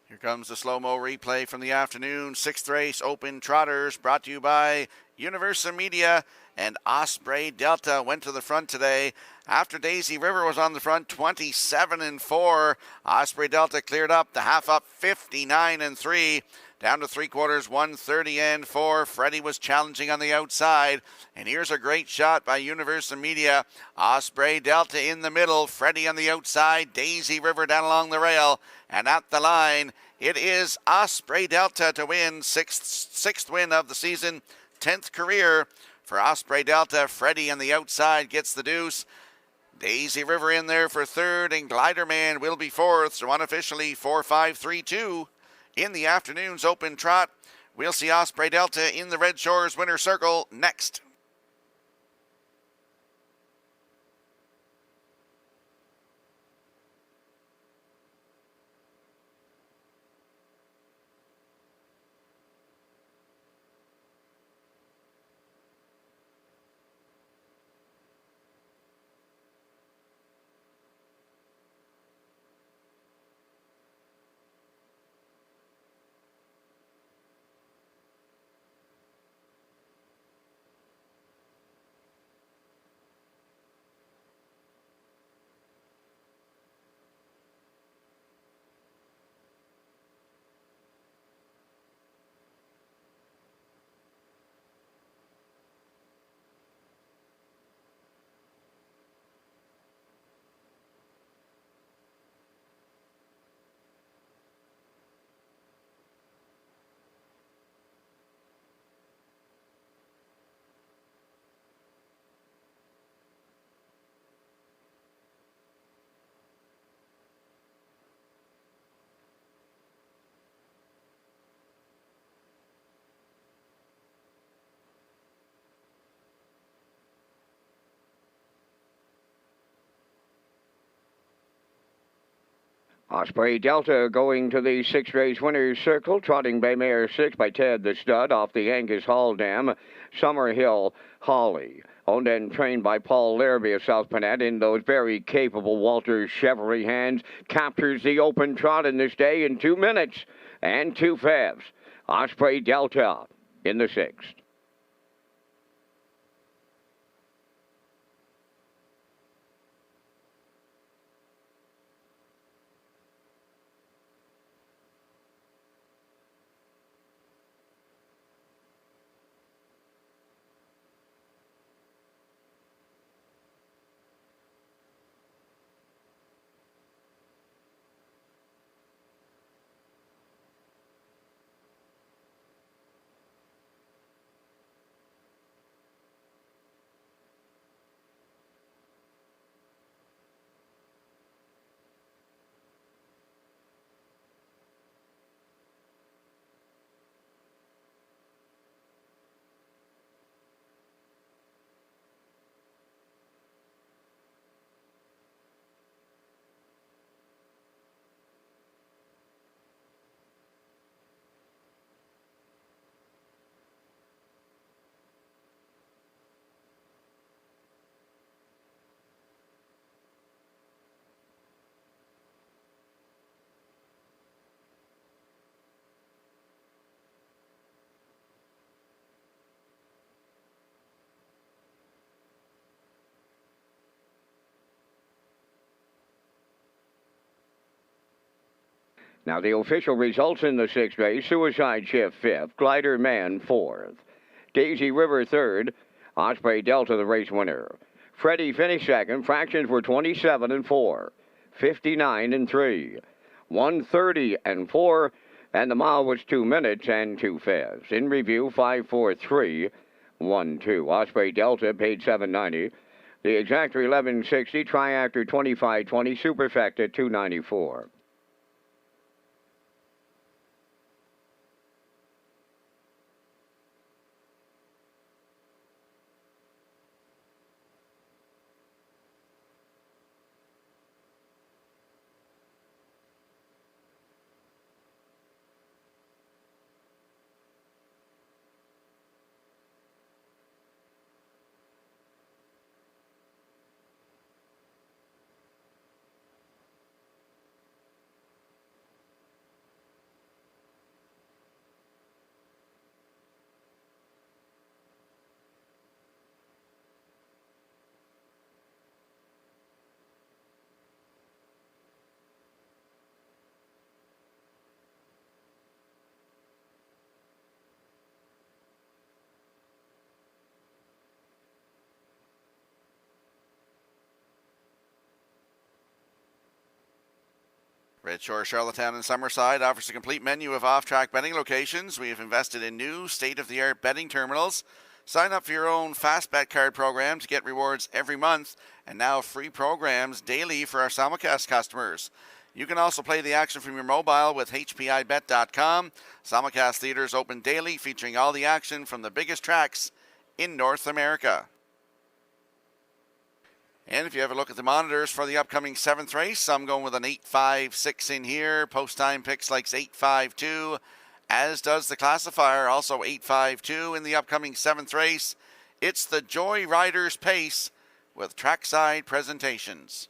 Speaker 6: Here comes the slow-mo replay from the afternoon 6th race Open Trotters, brought to you by Universal Media. And Osprey Delta went to the front today after Daisy River was on the front, 27-4. Osprey Delta cleared up the half up, 59-3. Down to 3/4, 1:30-4. Freddie was challenging on the outside. And here's a great shot by Universal Media. Osprey Delta in the middle. Freddie on the outside. Daisy River down along the rail. And at the line, it is Osprey Delta to win. Sixth win of the season. 10th career for Osprey Delta. Freddie on the outside gets the deuce. Daisy River in there for third. And Glider Man will be fourth. So unofficially 4-5-3-2. In the afternoon's open trot, we'll see Osprey Delta in the Red Shores winner circle next.
Speaker 1: Osprey Delta going to the 6th race winner's circle, trotting bay mare 6 by Ted the Stud off the Angus Hall Dam. Summerhill Holly, owned and trained by Paul Larrabee of South Panett in those very capable Walter Chevrolet hands, captures the open trot in this day in 2 minutes and 2 fifths. Osprey Delta in the 6th. Now the official results in the 6th race: Suicide Shift 5th, Glider Man 4th, Daisy River 3rd, Osprey Delta the race winner. Freddie finished 2nd. Fractions were 27 and 4, 59 and 3, 130 and 4, and the mile was 2 minutes and 2 fifths. In review, 5-4-3-1-2. Osprey Delta paid $7.90. The exactor 11.60. Triactor 25.20. Superfecta 2.94.
Speaker 6: Red Shore, Charlottetown, and Summerside offers a complete menu of off-track betting locations. We have invested in new state-of-the-art betting terminals. Sign up for your own Fast Bet card program to get rewards every month, and now free programs daily for our simulcast customers. You can also play the action from your mobile with HPIBet.com. Simulcast theaters open daily, featuring all the action from the biggest tracks in North America. And if you have a look at the monitors for the upcoming 7th race, I'm going with an 8.56 in here. Post time picks likes 8.52, as does the classifier, also 8.52 in the upcoming 7th race. It's the Joy Riders Pace with trackside presentations.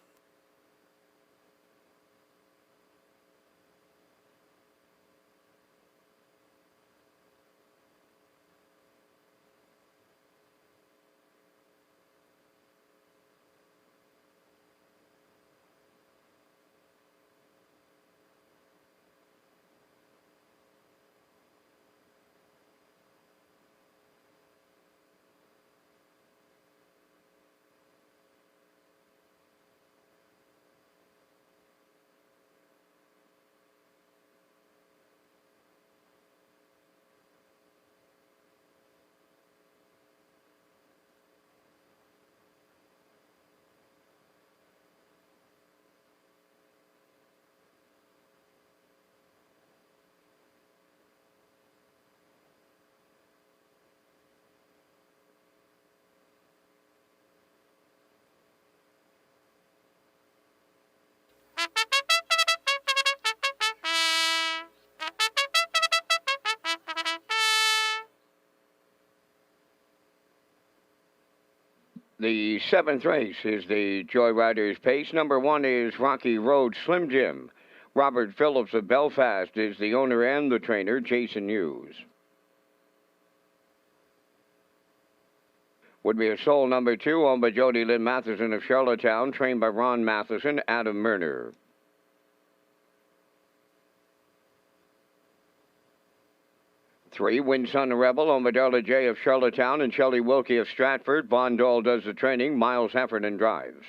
Speaker 1: The 7th race is the Joyriders Pace. Number 1 is Rocky Road Slim Jim. Robert Phillips of Belfast is the owner and the trainer, Jason Hughes. Would be a sole number 2, owned by Jody Lynn Matheson of Charlottetown, trained by Ron Matheson, Adam Murner. Three, Winsun Rebel, owned by Darla J. of Charlottetown and Shelley Wilkie of Stratford. Bondall does the training. Miles Heffernan drives.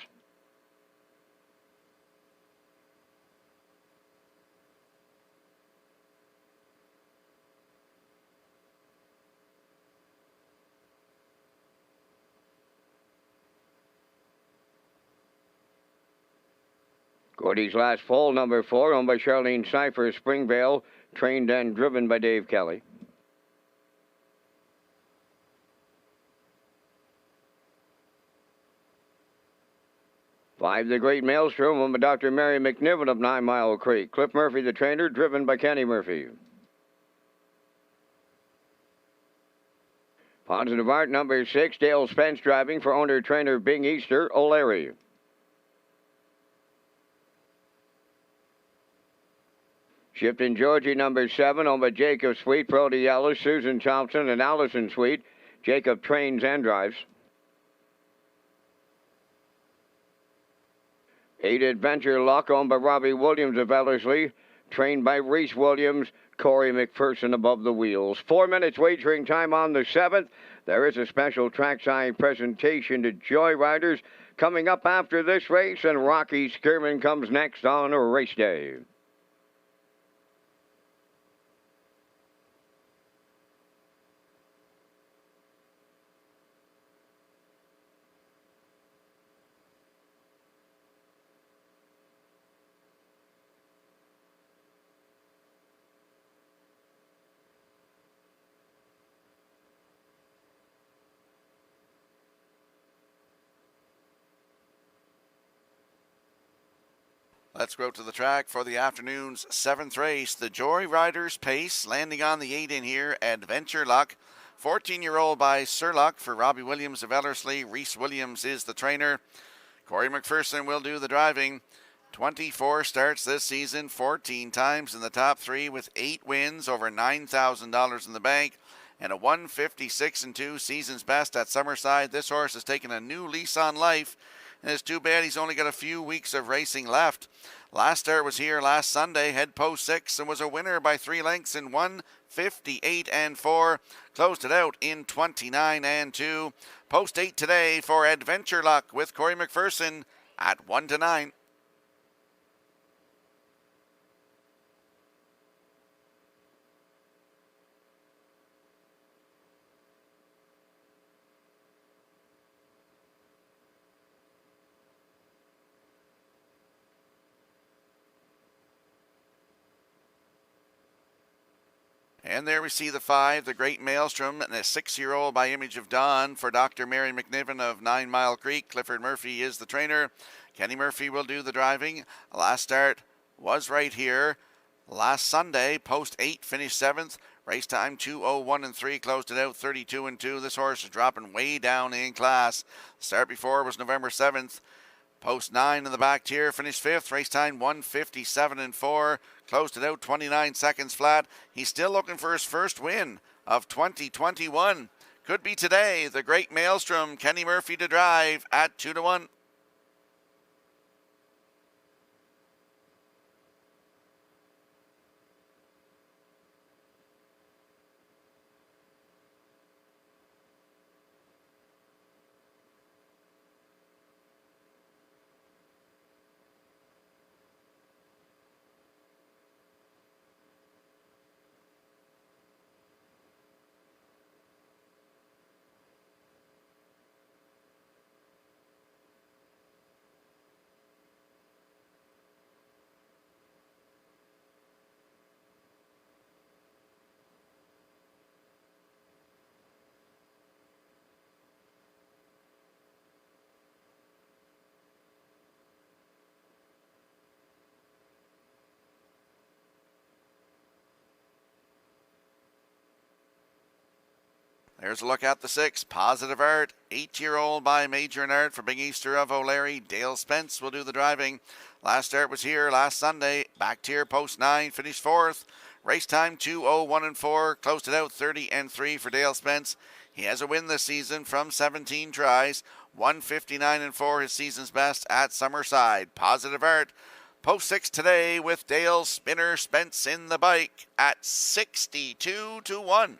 Speaker 1: Gordy's last foal, number 4, owned by Charlene Cipher, Springvale, trained and driven by Dave Kelly. 5, The Great Maelstrom, owned by Dr. Mary McNiven of 9 Mile Creek. Cliff Murphy, the trainer, driven by Kenny Murphy. Positive Art, number 6, Dale Spence driving for owner-trainer Bing Easter, O'Leary. Shifting Georgie, number 7, owned by Jacob Sweet, Brody Ellis, Susan Thompson, and Allison Sweet. Jacob trains and drives. 8, Adventure Luck, owned by Robbie Williams of Ellerslie, trained by Reese Williams, Corey McPherson above the wheels. 4 minutes wagering time on the 7th. There is a special trackside presentation to Joyriders coming up after this race, and Rocky Skierman comes next on a race day.
Speaker 6: Let's go to the track for the afternoon's 7th race. The Joyriders Pace, landing on the 8 in here, Adventure Luck. 14-year-old by Sir Luck for Robbie Williams of Ellerslie. Reese Williams is the trainer. Corey McPherson will do the driving. 24 starts this season, 14 times in the top 3 with 8 wins, over $9,000 in the bank, and a 156-2 season's best at Summerside. This horse has taken a new lease on life, and it's too bad he's only got a few weeks of racing left. Last start was here last Sunday, head post 6, and was a winner by 3 lengths in 158-4. Closed it out in 29-2. Post 8 today for Adventure Luck with Corey McPherson at 1-9. And there we see the 5, The Great Maelstrom, and a 6-year-old by Image of Dawn for Dr. Mary McNiven of 9 Mile Creek. Clifford Murphy is the trainer. Kenny Murphy will do the driving. Last start was right here last Sunday. Post 8 finished 7th. Race time 2:01-3. Closed it out 32-2. This horse is dropping way down in class. Start before was November 7th. Post 9 in the back tier, finished 5th. Race time 157-4. Closed it out 29 seconds flat. He's still looking for his first win of 2021. Could be today. The Great Maelstrom, Kenny Murphy to drive at 2-1. There's a look at the 6, Positive Art, 8-year-old by Major Nerd for Big Easter of O'Leary. Dale Spence will do the driving. Last start was here last Sunday. Back tier, post 9, finished 4th. Race time 2:01.4, closed it out 30-3 for Dale Spence. He has a win this season from 17 tries. 1:59.4, his season's best at Summerside. Positive Art. Post 6 today with Dale Spinner Spence in the bike at 62-1.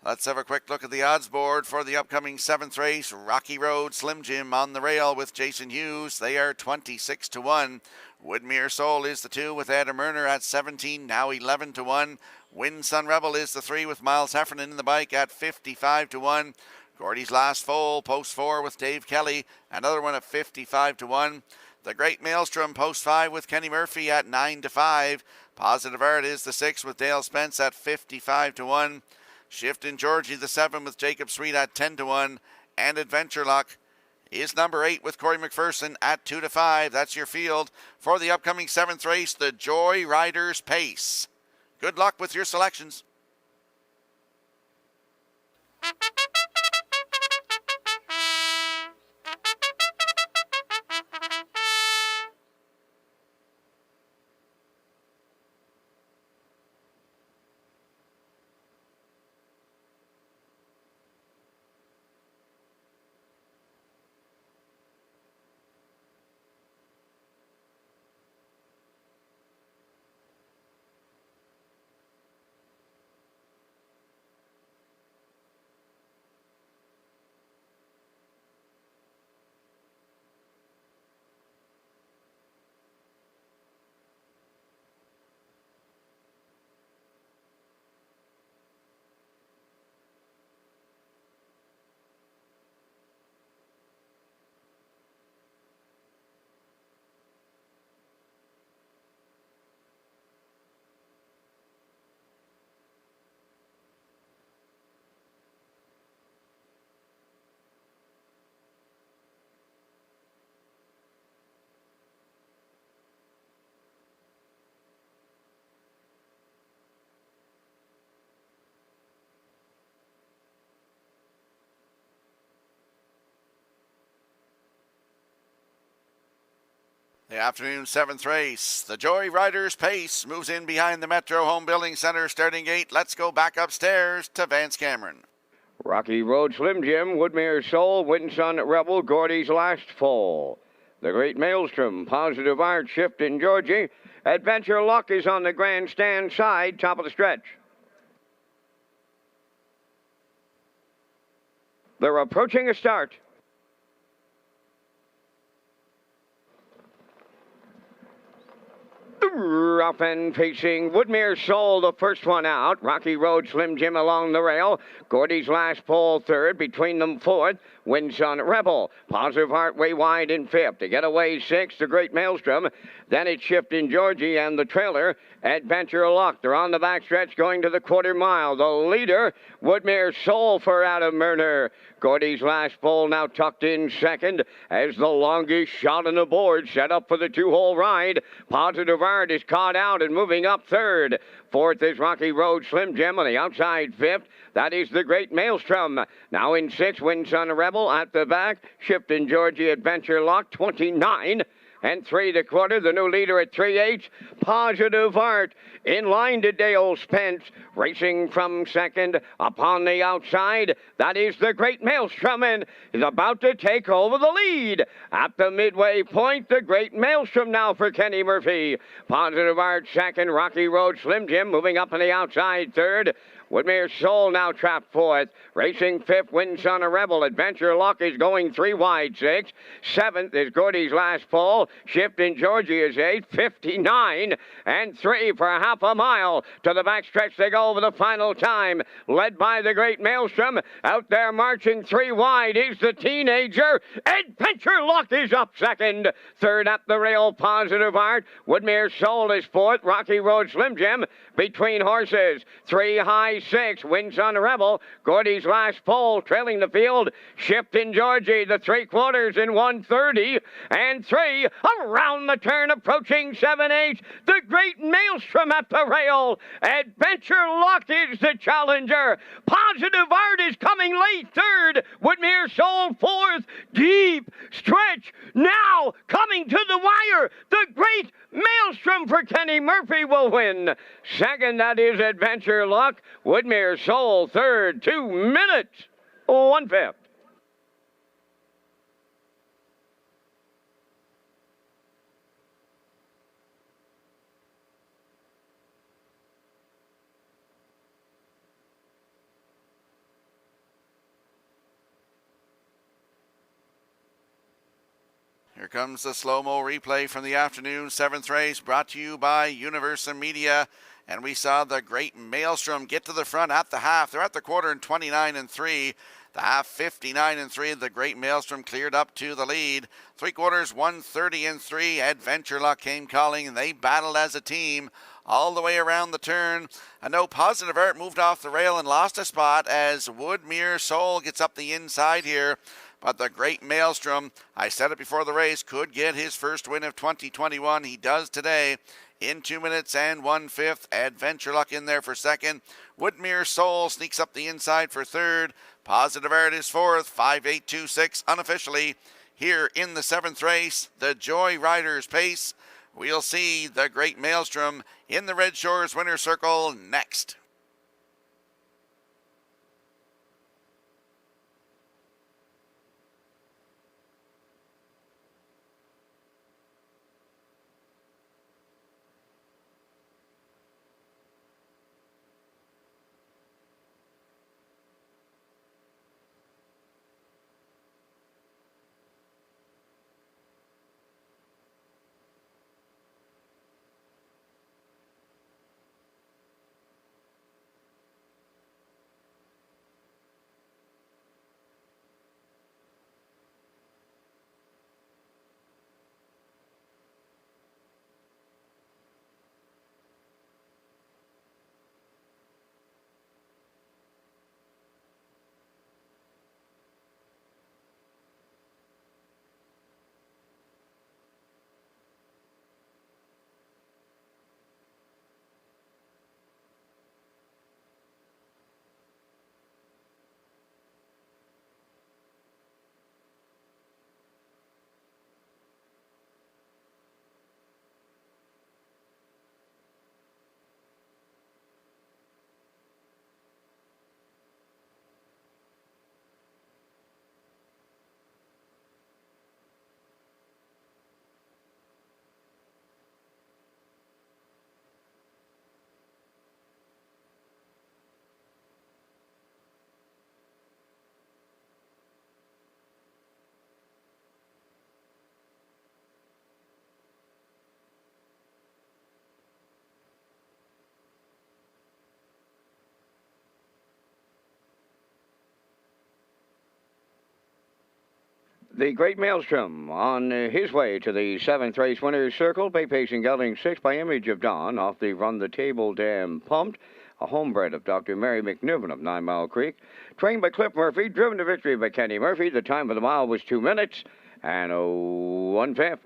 Speaker 6: Let's have a quick look at the odds board for the upcoming 7th race. Rocky Road Slim Jim on the rail with Jason Hughes. They are 26-1. Woodmere Soul is the 2 with Adam Murner at 17, now 11-1. Wind Sun Rebel is the 3 with Miles Heffernan in the bike at 55-1. Gordy's Last Foal, post 4 with Dave Kelly, another one at 55-1. The Great Maelstrom, post 5 with Kenny Murphy at 9-5. Positive Art is the 6 with Dale Spence at 55-1. Shift in Georgie, the 7 with Jacob Sweet at 10-1. And Adventure Luck is number 8 with Corey McPherson at 2-5. That's your field for the upcoming 7th race, the Joy Riders Pace. Good luck with your selections. The afternoon 7th race, the Joy Riders Pace moves in behind the Metro Home Building Center starting gate. Let's go back upstairs to Vance Cameron.
Speaker 1: Rocky Road Slim Jim, Woodmere Soul, Winsun Rebel, Gordy's Last Fall. The Great Maelstrom, Positive Art, Shift in Georgie. Adventure Luck is on the grandstand side, top of the stretch. They're approaching a start. Rough and facing Woodmere Soul, the first one out. Rocky Road Slim Jim along the rail. Gordy's Last Pole third. Between them fourth. Winsun Rebel. Positive Heart way wide in fifth. To get away sixth, the Great Maelstrom. Then it's Shift in Georgie and the trailer. Adventure Luck. They're on the backstretch going to the quarter mile. The leader, Woodmere Soul for Adam Murner. Gordy's Last Pole now tucked in second as the longest shot on the board set up for the 2-hole ride. Positive Art is caught out and moving up third. Fourth is Rocky Road Slim Jim on the outside fifth. That is the Great Maelstrom. Now in sixth, Winsun Rebel at the back. Shift in Georgie, Adventure Luck, 29. And 3 the quarter, the new leader at 3/8, Positive Art. In line to Dale Spence, racing from second upon the outside. That is the Great Maelstrom and is about to take over the lead. At the midway point, the Great Maelstrom now for Kenny Murphy. Positive Art second, Rocky Road Slim Jim moving up on the outside third. Woodmere Soul now trapped fourth. Racing fifth, Winsun Rebel. Adventure Luck is going 3 wide, 6. Seventh is Gordy's Last Pole. Shift in Georgie is 8, 59. And 3 for half a mile. To the backstretch they go over the final time. Led by the Great Maelstrom. Out there marching 3 wide is the teenager. Adventure Luck is up second. Third up the rail, Positive Art. Woodmere Soul is fourth. Rocky Road Slim Jim between horses. 3 high race 6. Wins on the Rebel. Gordy's last pole, trailing the field. Shifting Georgie, the 3/4 in 1:30 and 3. Around the turn, approaching 7/8. The Great Maelstrom at the rail. Adventure Luck is the challenger. Positive Art is coming late 3rd. Woodmere Soul 4th. Deep Stretch now coming to the wire. The Great Maelstrom for Kenny Murphy will win. 2nd, that is Adventure Luck. Woodmere Soul 3rd. 2 minutes, 1/5.
Speaker 6: Here comes the slow-mo replay from the afternoon 7th race, brought to you by Universal Media. And we saw the Great Maelstrom get to the front at the half. They're at the quarter in 29 and 3. The half 59 and 3. The Great Maelstrom cleared up to the lead. 3/4 1:30 and 3. Adventure Luck came calling, and they battled as a team all the way around the turn. And no Positive Art moved off the rail and lost a spot as Woodmere Soul gets up the inside here. But the Great Maelstrom, I said it before the race, could get his first win of 2021. He does today in 2 minutes and 1/5. Adventure Luck in there for 2nd. Woodmere Soul sneaks up the inside for 3rd. Positive Art is 4th. 5:826 unofficially here in the 7th race. The Joy Riders pace. We'll see the Great Maelstrom in the Red Shores winner's circle next.
Speaker 1: The Great Maelstrom on his way to the 7th race winner's circle. Bay Pacing Gelding 6 by Image of Dawn off the Run the Table Dam Pumped. A homebred of Dr. Mary McNiven of 9 Mile Creek. Trained by Cliff Murphy. Driven to victory by Kenny Murphy. The time of the mile was 2 minutes and 1/5.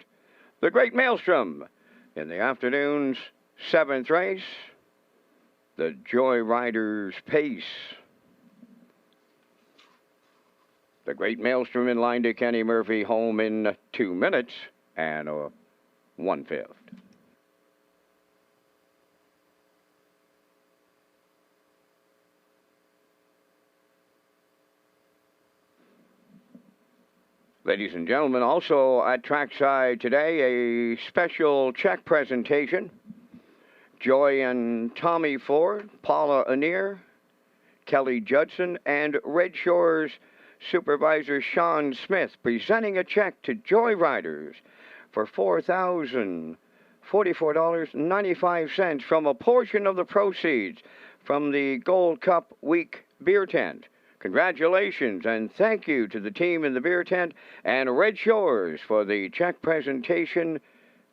Speaker 1: The Great Maelstrom in the afternoon's 7th race. The Joy Riders pace. The Great Maelstrom in line to Kenny Murphy, home in 2 minutes and 1/5. Ladies and gentlemen, also at trackside today, a special check presentation. Joy and Tommy Ford, Paula Anir, Kelly Judson, and Red Shores Supervisor Sean Smith presenting a check to Joy Riders for $4,044.95 from a portion of the proceeds from the Gold Cup Week beer tent. Congratulations and thank you to the team in the beer tent and Red Shores for the check presentation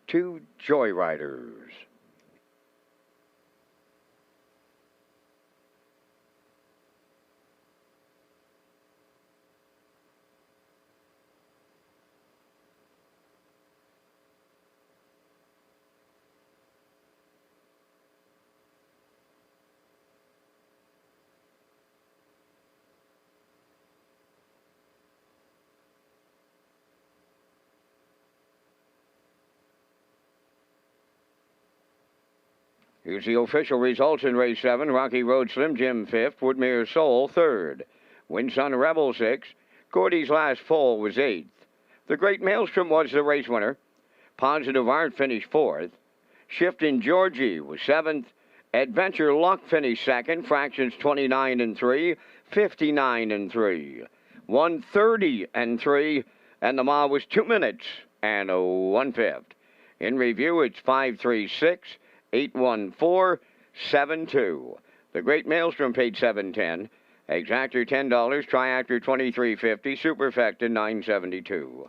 Speaker 1: to Joy Riders. Here's the official results in race 7. Rocky Road Slim Jim 5th, Woodmere Soul 3rd. Winsun Rebel 6th. Gordy's Last Fall was 8th. The Great Maelstrom was the race winner. Positive Art finished 4th. Shifting Georgie was 7th. Adventure Luck finished 2nd. Fractions 29 and 3, 59 and 3, 130 and 3, and the mile was 2 minutes and 1/5. In review, it's 536, 814, 72. The Great Maelstrom paid $7.10. Exactor $10. Triactor $23.50. Superfecta $9.72.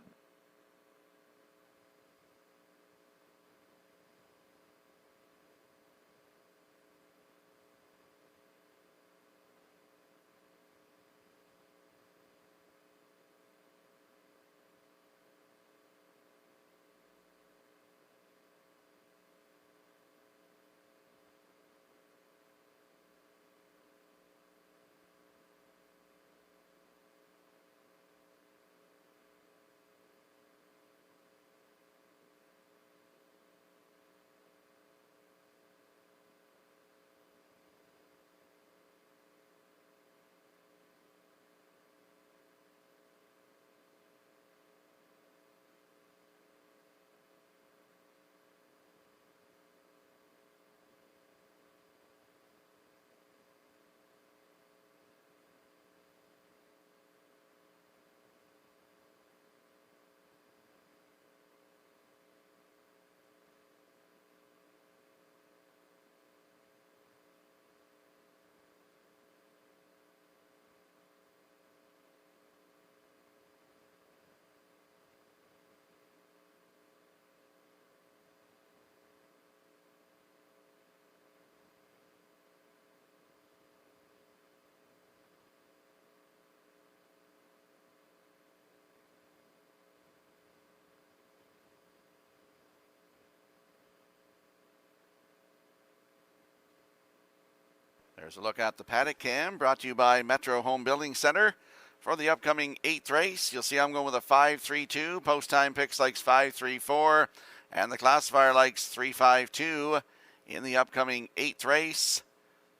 Speaker 6: There's a look at the paddock cam brought to you by Metro Home Building Center. For the upcoming 8th race, you'll see I'm going with a 5.32. Post time picks likes 5.34. And the classifier likes 3.52 in the upcoming 8th race.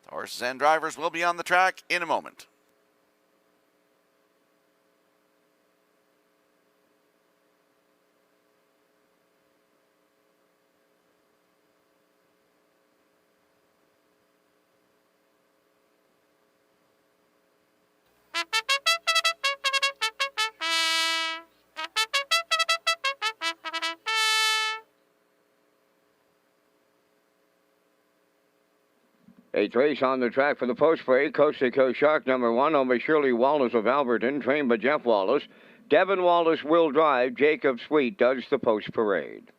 Speaker 6: The horses and drivers will be on the track in a moment.
Speaker 1: Eighth race on the track for the post parade. Coast to Coast Shark number 1, owned by Shirley Wallace of Alberton, trained by Jeff Wallace. Devin Wallace will drive. Jacob Sweet does the post parade.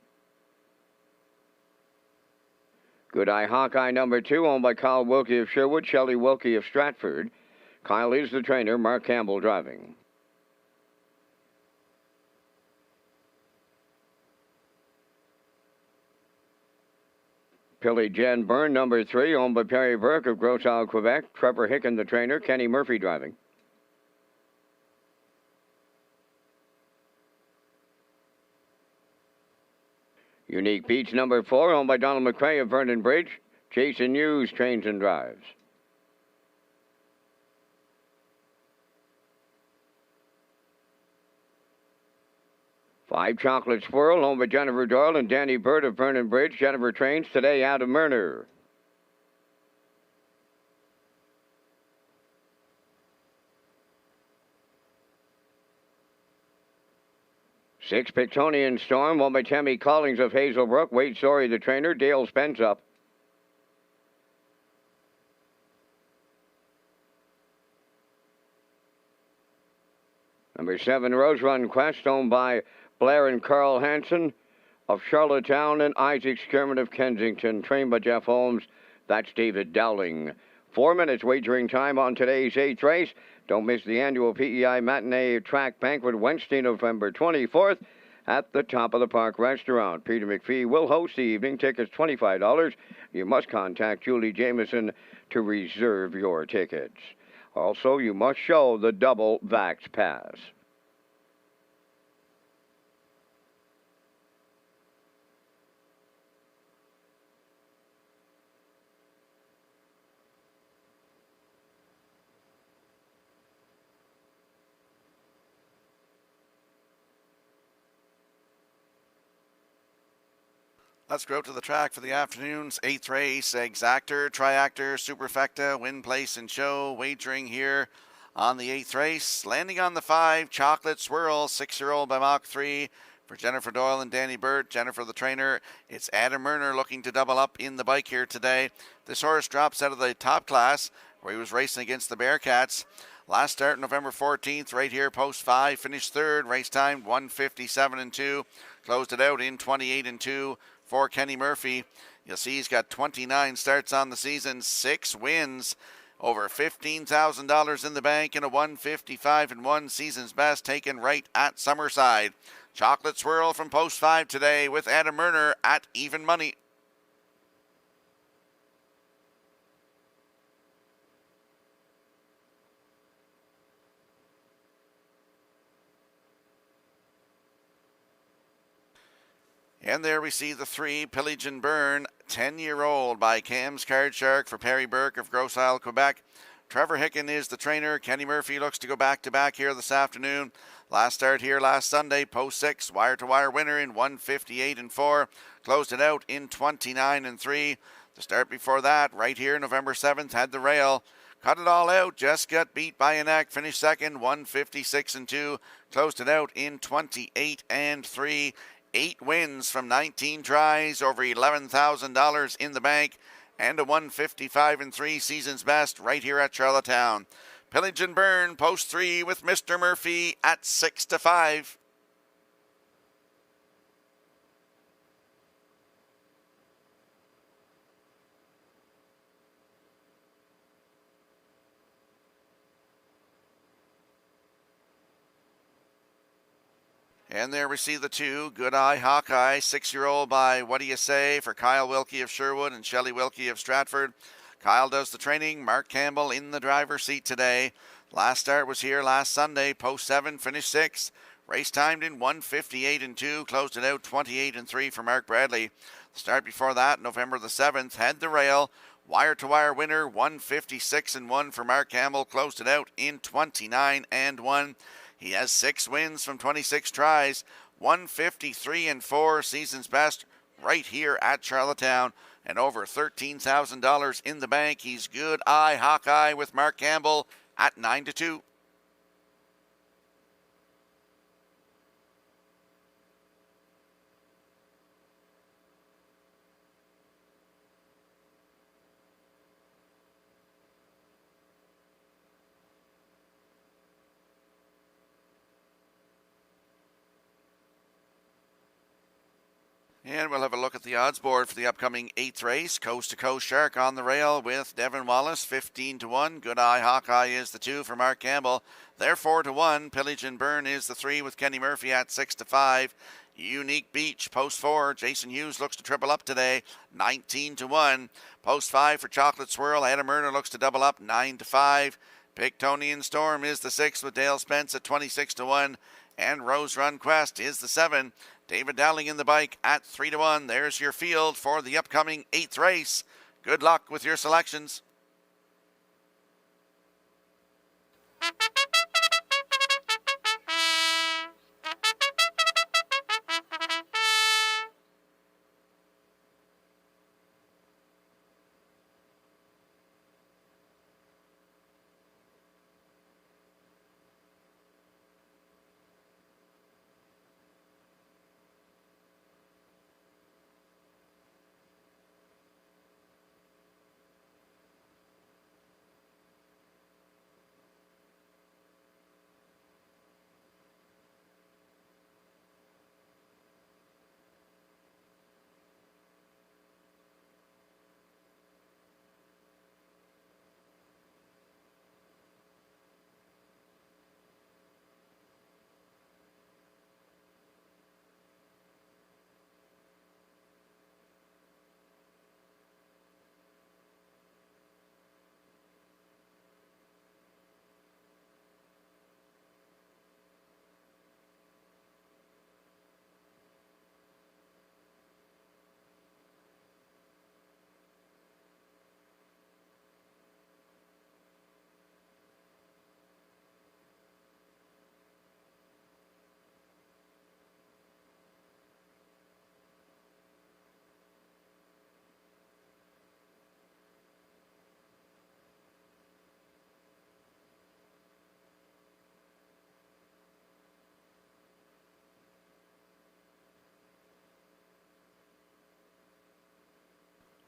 Speaker 1: Good Eye Hawkeye number 2, owned by Kyle Wilkie of Sherwood, Shelley Wilkie of Stratford. Kyle is the trainer, Mark Campbell driving. Pilly Jen Byrne, number 3, owned by Perry Burke of Gros Isle, Quebec. Trevor Hicken, the trainer. Kenny Murphy driving. Unique Beach, number 4, owned by Donald McCrae of Vernon Bridge. Jason Hughes trains and drives. Five Chocolate Swirl, owned by Jennifer Doyle and Danny Bird of Vernon Bridge. Jennifer trains today out of Murner. Six Pictonian Storm, owned by Tammy Collings of Hazelbrook. Wade Sorey, the trainer. Dale Spence up. Number 7 Rose Run Quest, owned by Blair and Carl Hansen of Charlottetown and Isaac Skirman of Kensington, trained by Jeff Holmes. That's David Dowling. 4 minutes wagering time on today's 8th race. Don't miss the annual PEI Matinee Track Banquet Wednesday, November 24th at the Top of the Park Restaurant. Peter McPhee will host the evening. Tickets $25. You must contact Julie Jameson to reserve your tickets. Also, you must show the double Vax Pass.
Speaker 6: Let's go to the track for the afternoon's 8th race. Exactor, Triactor, Superfecta, Win Place and Show. Wagering here on the 8th race. Landing on the 5, Chocolate Swirl, 6-year-old by Mach 3. For Jennifer Doyle and Danny Burt, Jennifer the trainer, it's Adam Murner looking to double up in the bike here today. This horse drops out of the top class where he was racing against the Bearcats. Last start November 14th, right here, post 5, finished 3rd, race time 1:57.2. Closed it out in 28.2 for Kenny Murphy. You'll see he's got 29 starts on the season, 6 wins, over $15,000 in the bank, and a 1:55.1 season's best taken right at Summerside. Chocolate Swirl from post 5 today with Adam Murner at even money. And there we see the 3, Pillage and Burn, 10-year-old by Cam's Card Shark for Perry Burke of Gros Isle, Quebec. Trevor Hicken is the trainer. Kenny Murphy looks to go back-to-back here this afternoon. Last start here last Sunday, post 6, wire-to-wire winner in 1:58.4. Closed it out in 29.3. The start before that, right here, November 7th, had the rail. Cut it all out, just got beat by a neck. Finished second, 1:56.2. Closed it out in 28.3. 8 wins from 19 tries, over $11,000 in the bank, and a 1:55.3 season's best right here at Charlottetown. Pillage and Burn, post 3 with Mr. Murphy at 6-5. And there we see the 2, Good Eye Hawkeye, 6-year-old by What Do You Say for Kyle Wilkie of Sherwood and Shelley Wilkie of Stratford. Kyle does the training. Mark Campbell in the driver's seat today. Last start was here last Sunday, post 7, finished 6. Race timed in 1:58.2, closed it out 28.3 for Mark Bradley. The start before that, November the 7th, had the rail. Wire-to-wire winner, 1:56.1 for Mark Campbell, closed it out in 29.1. He has 6 wins from 26 tries, 1:53.4 season's best right here at Charlottetown, and over $13,000 in the bank. He's Good Eye Hawkeye with Mark Campbell at 9-2. And we'll have a look at the odds board for the upcoming 8th race. Coast to Coast Shark on the rail with Devin Wallace, 15-1. Good Eye Hawkeye is the 2 for Mark Campbell. They're 4-1. Pillage and Burn is the 3 with Kenny Murphy at 6-5. Unique Beach, post 4. Jason Hughes looks to triple up today, 19-1. Post 5 for Chocolate Swirl. Adam Murner looks to double up, 9-5. Pictonian Storm is the 6 with Dale Spence at 26-1. And Rose Run Quest is the 7. David Dowling in the bike at 3-1. There's your field for the upcoming 8th race. Good luck with your selections.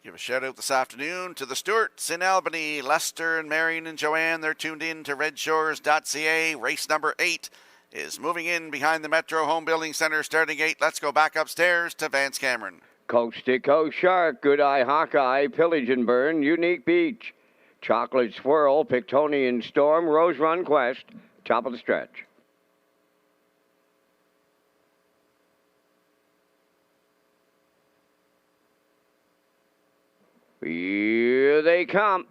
Speaker 6: Give a shout out this afternoon to the Stewarts in Albany, Lester and Marion and Joanne. They're tuned in to Redshores.ca. Race number 8 is moving in behind the Metro Home Building Center starting 8. Let's go back upstairs to Vance Cameron.
Speaker 1: Coast to Coast Shark, Good Eye Hawkeye, Pillage and Burn, Unique Beach, Chocolate Swirl, Pictonian Storm, Rose Run Quest, top of the stretch. Here they come.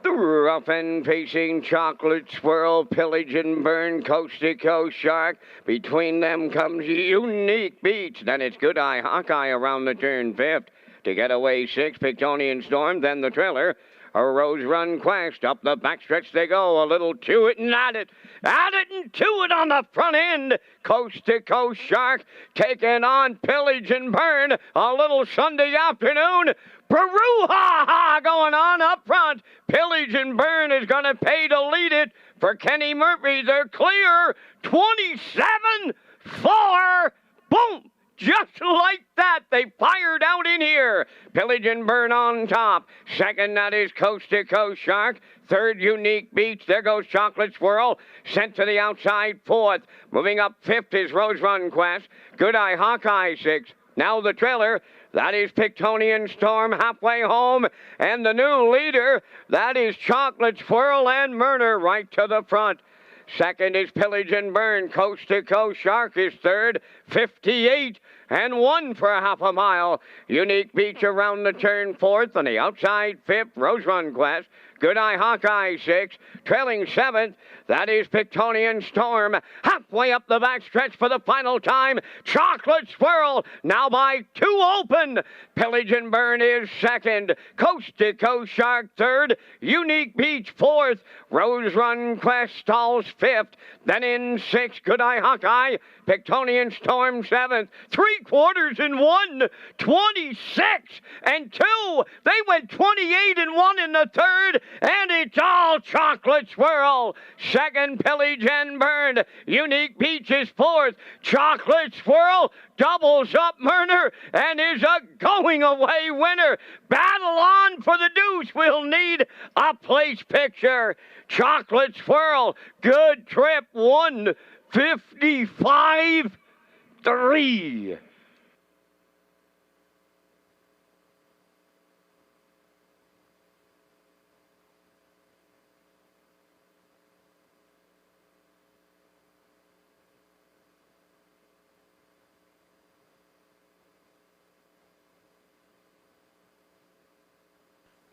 Speaker 1: The rough and pacing Chocolate Swirl, Pillage and Burn, Coast to Coast Shark. Between them comes Unique Beach. Then it's Good Eye Hawkeye around the turn 5th. To get away 6, Pictonian Storm, then the trailer. A Rose Run Quest. Up the backstretch they go. A little to it and at it. At it and to it on the front end. Coast to Coast Shark taking on Pillage and Burn. A little Sunday afternoon. Brouhaha going on up front. Pillage and Burn is going to pay to lead it for Kenny Murphy. They're clear. 27-4. Boom. Just like that, they fired out in here. Pillage and Burn on top. Second, that is Coast to Coast Shark. Third, Unique Beach. There goes Chocolate Swirl. Sent to the outside 4th. Moving up 5th is Rose Run Quest. Good Eye Hawkeye 6th. Now the trailer. That is Pictonian Storm halfway home. And the new leader, that is Chocolate Swirl and Murner right to the front. Second is Pillage and Burn. Coast to Coast Shark is third. 58-1 for half a mile. Unique Beach around the turn 4th. On the outside 5th, Rose Run Quest. Good Eye Hawkeye 6th. Trailing 7th, that is Pictonian Storm. Halfway up the backstretch for the final time. Chocolate Swirl now by 2 open. Pillage and Burn is second. Coast to Coast Shark third. Unique Beach 4th. Rose Run Quest stalls 5th. Then in 6th, Good Eye Hawkeye. Pictonian Storm 7th. 3/4 26-2. They went 28-1 in the third. And it's all Chocolate Swirl. Second, Pillage and Burn. Unique Beach is 4th. Chocolate Swirl doubles up Murner and is a going-away winner. Battle on for the deuce. We'll need a place picture. Chocolate Swirl, good trip, 1:55.3.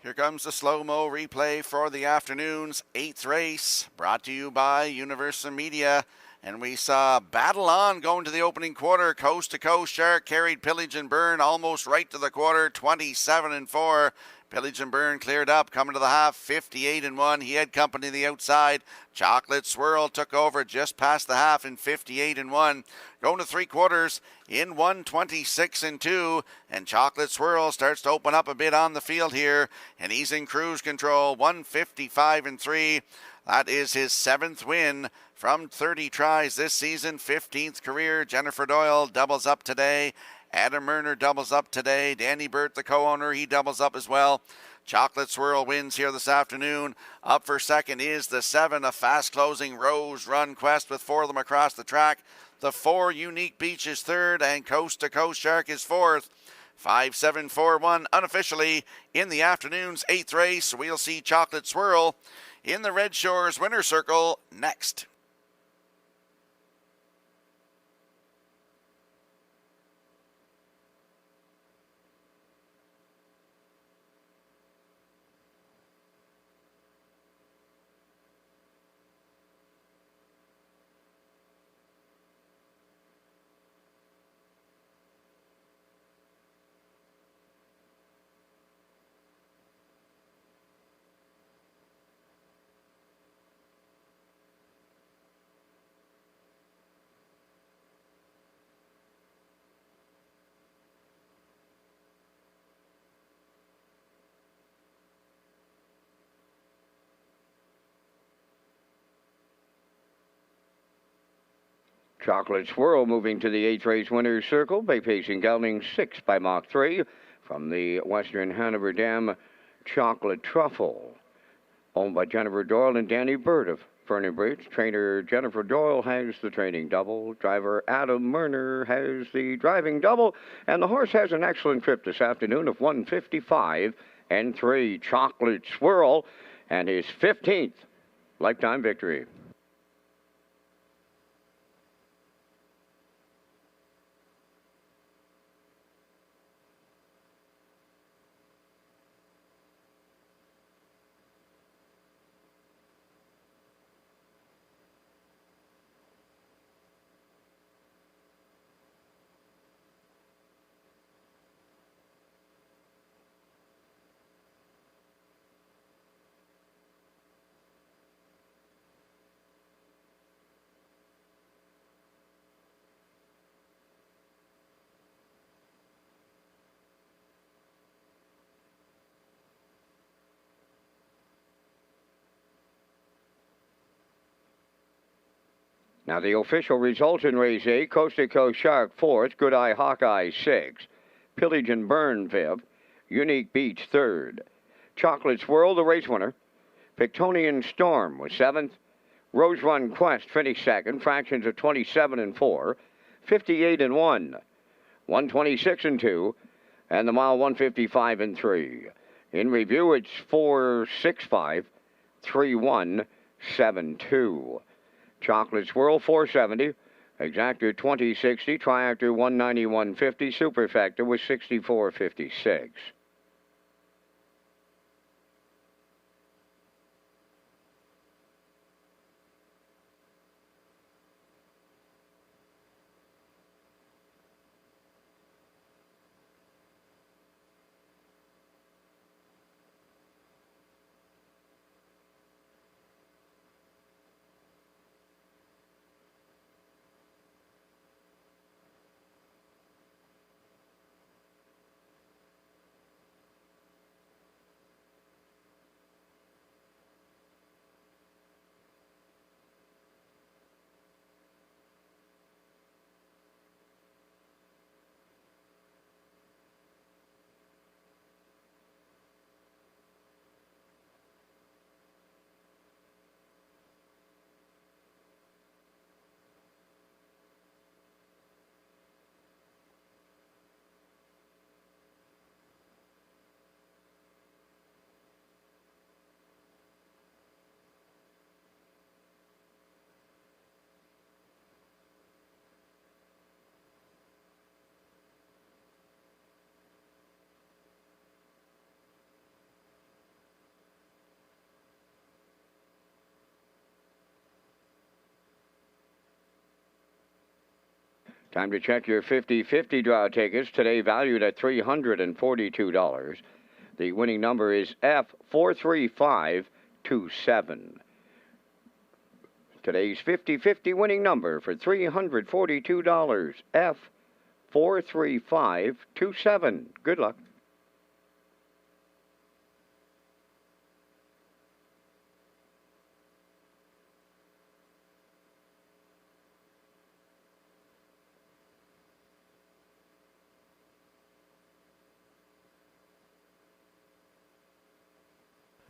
Speaker 6: Here comes the slow-mo replay for the afternoon's 8th race, brought to you by Universal Media. And we saw Battle On going to the opening quarter. Coast to Coast Shark carried Pillage and Burn almost right to the quarter, 27-4. Pillage and Burn cleared up, coming to the half, 58-1. He had company the outside. Chocolate Swirl took over just past the half in 58-1. Going to 3/4 in 1:26-2. And Chocolate Swirl starts to open up a bit on the field here. And he's in cruise control, 1:55-3. That is his 7th win from 30 tries this season, 15th career. Jennifer Doyle doubles up today. Adam Murner doubles up today. Danny Burt, the co-owner, he doubles up as well. Chocolate Swirl wins here this afternoon. Up for second is the 7, a fast-closing Rose Run Quest with 4 of them across the track. The 4, Unique Beach is third, and Coast to Coast Shark is 4th. 5-7-4-1 unofficially in the afternoon's 8th race. We'll see Chocolate Swirl in the Red Shores winner circle next.
Speaker 1: Chocolate Swirl moving to the 8th race winner's circle. Bay pacing gelding 6 by Mach 3 from the Western Hanover Dam. Chocolate Truffle, owned by Jennifer Doyle and Danny Bird of Vernon Bridge. Trainer Jennifer Doyle has the training double. Driver Adam Murner has the driving double. And the horse has an excellent trip this afternoon of 155 and 3. Chocolate Swirl and his 15th lifetime victory. Now the official results in race 8, Coast to Coast Shark 4th, Good Eye Hawkeye 6th, Pillage and Burn 5th, Unique Beach 3rd, Chocolate Swirl, the race winner, Pictonian Storm was 7th, Rose Run Quest finished 2nd, fractions of 27 and 4, 58 and 1, 126 and 2, and the mile 155 and 3. In review, it's 465, 3172. Chocolate Swirl 470, Exactor 2060, Triactor 191.50, Superfecta was 64.56. Time to check your 50-50 draw tickets, today valued at $342. The winning number is F43527. Today's 50-50 winning number for $342, F43527. Good luck.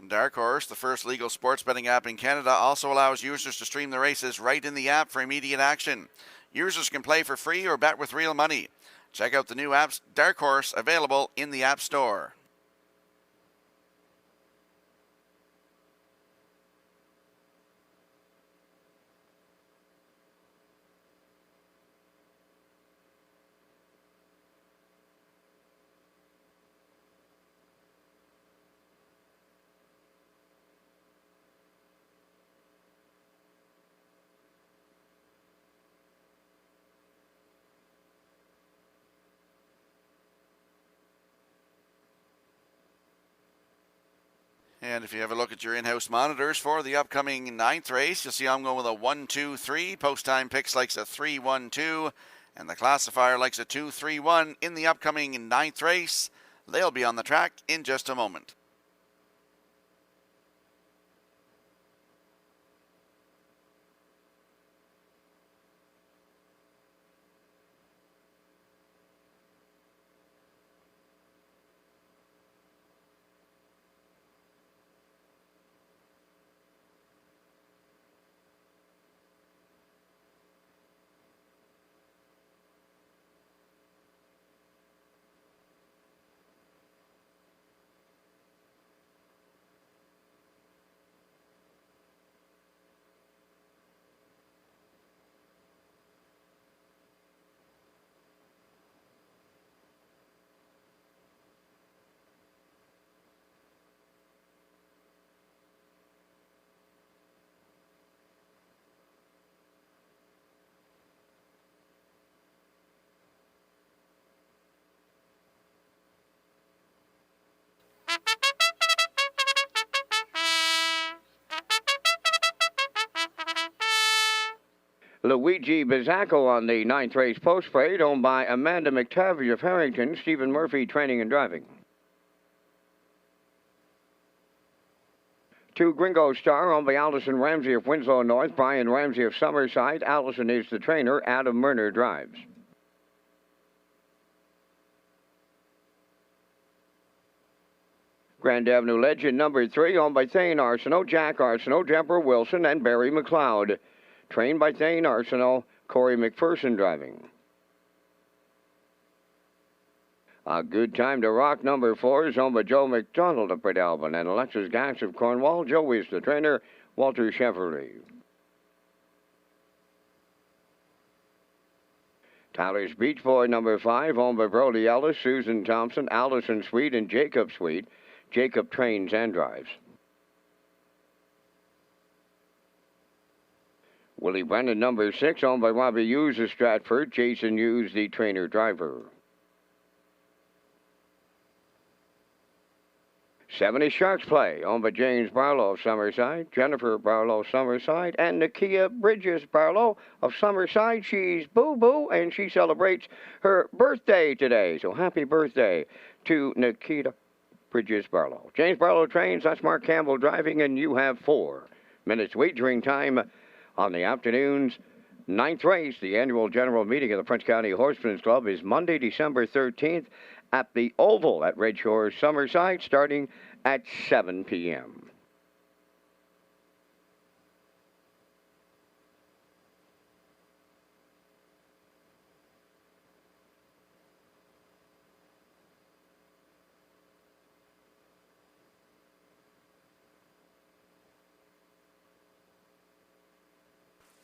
Speaker 6: Dark Horse, the first legal sports betting app in Canada, also allows users to stream the races right in the app for immediate action. Users can play for free or bet with real money. Check out the new app Dark Horse, available in the App Store. And if you have a look at your in-house monitors for the upcoming 9th race, you'll see I'm going with a 1-2-3. Post time picks likes a 3-1-2. And the classifier likes a 2-3-1 in the upcoming 9th race. They'll be on the track in just a moment.
Speaker 1: Luigi Bizzacco on the 9th race post parade, owned by Amanda McTavish of Harrington, Stephen Murphy training and driving. 2 Gringo Star, owned by Allison Ramsey of Winslow North, Brian Ramsey of Summerside. Allison is the trainer. Adam Murner drives. Grand Avenue Legend number 3, owned by Thane Arsenault, Jack Arsenault, Deborah Wilson, and Barry McLeod. Trained by Thane Arsenault, Corey McPherson driving. A Good Time to Rock number 4 is owned by Joe McDonald of Port Alban and Alexis Gass of Cornwall. Joe is the trainer, Walter Chevrolet. Tyler's Beach Boy number 5, owned by Brody Ellis, Susan Thompson, Allison Sweet, and Jacob Sweet. Jacob trains and drives. Willie Brennan number 6, owned by Robbie Hughes of Stratford. Jason Hughes, the trainer driver. 70 Sharks Play, owned by James Barlow of Summerside, Jennifer Barlow, Summerside, and Nakia Bridges Barlow of Summerside. She's boo-boo, and she celebrates her birthday today. So happy birthday to Nakia Bridges Barlow. James Barlow trains. That's Mark Campbell driving, and you have 4 minutes wagering time on the afternoon's 9th race. The annual general meeting of the French County Horsemen's Club is Monday, December 13th at the Oval at Red Shores, Summerside, starting at 7 p.m.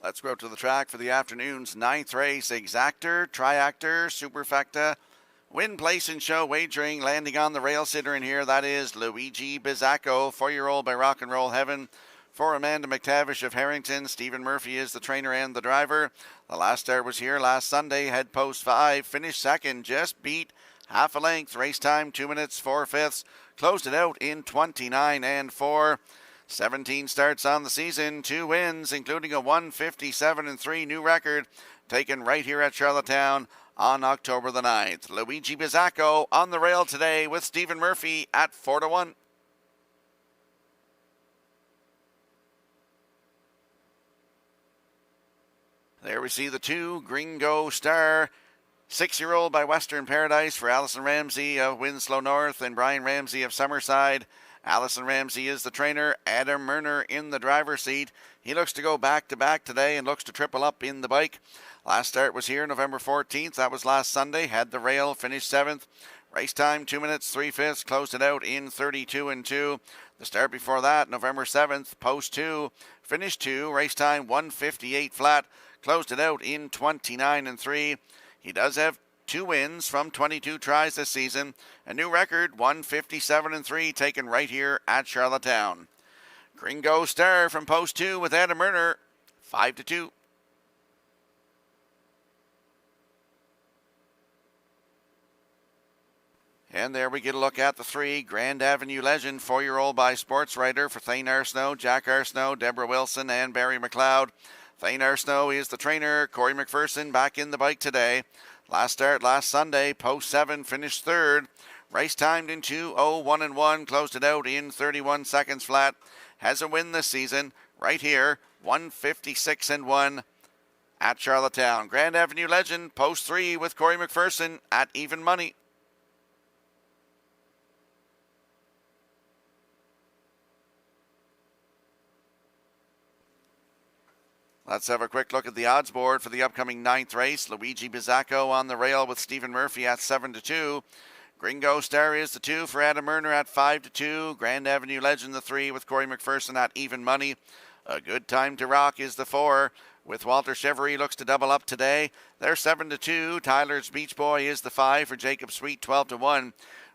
Speaker 6: Let's go to the track for the afternoon's 9th race. Exactor, Triactor, Superfecta, Win, Place, and Show wagering. Landing on the rail sitter in here, that is Luigi Bizzacco, 4-year-old by Rock and Roll Heaven. For Amanda McTavish of Harrington, Stephen Murphy is the trainer and the driver. The last start was here last Sunday, head post 5, finished second, just beat half a length. Race time 2 minutes 4/5. Closed it out in 29 and 4. 17 starts on the season, 2 wins, including a 157-3 new record taken right here at Charlottetown on October the 9th. Luigi Bizzacco on the rail today with Stephen Murphy at 4-1. There we see the 2 Gringo Star, 6-year-old by Western Paradise for Allison Ramsey of Winslow North and Brian Ramsey of Summerside. Allison Ramsey is the trainer, Adam Murner in the driver's seat. He looks to go back-to-back today and looks to triple up in the bike. Last start was here November 14th. That was last Sunday. Had the rail, finished 7th. Race time 2 minutes 3/5. Closed it out in 32 and 2. The start before that, November 7th, post 2. Finished 2. Race time 158 flat. Closed it out in 29 and 3. He does have 2 wins from 22 tries this season. A new record, 157 and 3, taken right here at Charlottetown. Gringo Star from post 2 with Adam Murner, 5-2. And there we get a look at the 3 Grand Avenue Legend, 4-year-old by Sports Writer for Thane Arsenault, Jack Arsenault, Deborah Wilson, and Barry McLeod. Thane Arsenault is the trainer. Corey McPherson back in the bike today. Last start last Sunday, post 7, finished 3rd. Race timed in 2:01 closed it out in 31 seconds flat. Has a win this season right here, 156 and 1 at Charlottetown. Grand Avenue Legend, post 3 with Corey McPherson at even money. Let's have a quick look at the odds board for the upcoming 9th race. Luigi Bizzacco on the rail with Stephen Murphy at 7-2. Gringo Star is the 2 for Adam Murner at 5-2. Grand Avenue Legend the 3 with Corey McPherson at even money. A Good Time to Rock is the 4 with Walter Chevrolet looks to double up today. They're 7-2. Tyler's Beach Boy is the 5 for Jacob Sweet, 12-1.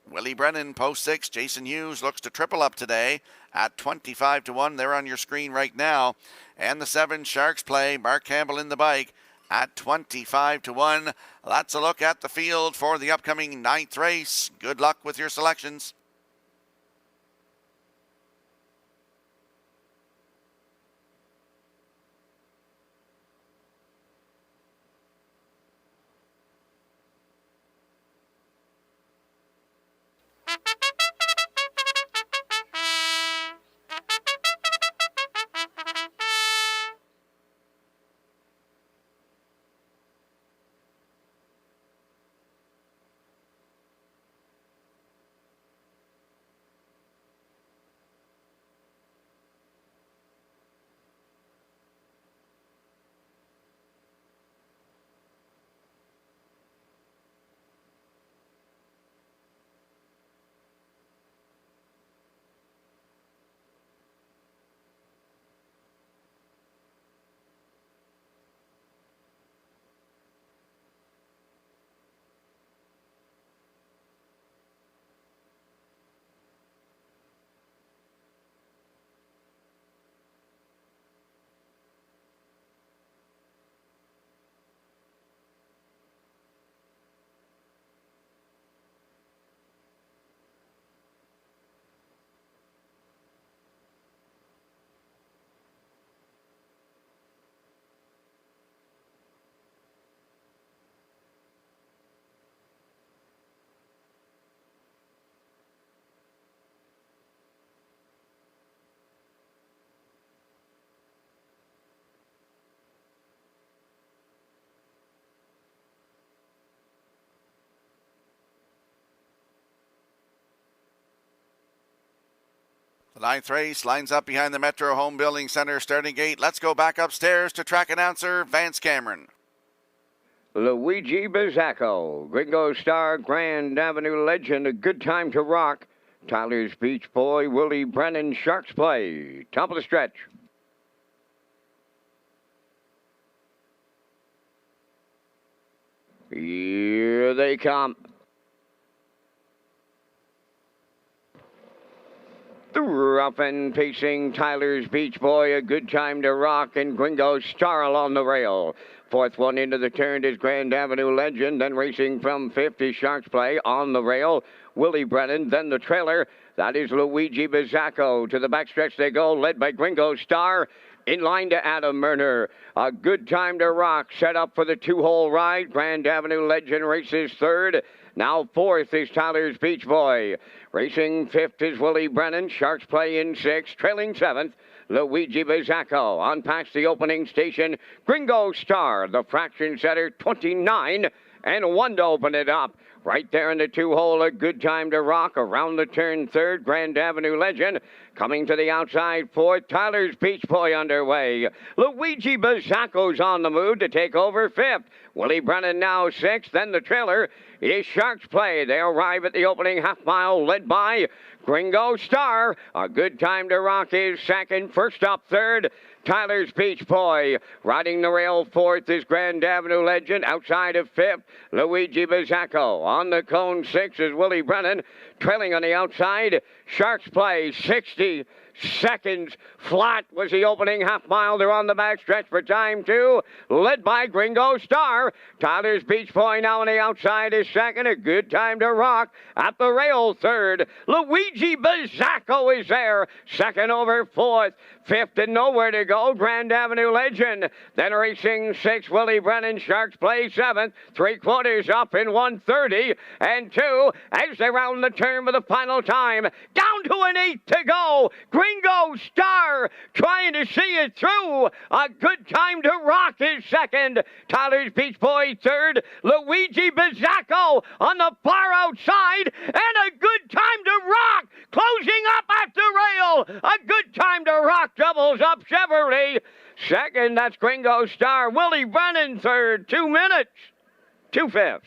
Speaker 6: Willie Brennan, post 6. Jason Hughes looks to triple up today at 25-1. They're on your screen right now. And the 7 Sharks Play, Mark Campbell in the bike at 25-1. That's a look at the field for the upcoming 9th race. Good luck with your selections. Ninth race lines up behind the Metro Home Building Center starting gate. Let's go back upstairs to track announcer Vance Cameron.
Speaker 1: Luigi Bizzacco, Gringo Star, Grand Avenue Legend, A Good Time to Rock, Tyler's Beach Boy, Willie Brennan, Sharks Play, top of the stretch. Here they come. The rough and pacing Tyler's Beach Boy, A Good Time to Rock, and Gringo Star along the rail. Fourth one into the turn is Grand Avenue Legend, then racing from fifth is Sharks Play on the rail. Willie Brennan, then the trailer. That is Luigi Bizzacco. To the backstretch they go, led by Gringo Star. In line to Adam Murner. A Good Time to Rock set up for the two-hole ride. Grand Avenue Legend races third. Now fourth is Tyler's Beach Boy. Racing fifth is Willie Brennan. Sharks Play in sixth. Trailing seventh, Luigi Bizzacco. On past the opening station, Gringo Star, the fraction setter, 29 and 1 to open it up. Right there in the two-hole, A Good Time to Rock. Around the turn third, Grand Avenue Legend. Coming to the outside fourth, Tyler's Beach Boy underway. Luigi Bizzacco's on the move to take over fifth. Willie Brennan now sixth. Then the trailer is Sharks Play. They arrive at the opening half mile, led by Gringo Star. A Good Time to Rock is second. First up third, Tyler's Beach Boy. Riding the rail fourth is Grand Avenue Legend. Outside of fifth, Luigi Bizzacco. On the cone sixth is Willie Brennan. Trailing on the outside, Sharks Play. 60 seconds flat was the opening half mile. They're on the back stretch for time two, led by Gringo Star. Tyler's Beach Boy now on the outside is second. A Good Time to Rock at the rail third. Luigi Bizzacco is there. Second over fourth. Fifth and nowhere to go, Grand Avenue Legend. Then racing sixth, Willie Brennan. Sharks Play seventh. 3/4 up in 1:30 and 2 as they round the turn for the final time. Down to an 8 to go. Gringo Star trying to see it through. A Good Time to Rock is second. Tyler's Beach Boy third. Luigi Bizzacco on the far outside. And A Good Time to Rock closing up at the rail. A Good Time to Rock doubles up Chevrolet. Second, that's Gringo Star. Willie Brennan third. 2 minutes. 2/5.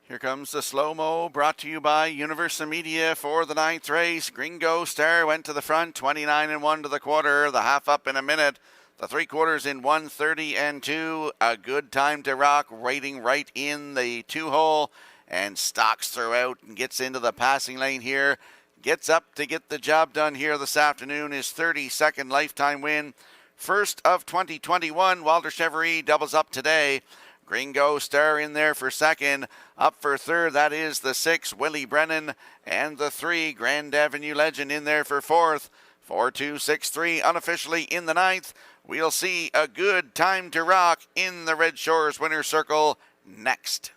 Speaker 6: Here comes the slow-mo, brought to you by Universal Media for the ninth race. Gringo Star went to the front, 29 and 1 to the quarter. The half up in a minute. The 3/4 in 1:30 and 2. A Good Time to Rock, rating right in the two-hole and stalks throughout and gets into the passing lane here. Gets up to get the job done here this afternoon. His 32nd lifetime win. First of 2021. Walter Chevrolet doubles up today. Gringo Star in there for second. Up for third, that is the 6, Willie Brennan. And the 3, Grand Avenue Legend in there for fourth. 4-2-6-3 unofficially in the ninth. We'll see A Good Time to Rock in the Red Shores winner's circle next.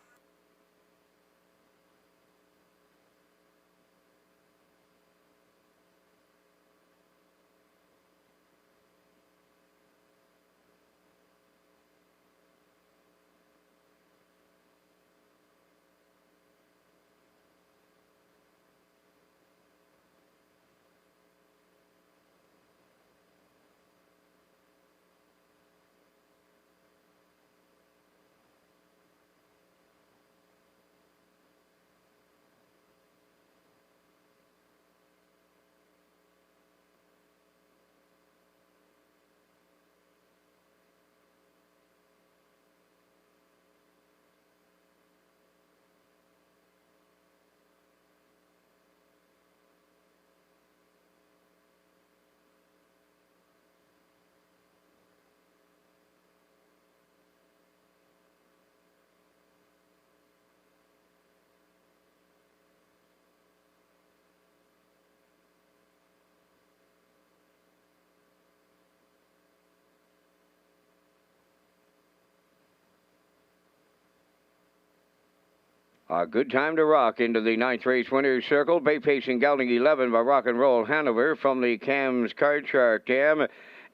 Speaker 1: A good time to rock into the ninth race winner's circle. Bay Pacing gelding 11 by Rock and Roll Hanover from the Cam's Card Shark Dam.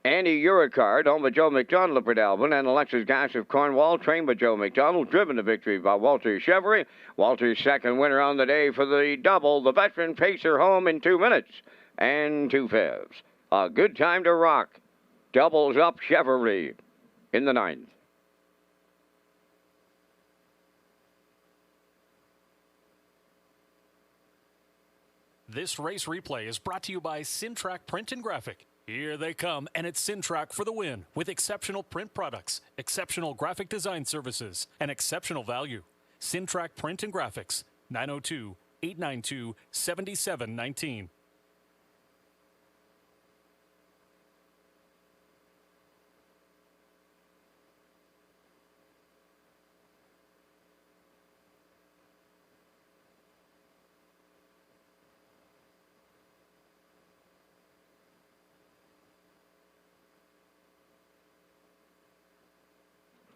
Speaker 1: Andy Uricard, owned by Joe McDonald of Port Alvin, and Alexis Gass of Cornwall, trained by Joe McDonald, driven to victory by Walter Chevrolet. Walter's second winner on the day for the double. The veteran pacer home in 2 minutes and 2/5. A good time to rock. Doubles up Chevrolet in the ninth.
Speaker 5: This race replay is brought to you by Sintrack Print and Graphic. Here they come, and it's Sintrack for the win with exceptional print products, exceptional graphic design services, and exceptional value. Sintrack Print and Graphics, 902-892-7719.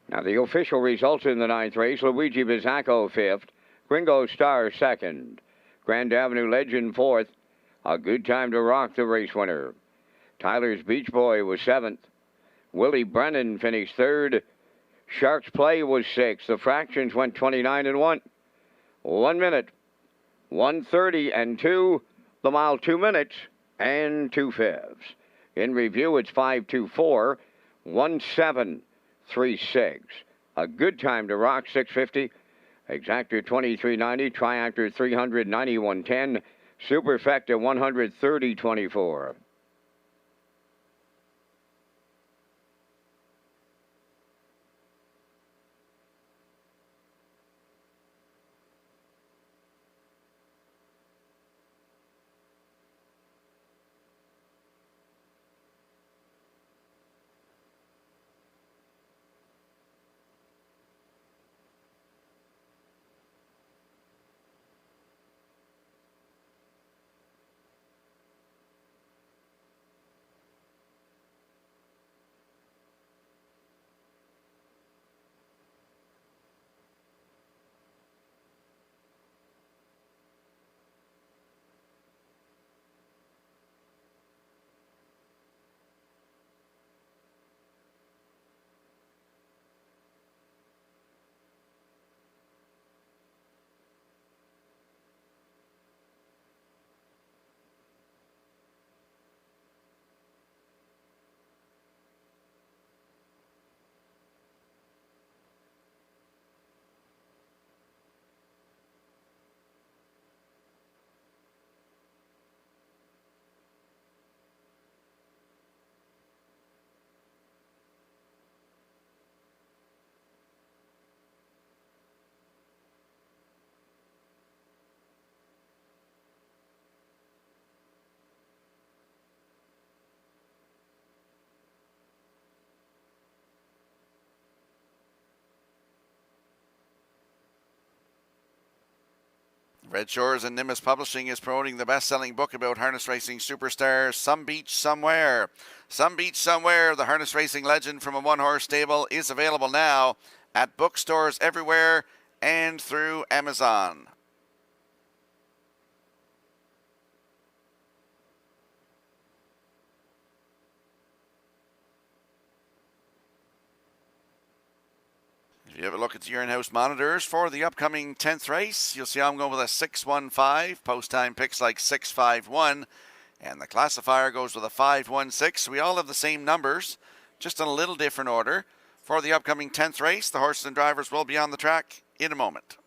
Speaker 1: Now, the official results in the ninth race: Luigi Bizzacco 5th, Gringo Star 2nd, Grand Avenue Legend 4th, A Good Time to Rock the race winner. Tyler's Beach Boy was 7th, Willie Brennan finished 3rd, Sharks Play was 6th. The fractions went 29-1. 1 minute, 1:30 and 2, the mile 2 minutes and 2/5. In review, it's 5:24, 1:7:36. A Good Time to Rock 650. Exactor 2390. Triactor 391.10. Superfecta 130.24.
Speaker 6: Red Shores and Nimbus Publishing is promoting the best-selling book about harness racing superstars, Some Beach Somewhere. Some Beach Somewhere, the harness racing legend from a one-horse stable, is available now at bookstores everywhere and through Amazon. If you have a look at your in-house monitors for the upcoming 10th race, you'll see I'm going with a 615. Post time picks like 651. And the classifier goes with a 516. We all have the same numbers, just in a little different order. For the upcoming 10th race, the horses and drivers will be on the track in a moment.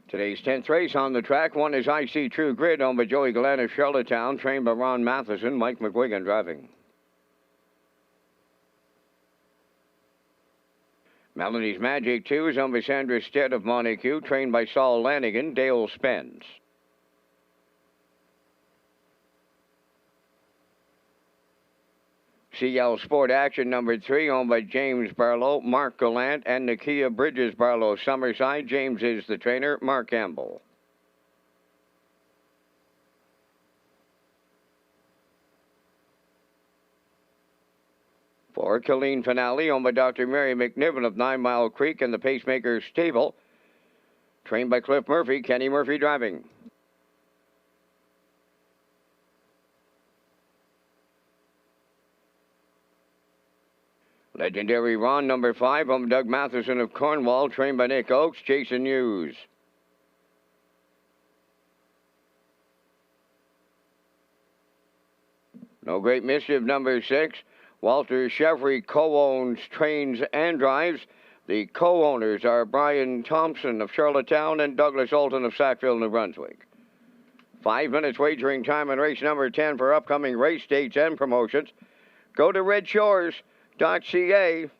Speaker 1: Today's 10th race on the track. One is IC True Grit, owned by Joey Gallant of Charlottetown, trained by Ron Matheson. Mike McGuigan driving. Melanie's Magic 2 is owned by Sandra Stead of Montague, trained by Saul Lanigan. Dale Spence. CL Sport Action number 3, owned by James Barlow, Mark Gallant, and Nakia Bridges Barlow. Summerside. James is the trainer. Mark Campbell. For Killeen Finale, owned by Dr. Mary McNiven of 9 Mile Creek and the Pacemaker Stable. Trained by Cliff Murphy. Kenny Murphy driving. Legendary Ron, number 5, owned by Doug Matheson of Cornwall, trained by Nick Oakes. Jason Hughes. No Great Mischief, number 6. Walter Chevry co-owns, trains, and drives. The co-owners are Brian Thompson of Charlottetown and Douglas Alton of Sackville, New Brunswick. 5 minutes wagering time in race number 10 for upcoming race dates and promotions. Go to Redshores.ca,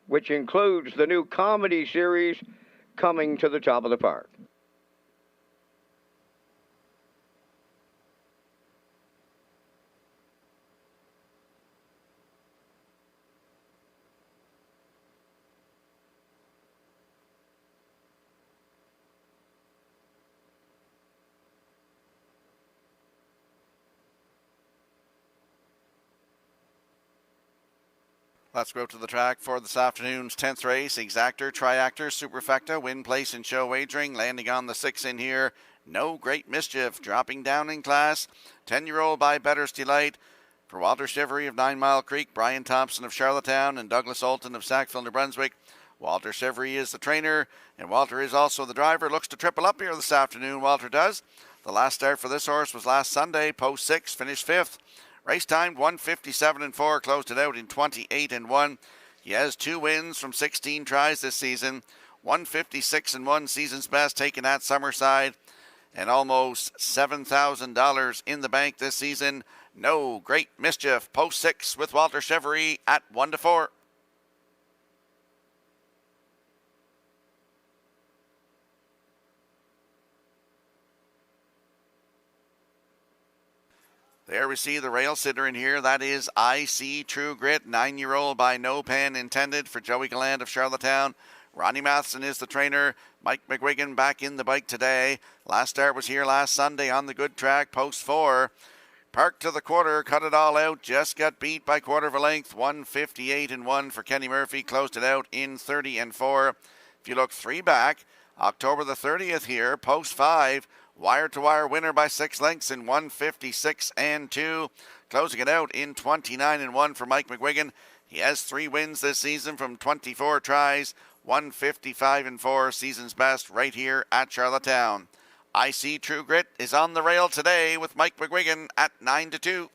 Speaker 1: which includes the new comedy series Coming to the Top of the Park.
Speaker 6: Let's go to the track for this afternoon's 10th race. Exactor, Triactor, Superfecta, win, place, and show wagering. Landing on the 6 in here. No Great Mischief. Dropping down in class. 10-year-old by Better's Delight. For Walter Shivery of 9 Mile Creek, Brian Thompson of Charlottetown, and Douglas Alton of Sackville, New Brunswick. Walter Shivery is the trainer, and Walter is also the driver. Looks to triple up here this afternoon, Walter does. The last start for this horse was last Sunday. Post 6, finished 5th. Race time 1:57.4, closed it out in 28-1. He has 2 wins from 16 tries this season. 156-1 season's best taken at Summerside, and almost $7,000 in the bank this season. No Great Mischief. Post 6 with Walter Chevry at 1-4. There we see the rail sitter in here. That is IC True Grit, 9-year-old by No Pen Intended for Joey Gallant of Charlottetown. Ronnie Matheson is the trainer. Mike McGuigan back in the bike today. Last start was here last Sunday on the good track, post 4. Parked to the quarter, cut it all out, just got beat by quarter of a length. 158-1 for Kenny Murphy, closed it out in 30-4. If you look 3 back, October the 30th here, post 5. Wire-to-wire winner by 6 lengths in 156-2. Closing it out in 29-1 for Mike McGuigan. He has 3 wins this season from 24 tries. 155-4, season's best right here at Charlottetown. IC True Grit is on the rail today with Mike McGuigan at 9-2.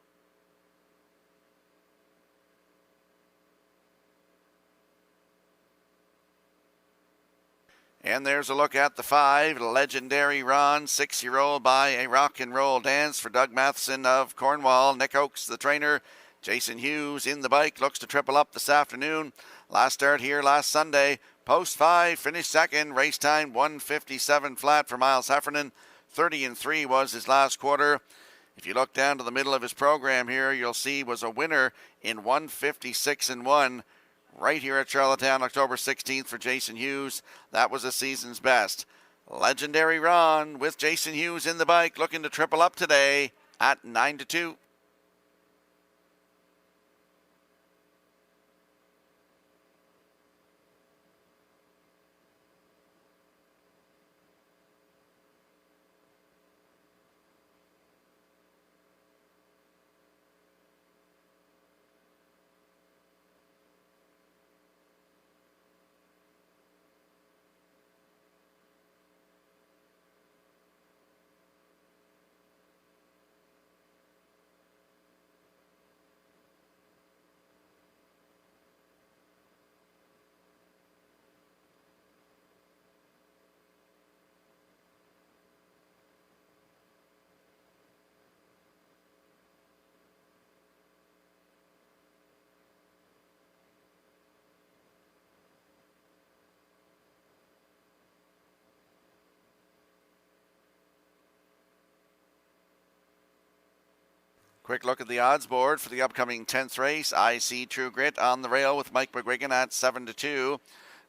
Speaker 6: And there's a look at the 5, Legendary Ron, 6-year-old by a rock and roll dance for Doug Matheson of Cornwall. Nick Oakes, the trainer. Jason Hughes in the bike, looks to triple up this afternoon. Last start here last Sunday. Post 5, finished 2nd. Race time 157 flat for Miles Heffernan. 30-3 was his last quarter. If you look down to the middle of his program here, you'll see was a winner in 156-1. Right here at Charlottetown, October 16th for Jason Hughes. That was a season's best. Legendary Ron with Jason Hughes in the bike, looking to triple up today at 9-2. Quick look at the odds board for the upcoming 10th race. I See True Grit on the rail with Mike McGuigan at 7-2.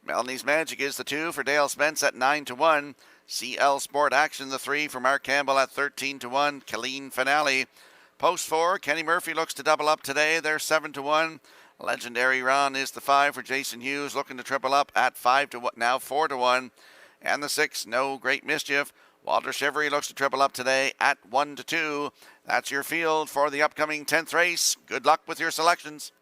Speaker 6: Melanie's Magic is the 2 for Dale Spence at 9-1. CL Sport Action the 3 for Mark Campbell at 13-1. Colleen Finale. Post 4, Kenny Murphy looks to double up today. They're 7-1. Legendary Ron is the 5 for Jason Hughes, looking to triple up at 5-1, now 4-1. And the 6, No Great Mischief. Walter Shivery looks to triple up today at 1-2. That's your field for the upcoming 10th race. Good luck with your selections.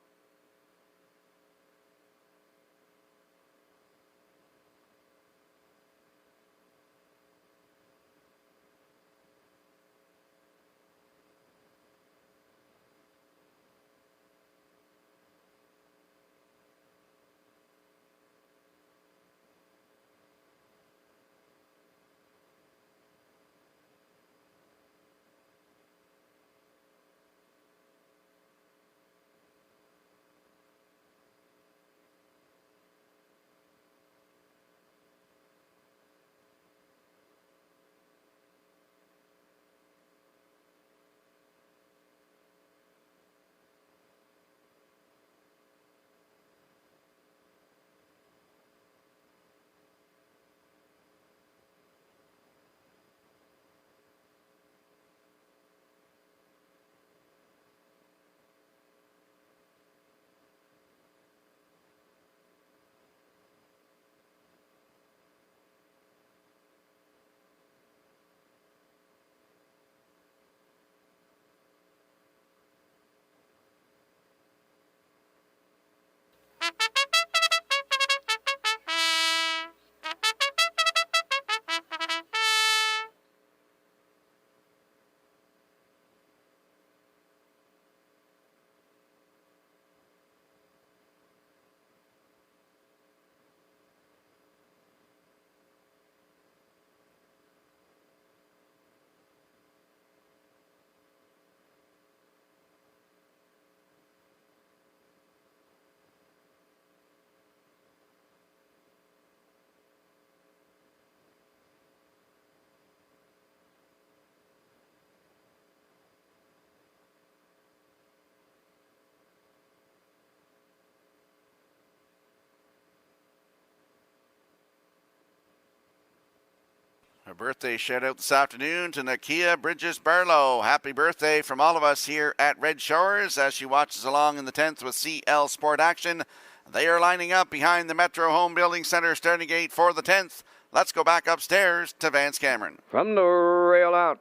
Speaker 6: A birthday shout out this afternoon to Nakia Bridges Barlow. Happy birthday from all of us here at Red Shores as she watches along in the 10th with CL Sport Action. They are lining up behind the Metro Home Building Center starting gate for the 10th. Let's go back upstairs to Vance Cameron.
Speaker 1: From the rail out,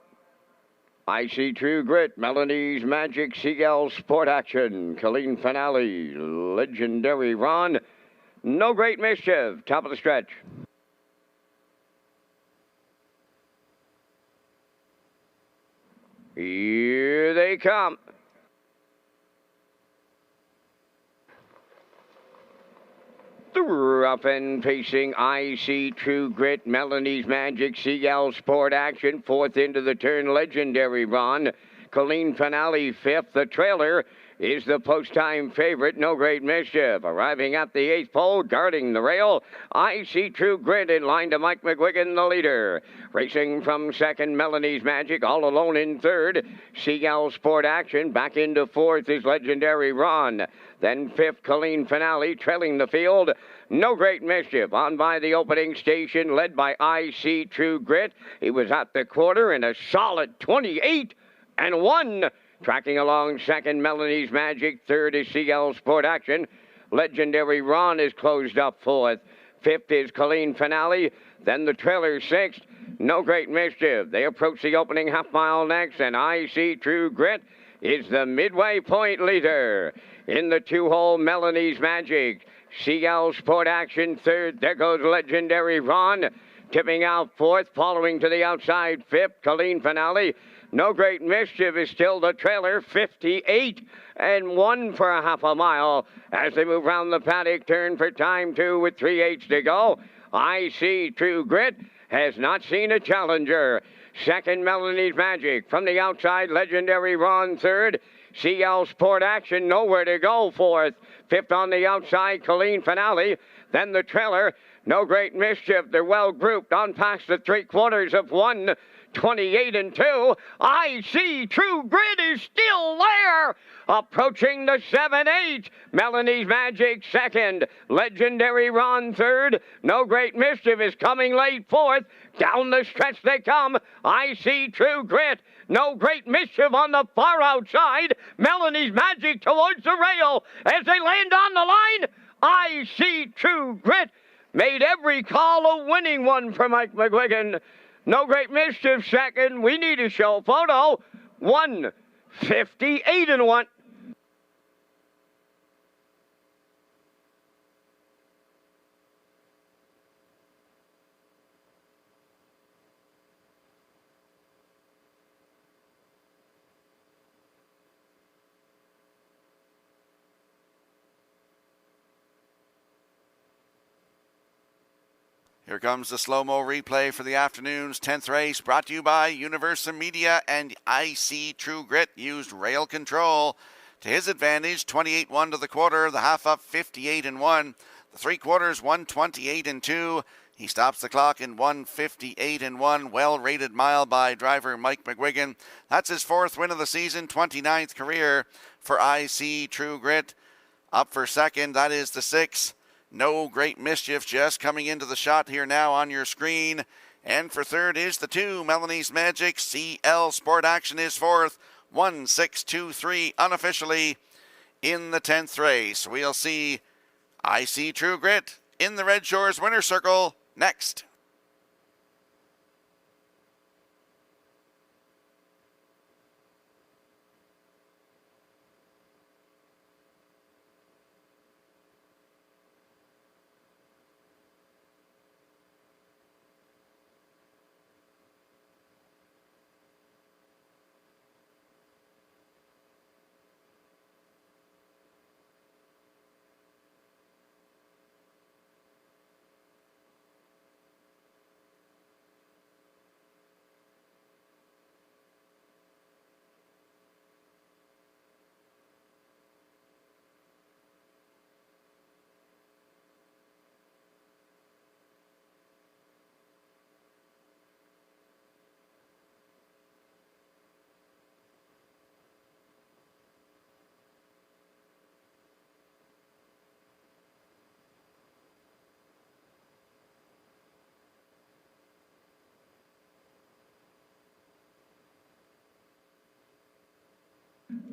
Speaker 1: I See True Grit, Melanie's Magic, CL Sport Action, Colleen Finale, Legendary Ron, No Great Mischief, top of the stretch. Here they come. The rough and pacing, I See True Grit, Melanie's Magic, CL Sport Action, fourth into the turn, Legendary Ron, Colleen Finale, fifth. The trailer is the post-time favorite, No Great Mischief. Arriving at the eighth pole, guarding the rail, I See True Grit in line to Mike McGuigan, the leader. Racing from second, Melanie's Magic, all alone in third. CL Sport Action, back into fourth is Legendary Ron. Then fifth, Colleen Finale, trailing the field. No Great Mischief on by the opening station, led by I See True Grit. He was at the quarter in a solid 28-1. Tracking along second, Melanie's Magic. Third is CL Sport Action. Legendary Ron is closed up fourth. Fifth is Colleen Finale. Then the trailer sixth. No Great Mischief. They approach the opening half mile next, and I See True Grit is the midway point leader. In the two-hole, Melanie's Magic. CL Sport Action third. There goes Legendary Ron. Tipping out fourth, following to the outside fifth, Colleen Finale. No Great Mischief is still the trailer, 58-1 for a half a mile. As they move round the paddock turn for time two with 3/8 to go. I See True Grit has not seen a challenger. Second, Melanie's Magic. From the outside, Legendary Ron third. CL Sport Action, nowhere to go fourth. Fifth on the outside, Colleen Finale. Then the trailer, No Great Mischief. They're well grouped on past the 3/4 of one. 28 and 2. I See True Grit is still there. Approaching the 7-8. Melanie's Magic second. Legendary Ron third. No Great Mischief is coming late fourth. Down the stretch they come. I See True Grit. No Great Mischief on the far outside. Melanie's Magic towards the rail. As they land on the line, I See True Grit made every call a winning one for Mike McGuigan. No Great Mischief second. We need a show photo. 158 and 1.
Speaker 6: Here comes the slow-mo replay for the afternoon's 10th race, brought to you by Universal Media and I See True Grit. Used rail control to his advantage, 28-1 to the quarter, the half up 58-1, the three quarters 128-2. He stops the clock in 158-1, well-rated mile by driver Mike McGuigan. That's his fourth win of the season, 29th career for I See True Grit. Up for second, that is the 6. No Great Mischief just coming into the shot here now on your screen. And for third is the 2, Melanie's Magic. CL Sport Action is fourth. 1-6-2-3 unofficially in the 10th race. We'll see I See True Grit in the Red Shores winner circle next.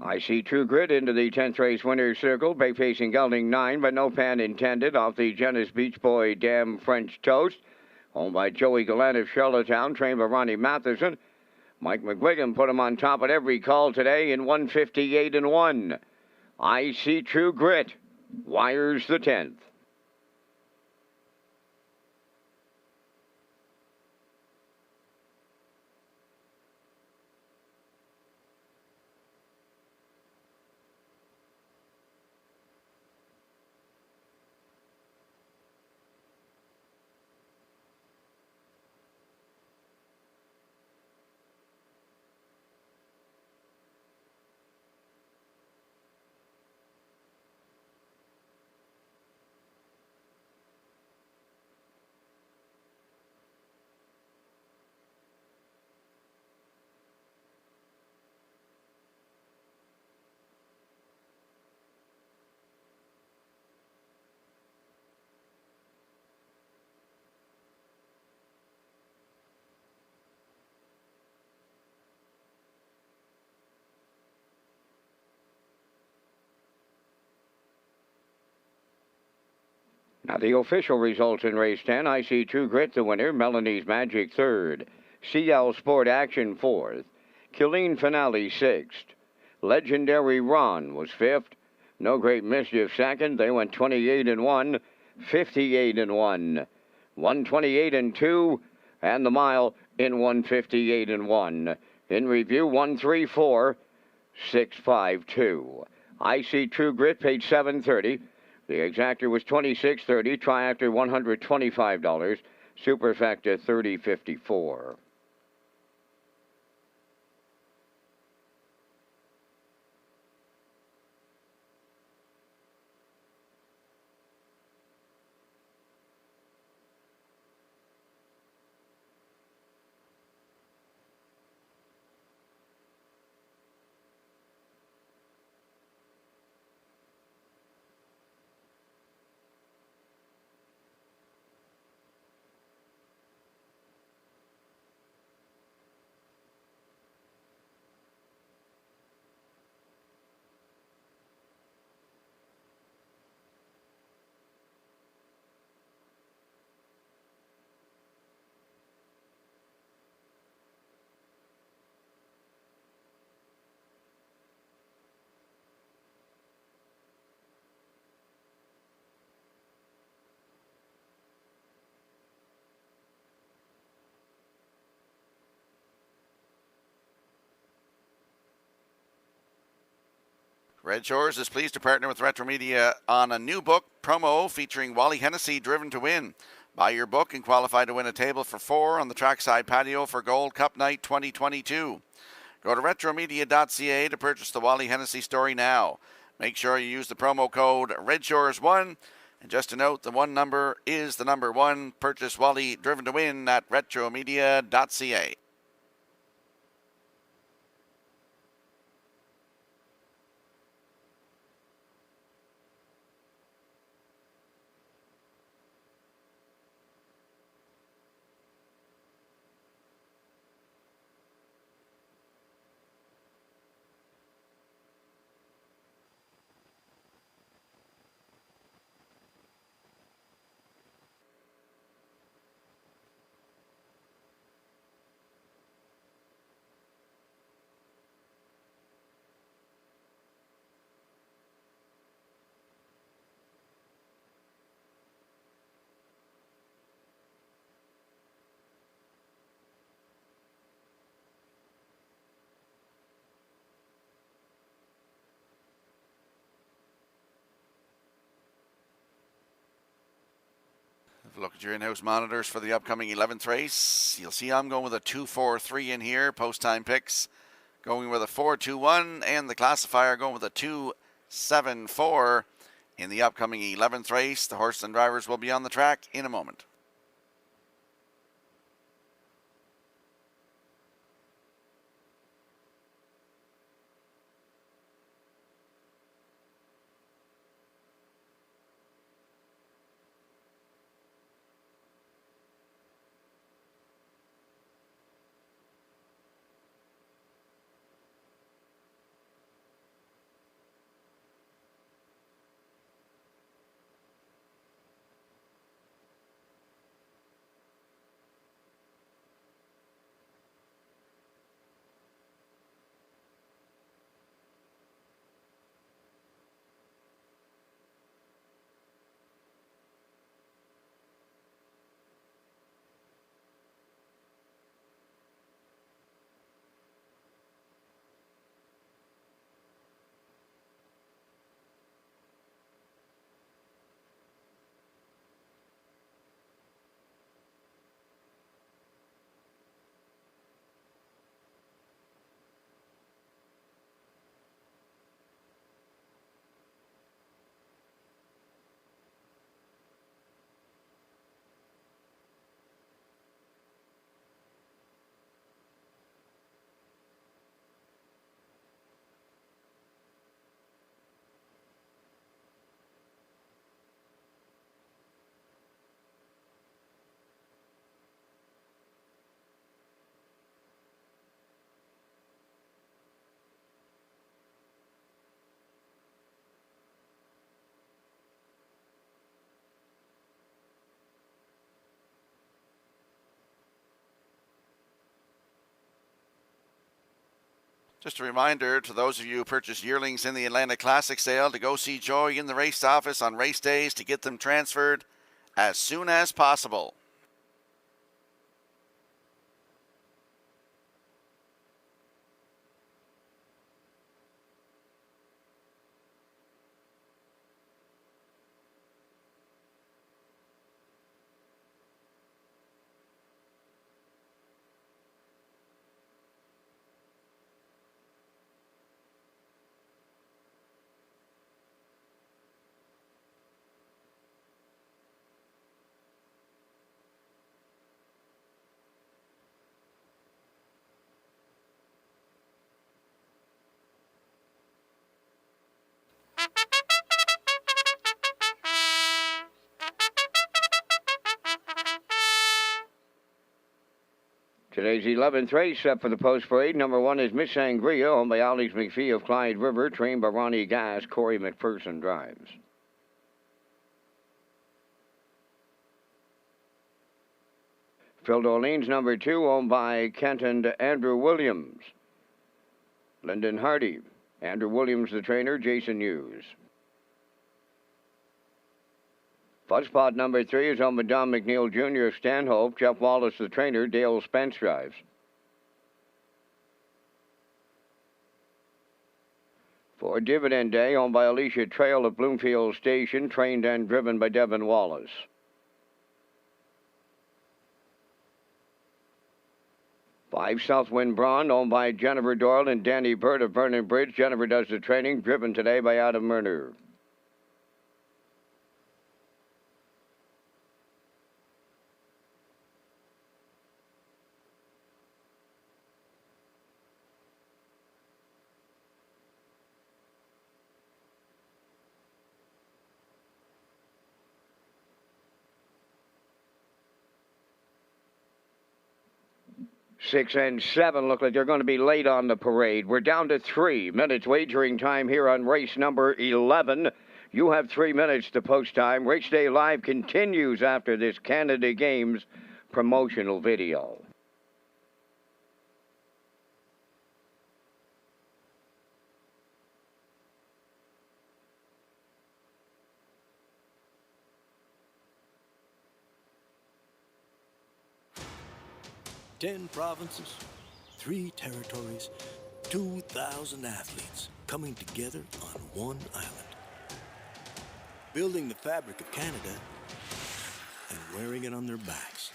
Speaker 1: I See True Grit into the 10th race winner's circle. Bay facing gelding 9, but no pan intended. Off the Genesis Beach Boy Damn French Toast. Owned by Joey Gallant of Charlottetown, trained by Ronnie Matheson. Mike McGuigan put him on top at every call today in 158-1. I See True Grit wires the 10th. Now the official results in race 10. I See True Grit the winner. Melanie's Magic third. CL Sport Action fourth. Killeen Finale sixth. Legendary Ron was fifth. No Great Mischief second. They went 28-1, 58-1, 128-2, and the mile in 158-1. In review, 134, 652. I See True Grit paid $730. The exactor was $26.30. Triactor $125. Superfecta $30.54.
Speaker 6: Red Shores is pleased to partner with Retro Media on a new book promo featuring Wally Hennessy, Driven to Win. Buy your book and qualify to win a table for 4 on the trackside patio for Gold Cup Night 2022. Go to retromedia.ca to purchase the Wally Hennessy story now. Make sure you use the promo code RedShores1. And just to note, the one number is the number 1. Purchase Wally Driven to Win at retromedia.ca. Look at your in-house monitors for the upcoming 11th race. You'll see I'm going with a 2-4-3 in here. Post-time picks going with a 4-2-1, and the classifier going with a 2-7-4 in the upcoming 11th race. The horses and drivers will be on the track in a moment. Just a reminder to those of you who purchase yearlings in the Atlantic Classic sale to go see Joy in the race office on race days to get them transferred as soon as possible.
Speaker 1: Today's 11th race up for the post parade. Number 1 is Miss Sangria, owned by Alex McPhee of Clyde River, trained by Ronnie Gass. Corey McPherson drives. Phil Dolene's number 2, owned by Kent and Andrew Williams. Lyndon Hardy. Andrew Williams, the trainer. Jason Hughes. Fuzzpot number 3 is owned by Don McNeil Jr. of Stanhope. Jeff Wallace, the trainer. Dale Spence drives. For Dividend Day, owned by Alicia Trail of Bloomfield Station, trained and driven by Devin Wallace. 5 Southwind Braun, owned by Jennifer Doyle and Danny Bird of Vernon Bridge. Jennifer does the training, driven today by Adam Murner. Six and seven look like they're going to be late on the parade. We're down to 3 minutes wagering time here on race number 11. You have 3 minutes to post time. Race Day Live continues after this Canada Games promotional video.
Speaker 4: Ten provinces, 3 territories, 2,000 athletes coming together on one island. Building the fabric of Canada and wearing it on their backs.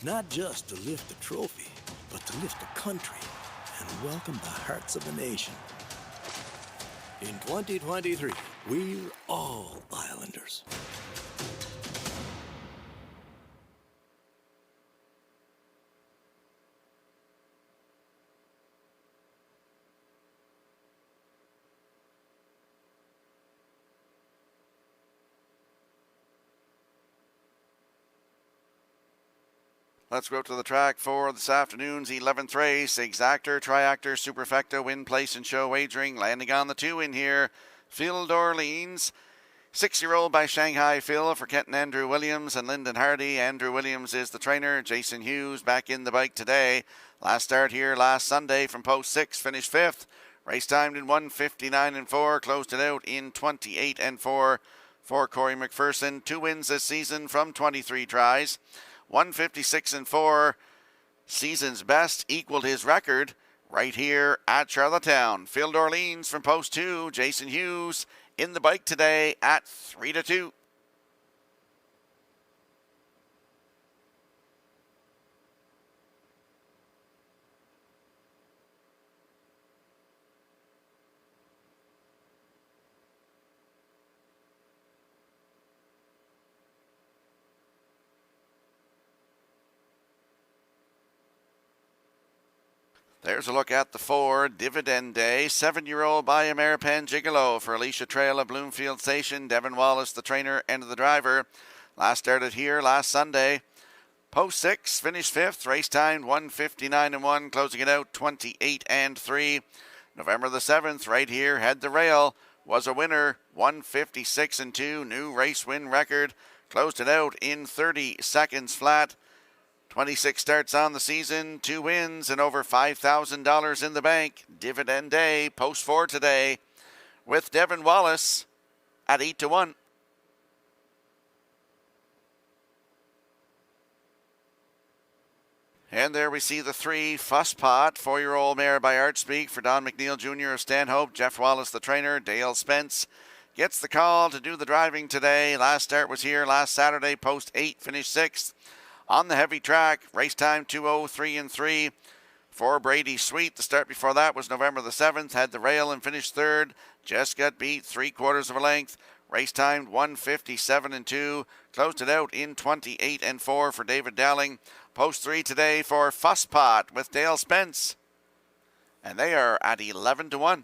Speaker 4: Not just to lift a trophy, but to lift a country and welcome the hearts of a nation. In 2023, we're all Islanders.
Speaker 6: Let's go to the track for this afternoon's 11th race. Exactor, Triactor, Superfecta, Win, Place, and Show Wagering. Landing on the 2 in here, Phil Dorleans. 6-year-old by Shanghai Phil for Kenton Andrew Williams and Lyndon Hardy. Andrew Williams is the trainer. Jason Hughes back in the bike today. Last start here last Sunday from post 6, finished 5th. Race timed in 1:59.4, closed it out in 28.4 for Corey McPherson. 2 wins this season from 23 tries. 156.4, season's best, equaled his record right here at Charlottetown. Phil Dorleans from post 2, Jason Hughes in the bike today at 3-2. There's a look at the 4, Dividend Day. 7-year-old by Ameripan Gigolo for Alicia Trail of Bloomfield Station. Devin Wallace, the trainer and the driver. Last started here last Sunday. Post 6, finished 5th. Race timed 1:59.1, closing it out 28.3. November the 7th, right here, had the rail. Was a winner, 1:56.2. New race win record. Closed it out in 30 seconds flat. 26 starts on the season, 2 wins, and over $5,000 in the bank. Dividend Day, post 4 today, with Devin Wallace at 8-1. And there we see the 3, Fuss Pot, 4-year-old mare by Archspeak for Don McNeil Jr. of Stanhope. Jeff Wallace, the trainer. Dale Spence gets the call to do the driving today. Last start was here last Saturday, post 8, finished 6th. On the heavy track, race time 2:03.3 for Brady Sweet. The start before that was November the 7th, had the rail and finished 3rd. Just got beat 3/4 of a length. Race timed 1:57.2. Closed it out in 28.4 for David Dowling. Post 3 today for Fuss Pot with Dale Spence. And they are at 11-1.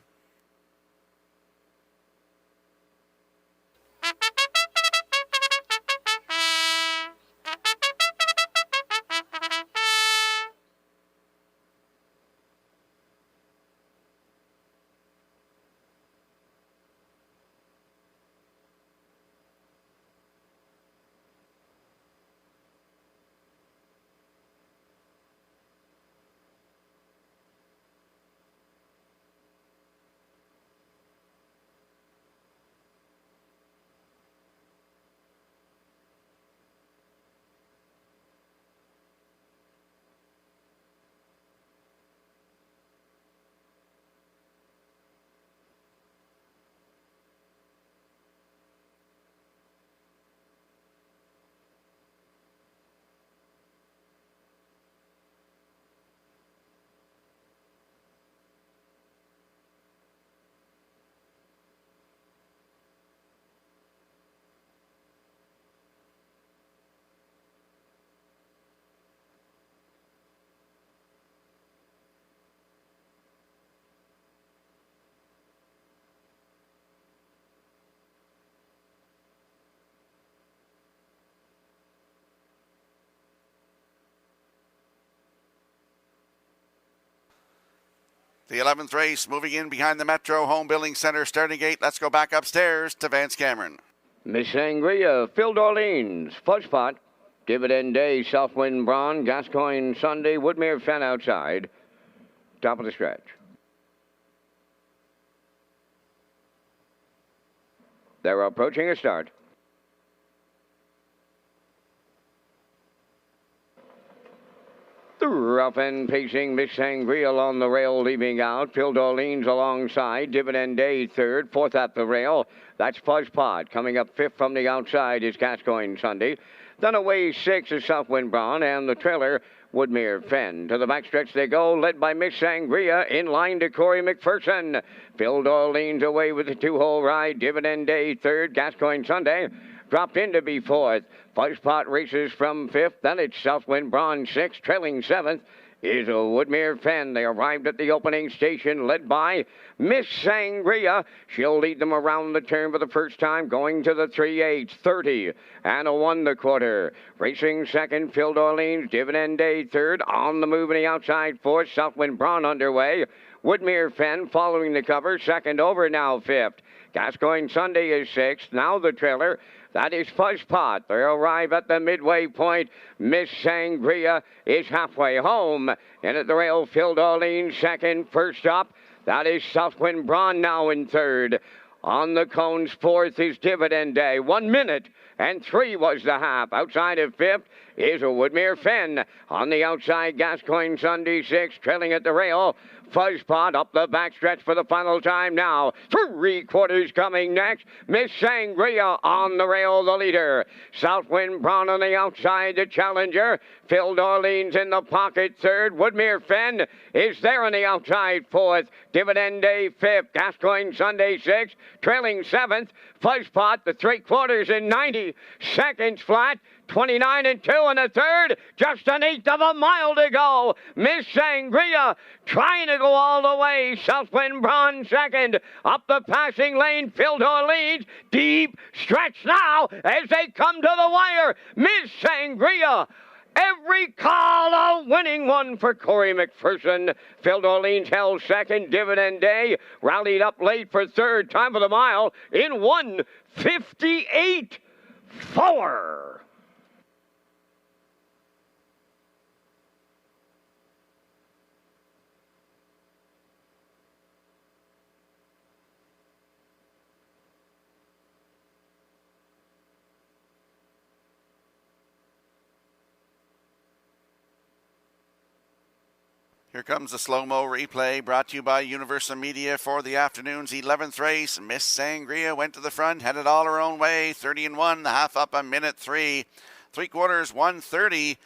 Speaker 6: The 11th race moving in behind the Metro Home Building Center starting gate. Let's go back upstairs to Vance Cameron.
Speaker 1: Miss Sangria, Phil Dorleans, Fudgepot, Dividend Day, Southwind Braun, Gascoigne Sunday, Woodmere Fen outside. Top of the stretch. They're approaching a start. The rough end pacing Miss Sangria on the rail leaving out. Phil Dorleans alongside. Dividend Day third. Fourth at the rail. That's Fudgepot. Coming up fifth from the outside is Gascoigne Sunday. Then away six is Southwind Braun and the trailer Woodmere Fen. To the backstretch they go, led by Miss Sangria, in line to Corey McPherson. Phil Dorleans away with the two-hole ride. Dividend Day third. Gascoigne Sunday dropped in to be fourth. Fudgepot races from fifth. Then it's Southwind Braun sixth. Trailing seventh is a Woodmere Fen. They arrived at the opening station led by Miss Sangria. She'll lead them around the turn for the first time, going to the 3/8, 30 and a 1/4. Racing second, Phil Dorleans. Dividend Day third. On the move in the outside fourth. Southwind Braun underway. Woodmere Fen following the cover. Second over now fifth. Gascoigne Sunday is sixth. Now the trailer. That is Fudgepot. They arrive at the midway point. Miss Sangria is halfway home. In at the rail, Phil Dorleans second. First up, that is Southwind Braun now in third. On the cones, fourth is Dividend Day. 1 minute and 3 was the half. Outside of fifth is a Woodmere Fen. On the outside, Gascoigne Sunday sixth. Trailing at the rail, Fudgepot up the backstretch for the final time now. 3/4 coming next. Miss Sangria on the rail, the leader. Southwind Braun on the outside, the challenger. Phil Dorleans in the pocket third. Woodmere Fen is there on the outside fourth. Dividend Day fifth. Gascoigne Sunday sixth. Trailing seventh. Fudgepot, the 3/4 in 90 seconds flat. 29 and 2 and a third. Just an eighth of a mile to go. Miss Sangria trying to go all the way. Southwind Braun second. Up the passing lane, Phil Dorleans. Deep stretch now as they come to the wire. Miss Sangria. Every call a winning one for Corey McPherson. Phil Dorleans held second. Dividend Day rallied up late for third. Time of the mile in 1:58.4.
Speaker 6: Here comes the slow-mo replay brought to you by Universal Media for the afternoon's 11th race. Miss Sangria went to the front, headed all her own way, 30 and 1, the half up a minute 3. 3/4, 1:30.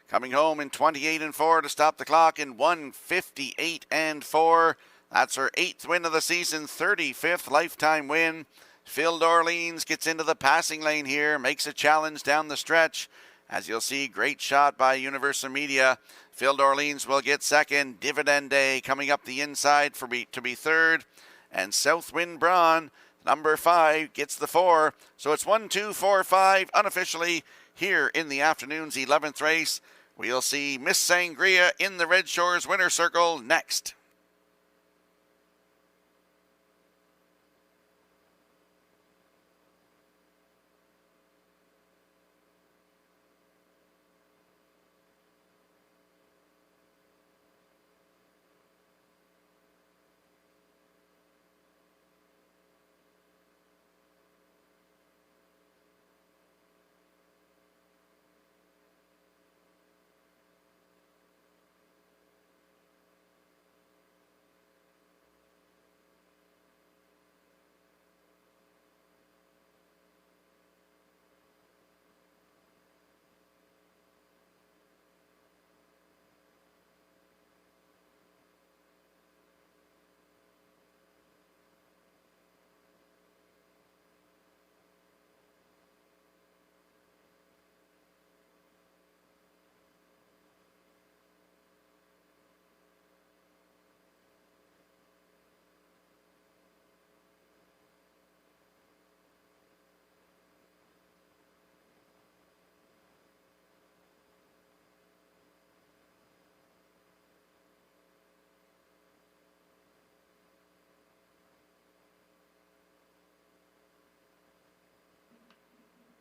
Speaker 6: Coming home in 28 and 4 to stop the clock in 1:58 and 4. That's her 8th win of the season, 35th lifetime win. Phil Dorleans gets into the passing lane here, makes a challenge down the stretch. As you'll see, great shot by Universal Media. Phil Dorleans will get second. Dividend Day coming up the inside to be third. And Southwind Braun, number 5, gets the 4. So it's 1, 2, 4, 5 unofficially here in the afternoon's 11th race. We'll see Miss Sangria in the Red Shores winner circle next.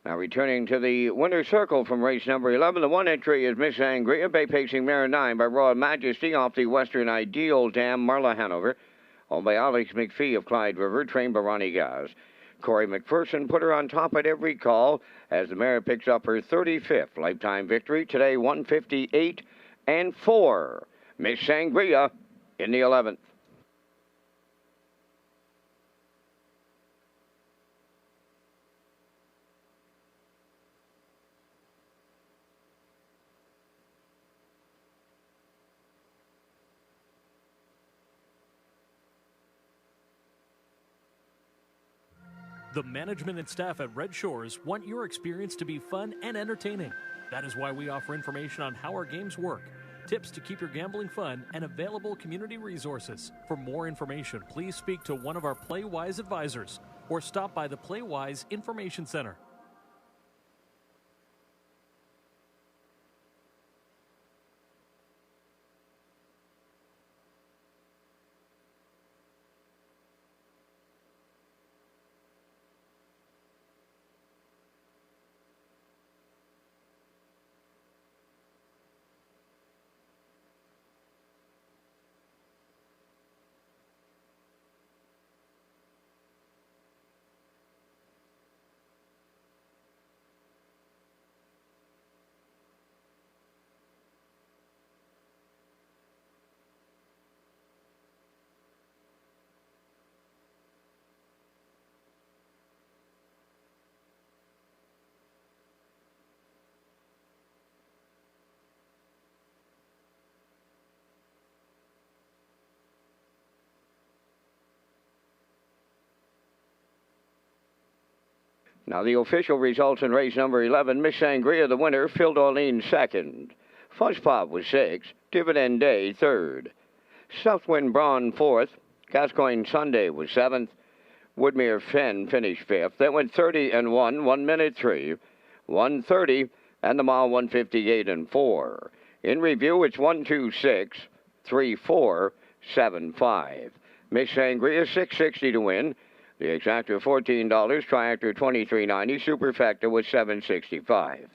Speaker 1: Now returning to the winner's circle from race number 11, the one entry is Miss Sangria, bay pacing mare 9 by Royal Majesty off the Western Ideal Dam, Marla Hanover. Owned by Alex McPhee of Clyde River, trained by Ronnie Gaz. Corey McPherson put her on top at every call as the mare picks up her 35th lifetime victory. Today, 158 and 4. Miss Sangria in the 11th.
Speaker 5: The management and staff at Red Shores want your experience to be fun and entertaining. That is why we offer information on how our games work, tips to keep your gambling fun, and available community resources. For more information, please speak to one of our PlayWise advisors or stop by the PlayWise Information Center.
Speaker 1: Now the official results in race number 11. Miss Sangria, the winner. Phil Dorleen, second. Fuzzpop was 6th. Dividend Day, 3rd. Southwind Braun, 4th. Gascoigne Sunday was 7th. Woodmere Fenn finished 5th. That went 30 and 1, 1 minute 3, 130, and the mile 158 and 4. In review, it's 126, 34, 75. Miss Sangria, 660 to win. The exactor $14, triactor $23.90, superfecta was $7.65.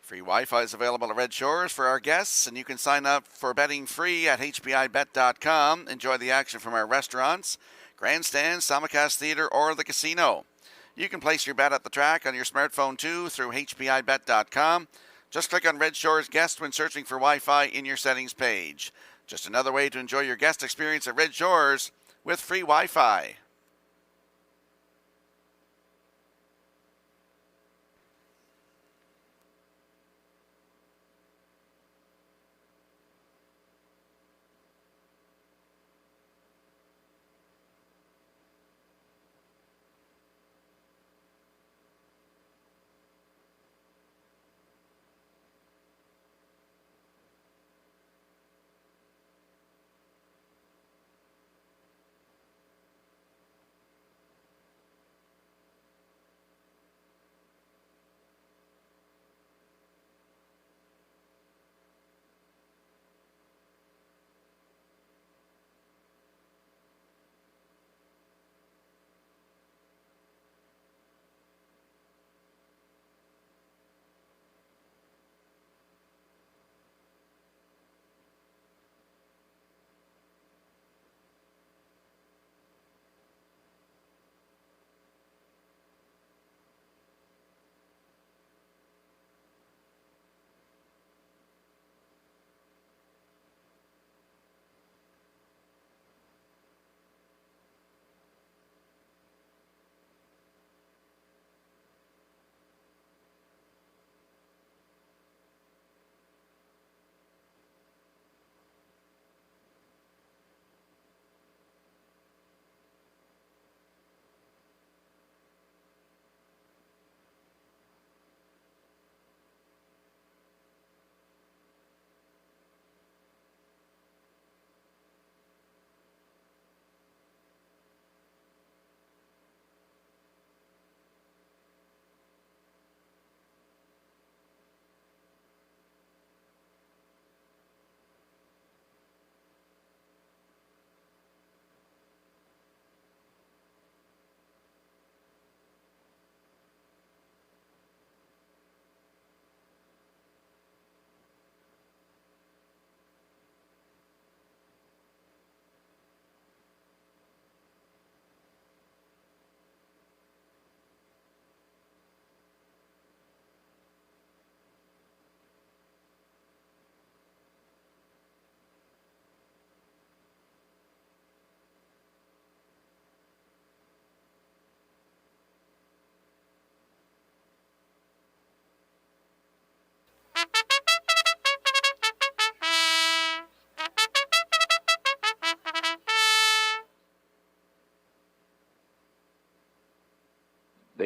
Speaker 6: Free Wi-Fi is available at Red Shores for our guests, and you can sign up for betting free at hpibet.com. Enjoy the action from our restaurants, grandstands, simulcast theater, or the casino. You can place your bet at the track on your smartphone too through hpibet.com. Just click on Red Shores Guest when searching for Wi-Fi in your settings page. Just another way to enjoy your guest experience at Red Shores with free Wi-Fi.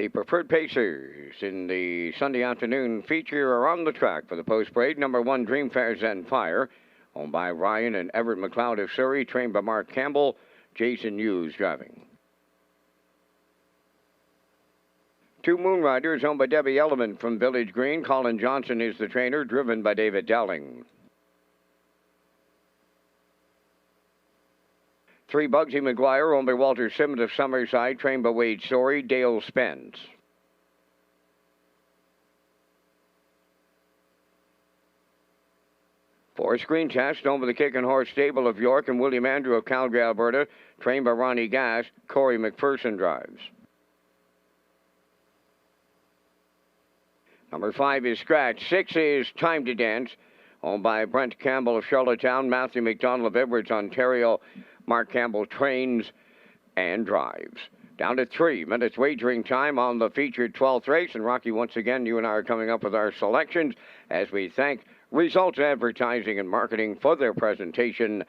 Speaker 1: The preferred pacers in the Sunday afternoon feature are on the track for the post parade. Number 1, Dreamfair Zen Fire, owned by Ryan and Everett McLeod of Surrey, trained by Mark Campbell. Jason Hughes driving. 2, Moonriders, owned by Debbie Element from Village Green. Colin Johnson is the trainer, driven by David Dowling. 3, Bugsy McGuire, owned by Walter Simmons of Summerside, trained by Wade Sorey. Dale Spence. 4, Screen Test, owned by the Kick and Horse Stable of York, and William Andrew of Calgary, Alberta, trained by Ronnie Gass. Corey McPherson drives. Number 5 is Scratch. 6 is Time to Dance, owned by Brent Campbell of Charlottetown, Matthew McDonald of Edwards, Ontario. Mark Campbell trains and drives. Down to 3 minutes wagering time on the featured 12th race. And Rocky, once again, you and I are coming up with our selections as we thank Results Advertising and Marketing for their presentation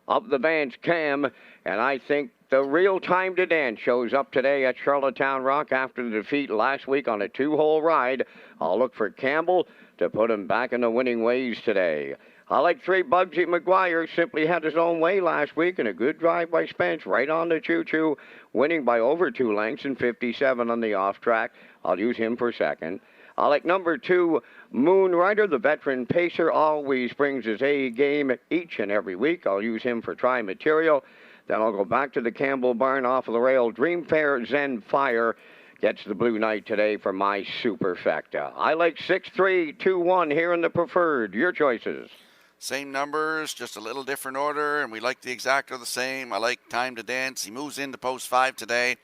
Speaker 1: of the band's Cam. And I think the real Time to Dance shows up today at Charlottetown Rock after the defeat last week on a 2-hole ride. I'll look for Campbell to put him back in the winning ways today. I like 3, Bugsy McGuire. Simply had his own way last week, and a good drive by Spence right on the choo-choo, winning by over 2 lengths and 57 on the off-track. I'll use him for second. I like number 2, Moonrider. The veteran pacer always brings his A game each and every week. I'll use him for try material. Then I'll go back to the Campbell barn off of the rail. Dreamfair Zen Fire gets the Blue Knight today for my superfecta. I like 6, 3, 2, 1 here in the preferred. Your choices.
Speaker 6: Same numbers, just a little different order, and we like the exact or the same. I like Time to Dance. He moves into post 5 today.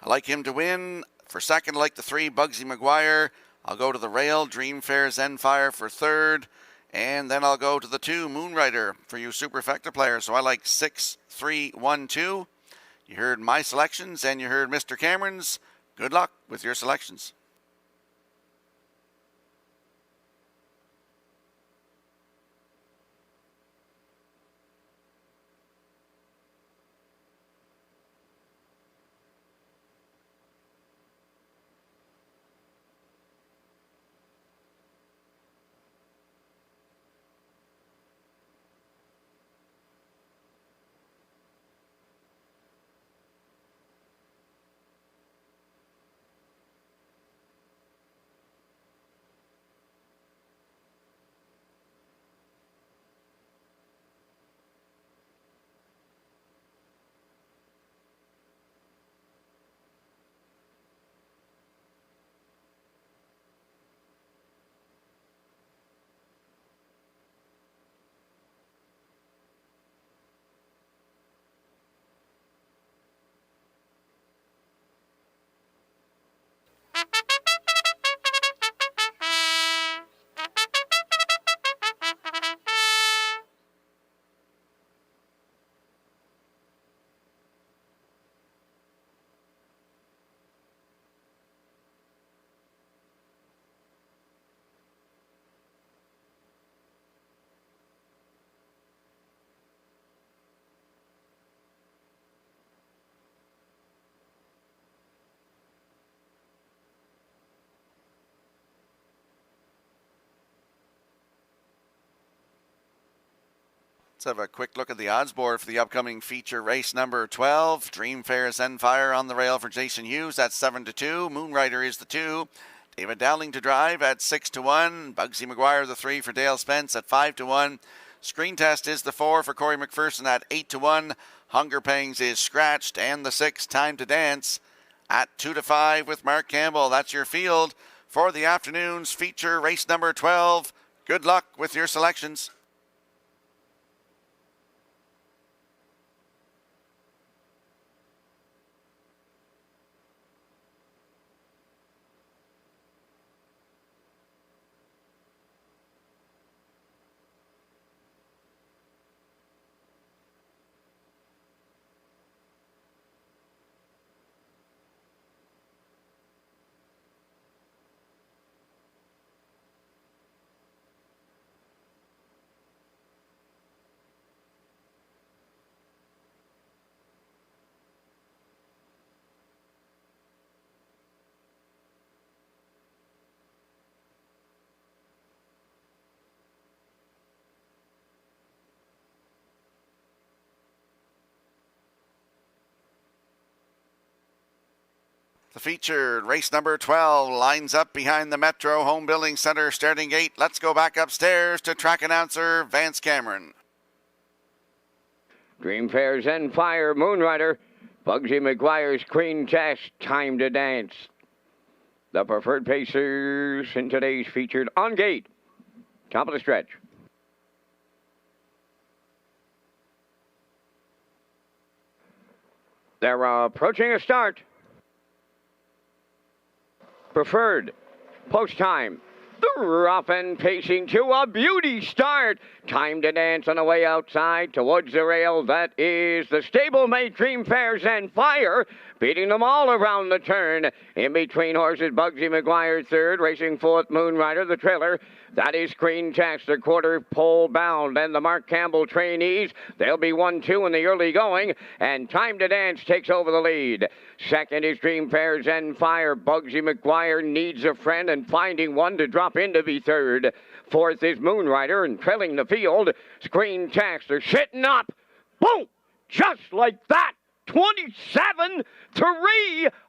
Speaker 6: I like him to win. For second, I like the 3, Bugsy McGuire. I'll go to the rail, Dreamfair Zenfire for third. And then I'll go to the 2, Moonrider, for you superfecta players. So I like 6, 3, 1, 2. You heard my selections, and you heard Mr. Cameron's. Good luck with your selections. Let's have a quick look at the odds board for the upcoming feature race number 12. Dreamfair Zenfire on the rail for Jason Hughes. That's 7-2. Moonrider is the 2. David Dowling to drive at 6-1. Bugsy McGuire the 3 for Dale Spence at 5-1. Screen Test is the 4 for Corey McPherson at 8-1. Hunger Pangs is scratched, and the 6, Time to Dance, at 2-5 with Mark Campbell. That's your field for the afternoon's feature race number 12. Good luck with your selections. The featured race number 12 lines up behind the Metro Home Building Center starting gate. Let's go back upstairs to track announcer Vance Cameron.
Speaker 1: Dream Fair's and Fire, Moonrider, Bugsy McGuire's Queen Test, Time to Dance. The preferred pacers in today's featured on gate. Top of the stretch. They're approaching a start. Preferred post time. They're off and pacing to a beauty start. Time to Dance on the way outside towards the rail. That is the stablemate Dream Fairs and Fire, beating them all around the turn. In between horses, Bugsy McGuire third, racing fourth, Moonrider, the trailer. That is Green Tax, the quarter pole bound. And the Mark Campbell trainees, they'll be 1-2 in the early going. And Time to Dance takes over the lead. Second is Dream Fairs and Fire. Bugsy McGuire needs a friend and finding one to drop in to be third. Fourth is Moonrider, and trailing the field, Screen Tax. They're sitting up. Boom! Just like that. 27-3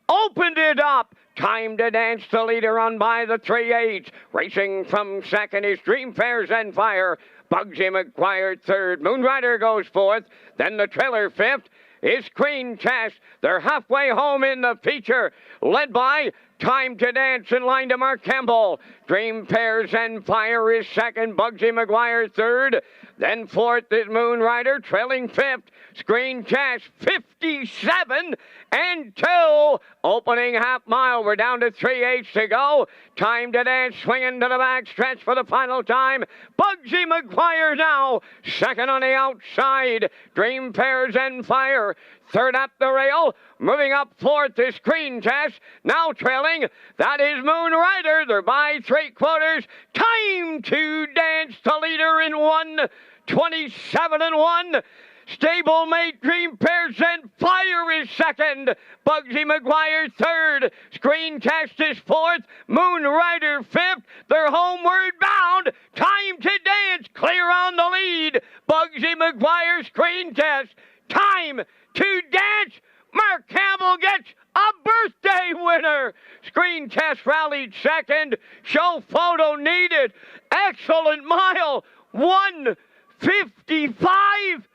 Speaker 1: opened it up. Time to Dance, the leader on by the 3/8. Racing from second is Dream Fairs and Fire. Bugsy McGuire third. Moonrider goes fourth. Then the trailer fifth is Queen Test. They're halfway home in the feature, led by Time to Dance in line to Mark Campbell. Dream Fairs and Fire is second. Bugsy McGuire third. Then fourth is Moonrider, trailing fifth. Screen Test 57 and 2. Opening half mile. We're down to 3/8 to go. Time to Dance swinging to the back stretch for the final time. Bugsy McGuire now second on the outside. Dream Fairs and Fire third up the rail. Moving up fourth is Screen Test. Now trailing. That is Moonrider. They're by 3/4. Time to Dance, the leader in 1:27-1. Stablemate Dream Fairs and Fire is second. Bugsy McGuire third. Screen Test is fourth. Moonrider fifth. They're homeward bound. Time to Dance clear on the lead. Bugsy McGuire, Screen Test. Time to Dance. Mark Campbell gets a birthday winner. Screen Test rallied second. Show photo needed. Excellent mile. 1:55.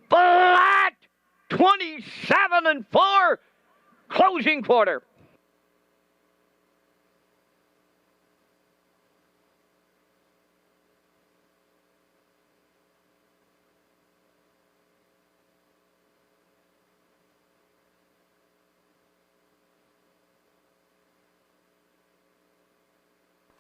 Speaker 1: Flat. 27-4. Closing quarter.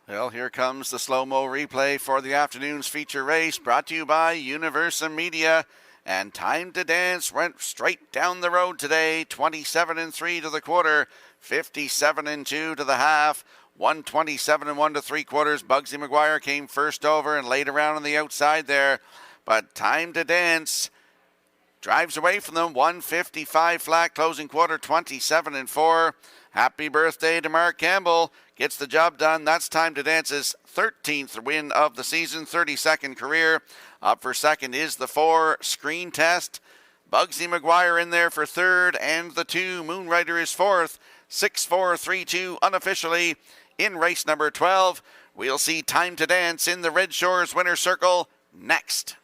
Speaker 6: Well, here comes the slow-mo replay for the afternoon's feature race, brought to you by Universal Media. And Time to Dance went straight down the road today, 27-3 to the quarter, 57-2 to the half, 127-1 to 3/4. Bugsy McGuire came first over and laid around on the outside there. But Time to Dance drives away from them, 155 flat, closing quarter, 27-4. Happy birthday to Mark Campbell. Gets the job done. That's Time to Dance's 13th win of the season, 32nd career. Up for second is the 4, Screen Test. Bugsy McGuire in there for third, and the 2, Moonrider is fourth. 6-4-3-2 unofficially in race number 12. We'll see Time to Dance in the Red Shores winner circle next.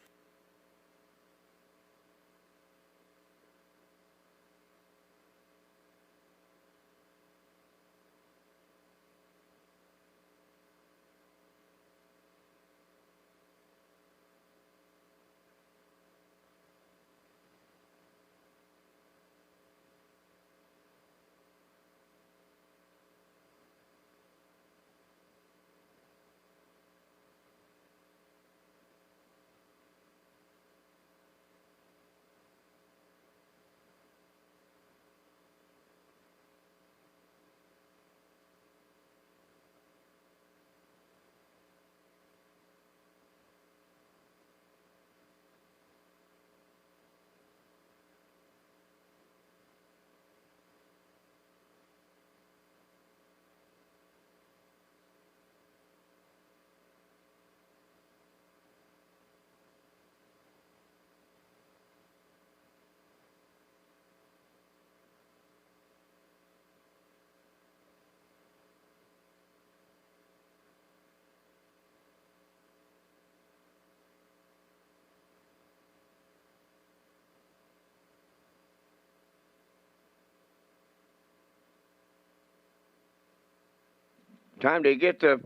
Speaker 1: Time to get the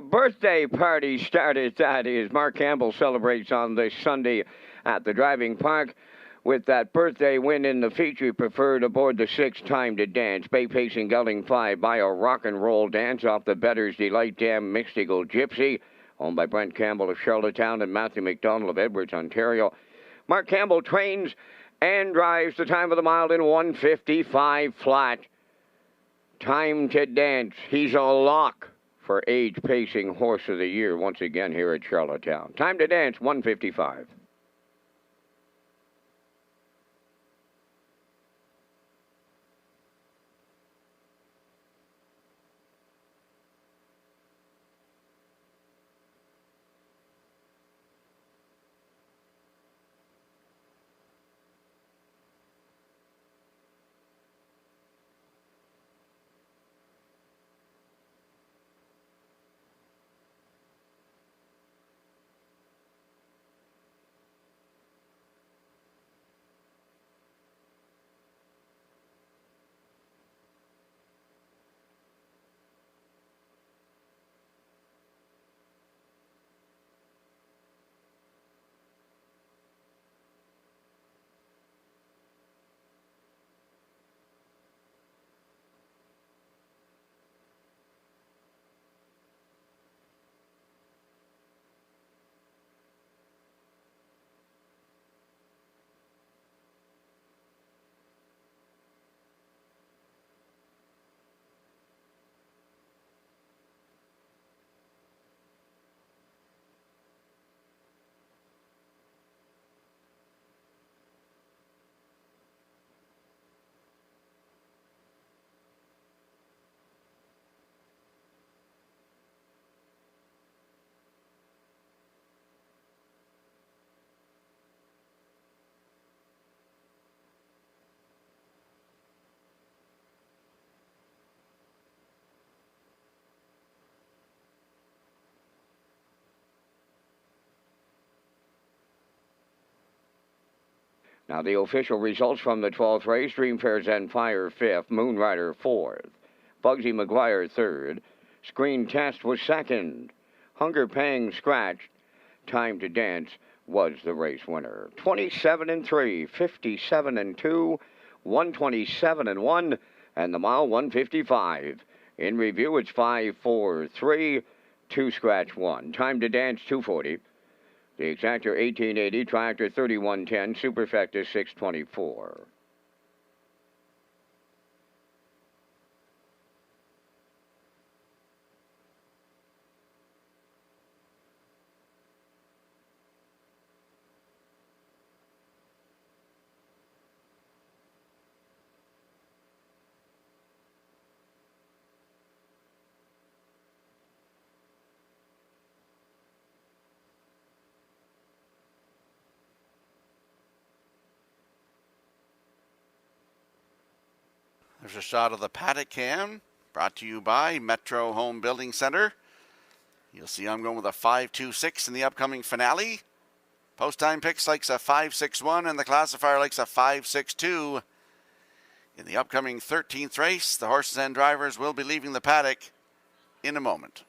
Speaker 1: birthday party started. That is, Mark Campbell celebrates on this Sunday at the driving park with that birthday win in the feature preferred aboard the 6th Time to Dance. Bay Pacing Gelding 5 by a rock and roll dance off the Better's Delight Dam Mixed Eagle Gypsy, owned by Brent Campbell of Charlottetown and Matthew McDonald of Edwards, Ontario. Mark Campbell trains and drives the time of the mile in 1:55 flat. Time to Dance. He's a lock for Age Pacing Horse of the Year once again here at Charlottetown. Time to Dance, 1:55. Now the official results from the 12th race: Dreamfair Zenfire 5th, Moonrider 4th, Bugsy McGuire 3rd, Screen Test was 2nd, Hunger Pang Scratched, Time to Dance was the race winner. 27-3, 57-2, 127-1, and the mile 1:55. In review, it's 5-4-3, 2 scratch 1. Time to Dance 2:40. The Exactor 1880, Tractor 3110, Superfecta 624.
Speaker 6: There's a shot of the paddock cam, brought to you by Metro Home Building Center. You'll see I'm going with a 5.26 in the upcoming finale. Post time picks likes a 5.61, and the classifier likes a 5.62. In the upcoming 13th race, the horses and drivers will be leaving the paddock in a moment.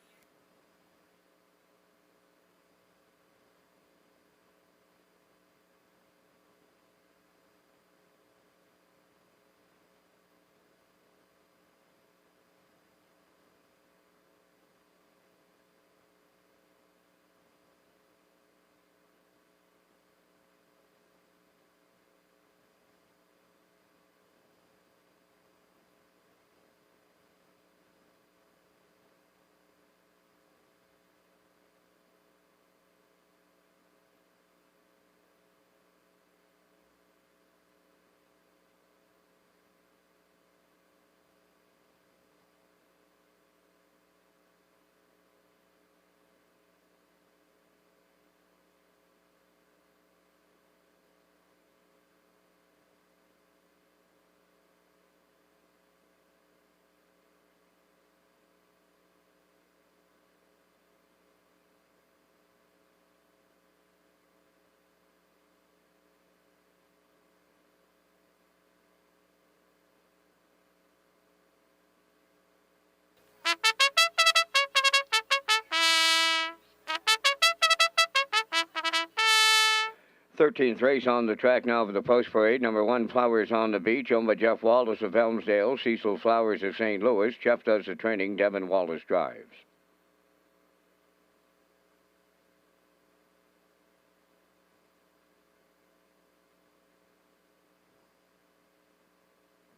Speaker 1: 13th race on the track now for the Post Parade. Number 1, Flowers on the Beach, owned by Jeff Wallace of Helmsdale. Cecil Flowers of St. Louis. Jeff does the training. Devin Wallace drives.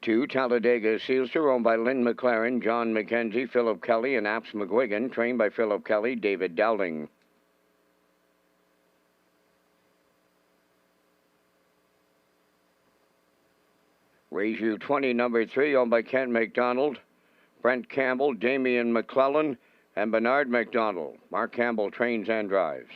Speaker 1: Two, Talladega Sealster, owned by Lynn McLaren, John McKenzie, Philip Kelly, and Apps McGuigan, trained by Philip Kelly, David Dowling. Race U 20, number 3, owned by Ken McDonald, Brent Campbell, Damian McClellan, and Bernard McDonald. Mark Campbell trains and drives.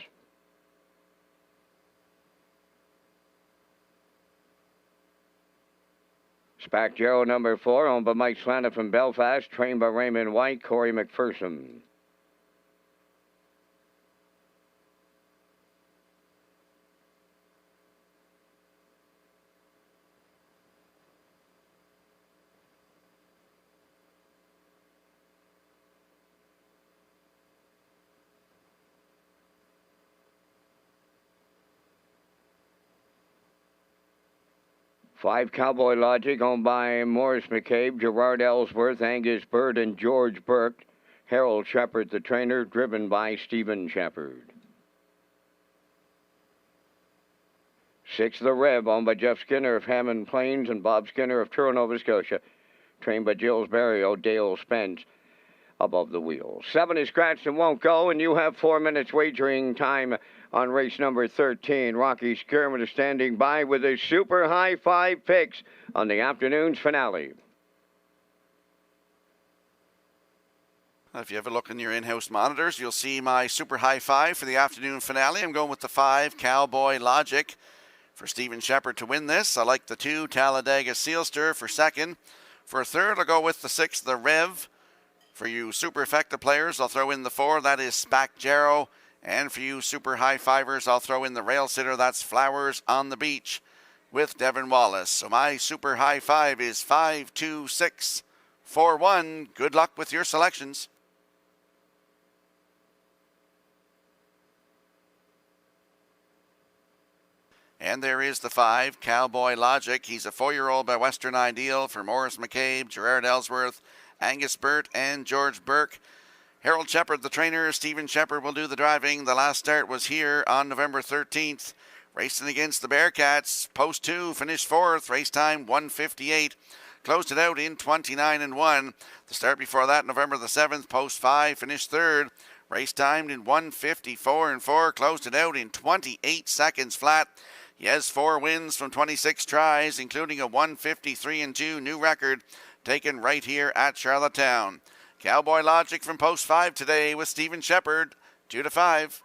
Speaker 1: Spac Gero number 4, owned by Mike Slana from Belfast, trained by Raymond White, Corey McPherson. Five, Cowboy Logic, owned by Morris McCabe, Gerard Ellsworth, Angus Bird, and George Burke. Harold Shepard, the trainer, driven by Stephen Shepard. 6, The Rev, owned by Jeff Skinner of Hammond Plains and Bob Skinner of Truro, Nova Scotia. Trained by Gilles Barrio, Dale Spence above the wheel. 7 is scratched and won't go, and you have 4 minutes wagering time on race number 13. Rocky Skirman is standing by with his super high 5 picks on the afternoon's finale.
Speaker 6: If you ever look in your in-house monitors, you'll see my super high 5 for the afternoon finale. I'm going with the 5, Cowboy Logic, for Stephen Shepard to win this. I like the 2, Talladega Sealster, for second. For third, I'll go with the 6, The Rev. For you super effective players, I'll throw in the 4, that is Spac Gero. And for you super high fivers, I'll throw in the rail sitter, that's Flowers on the Beach with Devin Wallace. So my super high 5 is 5, 2, 6, 4, 1. Good luck with your selections. And there is the 5, Cowboy Logic. He's a 4-year-old by Western Ideal for Morris McCabe, Gerard Ellsworth, Angus Burt, and George Burke. Harold Shepard, the trainer. Stephen Shepard will do the driving. The last start was here on November 13th. Racing against the Bearcats. Post 2, finished 4th. Race time 1:58. Closed it out in 29-1. The start before that, November the 7th. Post 5, finished 3rd. Race timed in 1:54-4. Closed it out in 28 seconds flat. He has 4 wins from 26 tries, including a 1:53-2 new record taken right here at Charlottetown. Cowboy Logic from Post 5 today with Stephen Shepard, 2-5.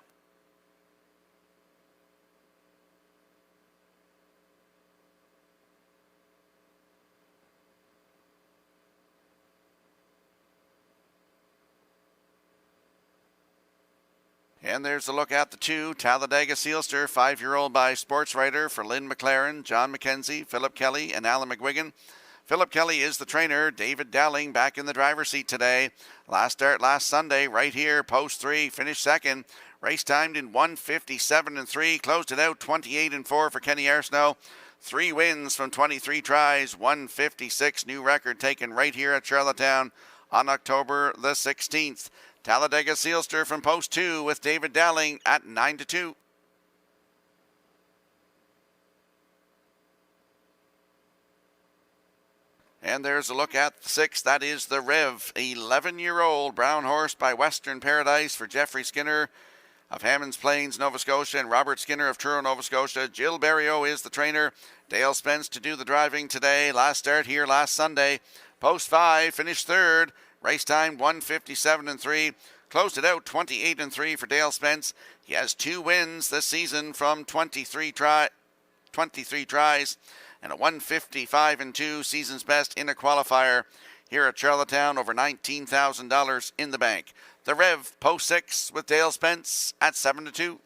Speaker 6: And there's a look at the 2, Talladega Sealster, 5-year-old by Sports Writer for Lynn McLaren, John McKenzie, Philip Kelly, and Alan McGuigan. Philip Kelly is the trainer. David Dowling back in the driver's seat today. Last start last Sunday right here, Post 3, finished 2nd. Race timed in 1:57-3. Closed it out 28-4 for Kenny Arsenault. 3 wins from 23 tries, 1:56 new record taken right here at Charlottetown on October the 16th. Talladega Sealster from Post 2 with David Dowling at 9-2. And there's a look at the 6. That is the Rev, 11-year-old brown horse by Western Paradise for Jeffrey Skinner of Hammonds Plains, Nova Scotia, and Robert Skinner of Truro, Nova Scotia. Gilles Barrio is the trainer. Dale Spence to do the driving today. Last start here last Sunday. Post 5, finished 3rd. Race time 1:57-3. Closed it out 28-3 for Dale Spence. He has 2 wins this season from 23 tries. And a 1:55-2 season's best in a qualifier here at Charlottetown, over $19,000 in the bank. The Rev, Post 6 with Dale Spence at 7-2.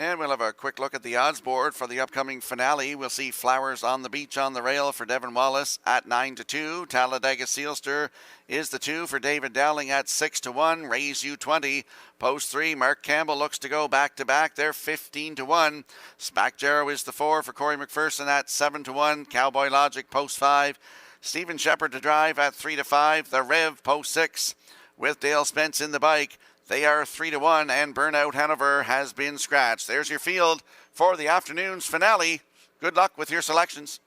Speaker 6: And we'll have a quick look at the odds board for the upcoming finale. We'll see Flowers on the Beach on the rail for Devon Wallace at 9-2. Talladega Sealster is the 2 for David Dowling at 6-1. Raise You 20. Post 3, Mark Campbell looks to go back-to-back. They're 15-1. Spack Jarrow is the 4 for Corey McPherson at 7-1. Cowboy Logic post 5. Stephen Shepard to drive at 3-5. The Rev post 6 with Dale Spence in the bike. They are 3-1, and Burnout Hanover has been scratched. There's your field for the afternoon's finale. Good luck with your selections.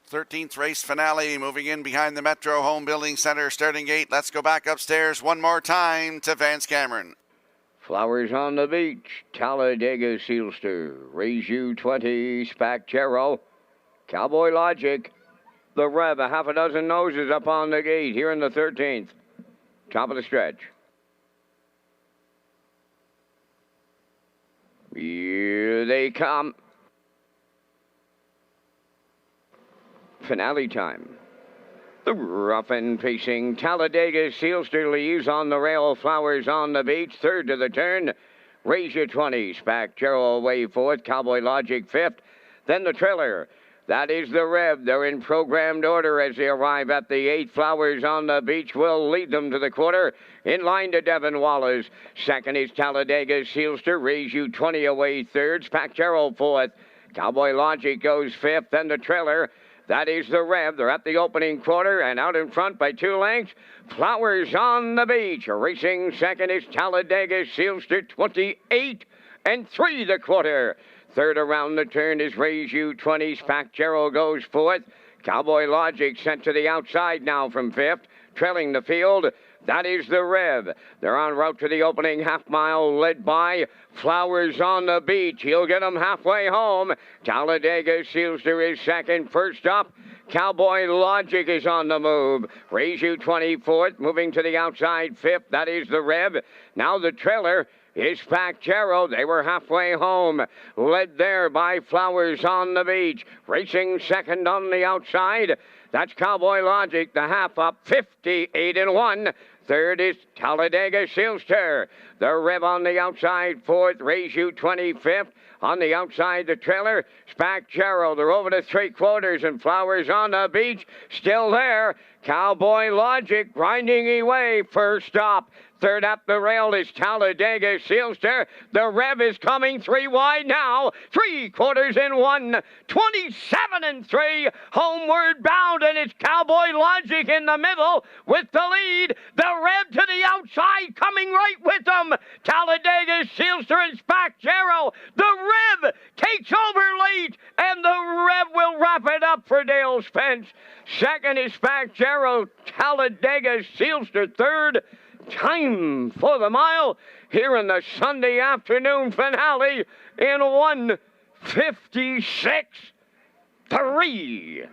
Speaker 6: Thirteenth race finale, moving in behind the Metro Home Building Center starting gate. Let's go back upstairs one more time to Vance Cameron.
Speaker 1: Flowers on the Beach, Talladega Sealster, Raise You 20, Spack Jarrow, Cowboy Logic, the Rev, a half a dozen noses up on the gate here in the 13th. Top of the stretch. Here they come. Finale time. The rough and pacing Talladega Sealster leaves on the rail. Flowers on the Beach, third to the turn. Raise Your 20, Spack Jarrow away fourth. Cowboy Logic fifth. Then the trailer. That is the Rev. They're in programmed order as they arrive at the 8th. Flowers on the Beach will lead them to the quarter. In line to Devon Wallace. Second is Talladega Sealster. Raise You 20 away third. Spack Jarrow fourth. Cowboy Logic goes fifth. Then the trailer. That is the Rev. They're at the opening quarter and out in front by 2 lengths. Flowers on the Beach. Racing second is Talladega Sealster, 28 and 3 the quarter. Third around the turn is Raise You 20. Spack Jarrow goes fourth. Cowboy Logic sent to the outside now from fifth. Trailing the field. That is the Rev. They're en route to the opening half mile, led by Flowers on the Beach. He'll get them halfway home. Talladega Sealster is second. First up, Cowboy Logic is on the move. Raise You 24th, moving to the outside fifth. That is the Rev. Now the trailer is Spack Jarrow. They were halfway home, led there by Flowers on the Beach. Racing second on the outside. That's Cowboy Logic, the half up, 58 and 1. Third is Talladega Sealster. The Rev on the outside, fourth. Raise You 25th. On the outside, the trailer, Spack Jarrow. They're over to 3/4, and Flowers on the Beach still there. Cowboy Logic grinding away. First stop. Third up the rail is Talladega Sealster. The Rev is coming 3 wide now. 3/4 and 1. 27 and 3. Homeward bound, and it's Cowboy Logic in the middle with the lead. The Rev to the outside coming right with them. Talladega Sealster and Spack Jarrow. The Rev takes over late, and the Rev will wrap it up for Dale Spence. Second is Spack Jarrow. Talladega Sealster third. Time for the mile here in the Sunday afternoon finale in 1:56.3.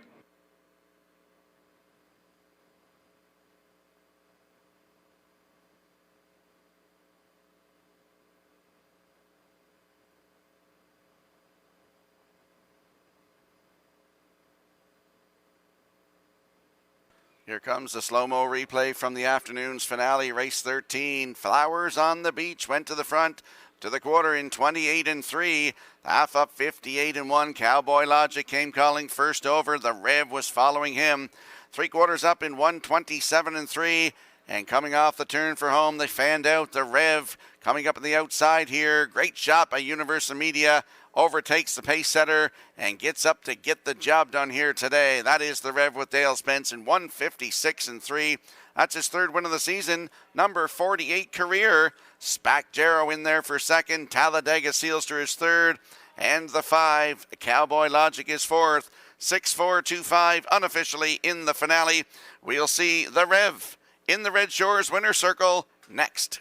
Speaker 6: Here comes the slow-mo replay from the afternoon's finale, race 13. Flowers on the Beach went to the front to the quarter in 28-3. Half up 58-1. Cowboy Logic came calling first over. The Rev was following him. 3/4 up in 127-3. And coming off the turn for home, they fanned out. The Rev coming up on the outside here. Great shot by Universal Media. Overtakes the pace setter and gets up to get the job done here today. That is the Rev with Dale Spence in 156-3. That's his third win of the season, number 48 career. Spack Jarrow in there for second. Talladega Sealster is third. And the 5, Cowboy Logic is fourth. 6-4-2-5 unofficially in the finale. We'll see the Rev in the Red Shores winner circle next.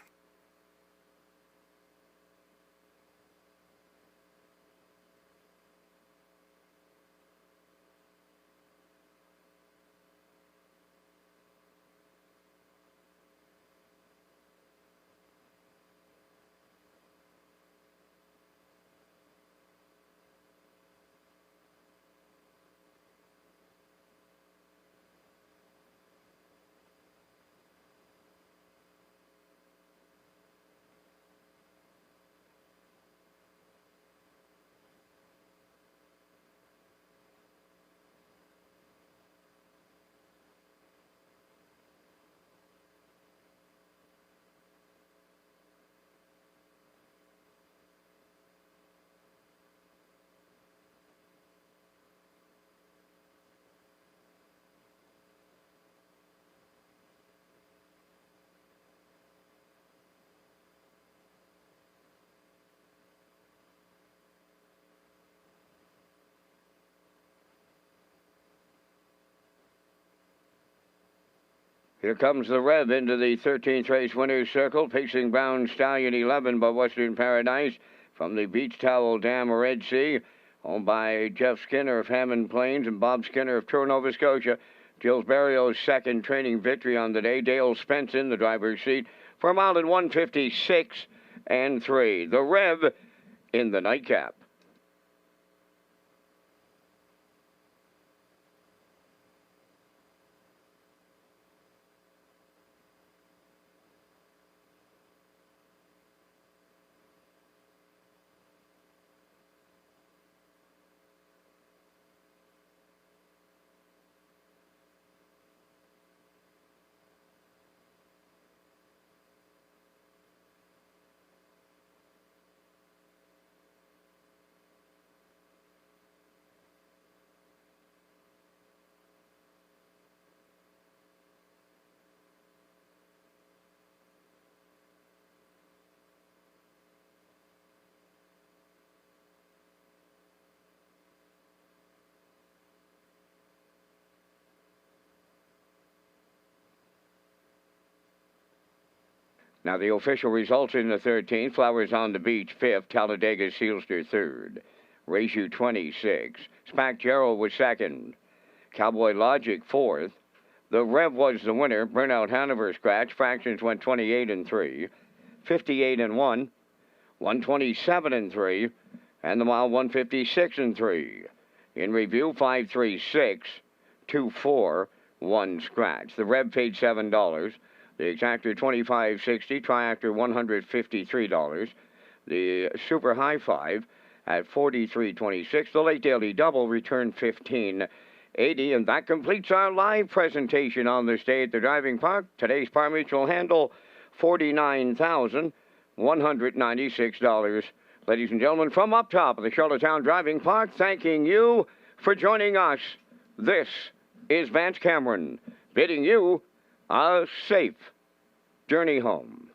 Speaker 1: Here comes the Rev into the 13th race winner's circle, pacing Brown Stallion 11 by Western Paradise from the Beach Towel Dam Red Sea, owned by Jeff Skinner of Hammond Plains and Bob Skinner of Truro, Nova Scotia. Gilles Barrio's second training victory on the day. Dale Spence in the driver's seat for a mile in 156-3. The Rev in the nightcap. Now the official results in the 13th. Flowers on the Beach 5th. Talladega Sealster 3rd. Ratio 26. Spack Jarrow was 2nd. Cowboy Logic 4th. The Rev was the winner. Burnout Hanover scratch. Fractions went 28-3. 58-1. 127-3. And the mile 156-3. In review, 536. 2-4. 1 scratch. The Rev paid $7. The Exactor $25.60, Triactor $153. The Super High Five at $43.26. The Late Daily Double returned $15.80, and that completes our live presentation on this day at the driving park. Today's par mutual handle $49,196. Ladies and gentlemen, from up top of the Charlottetown Driving Park, thanking you for joining us. This is Vance Cameron bidding you a safe journey home.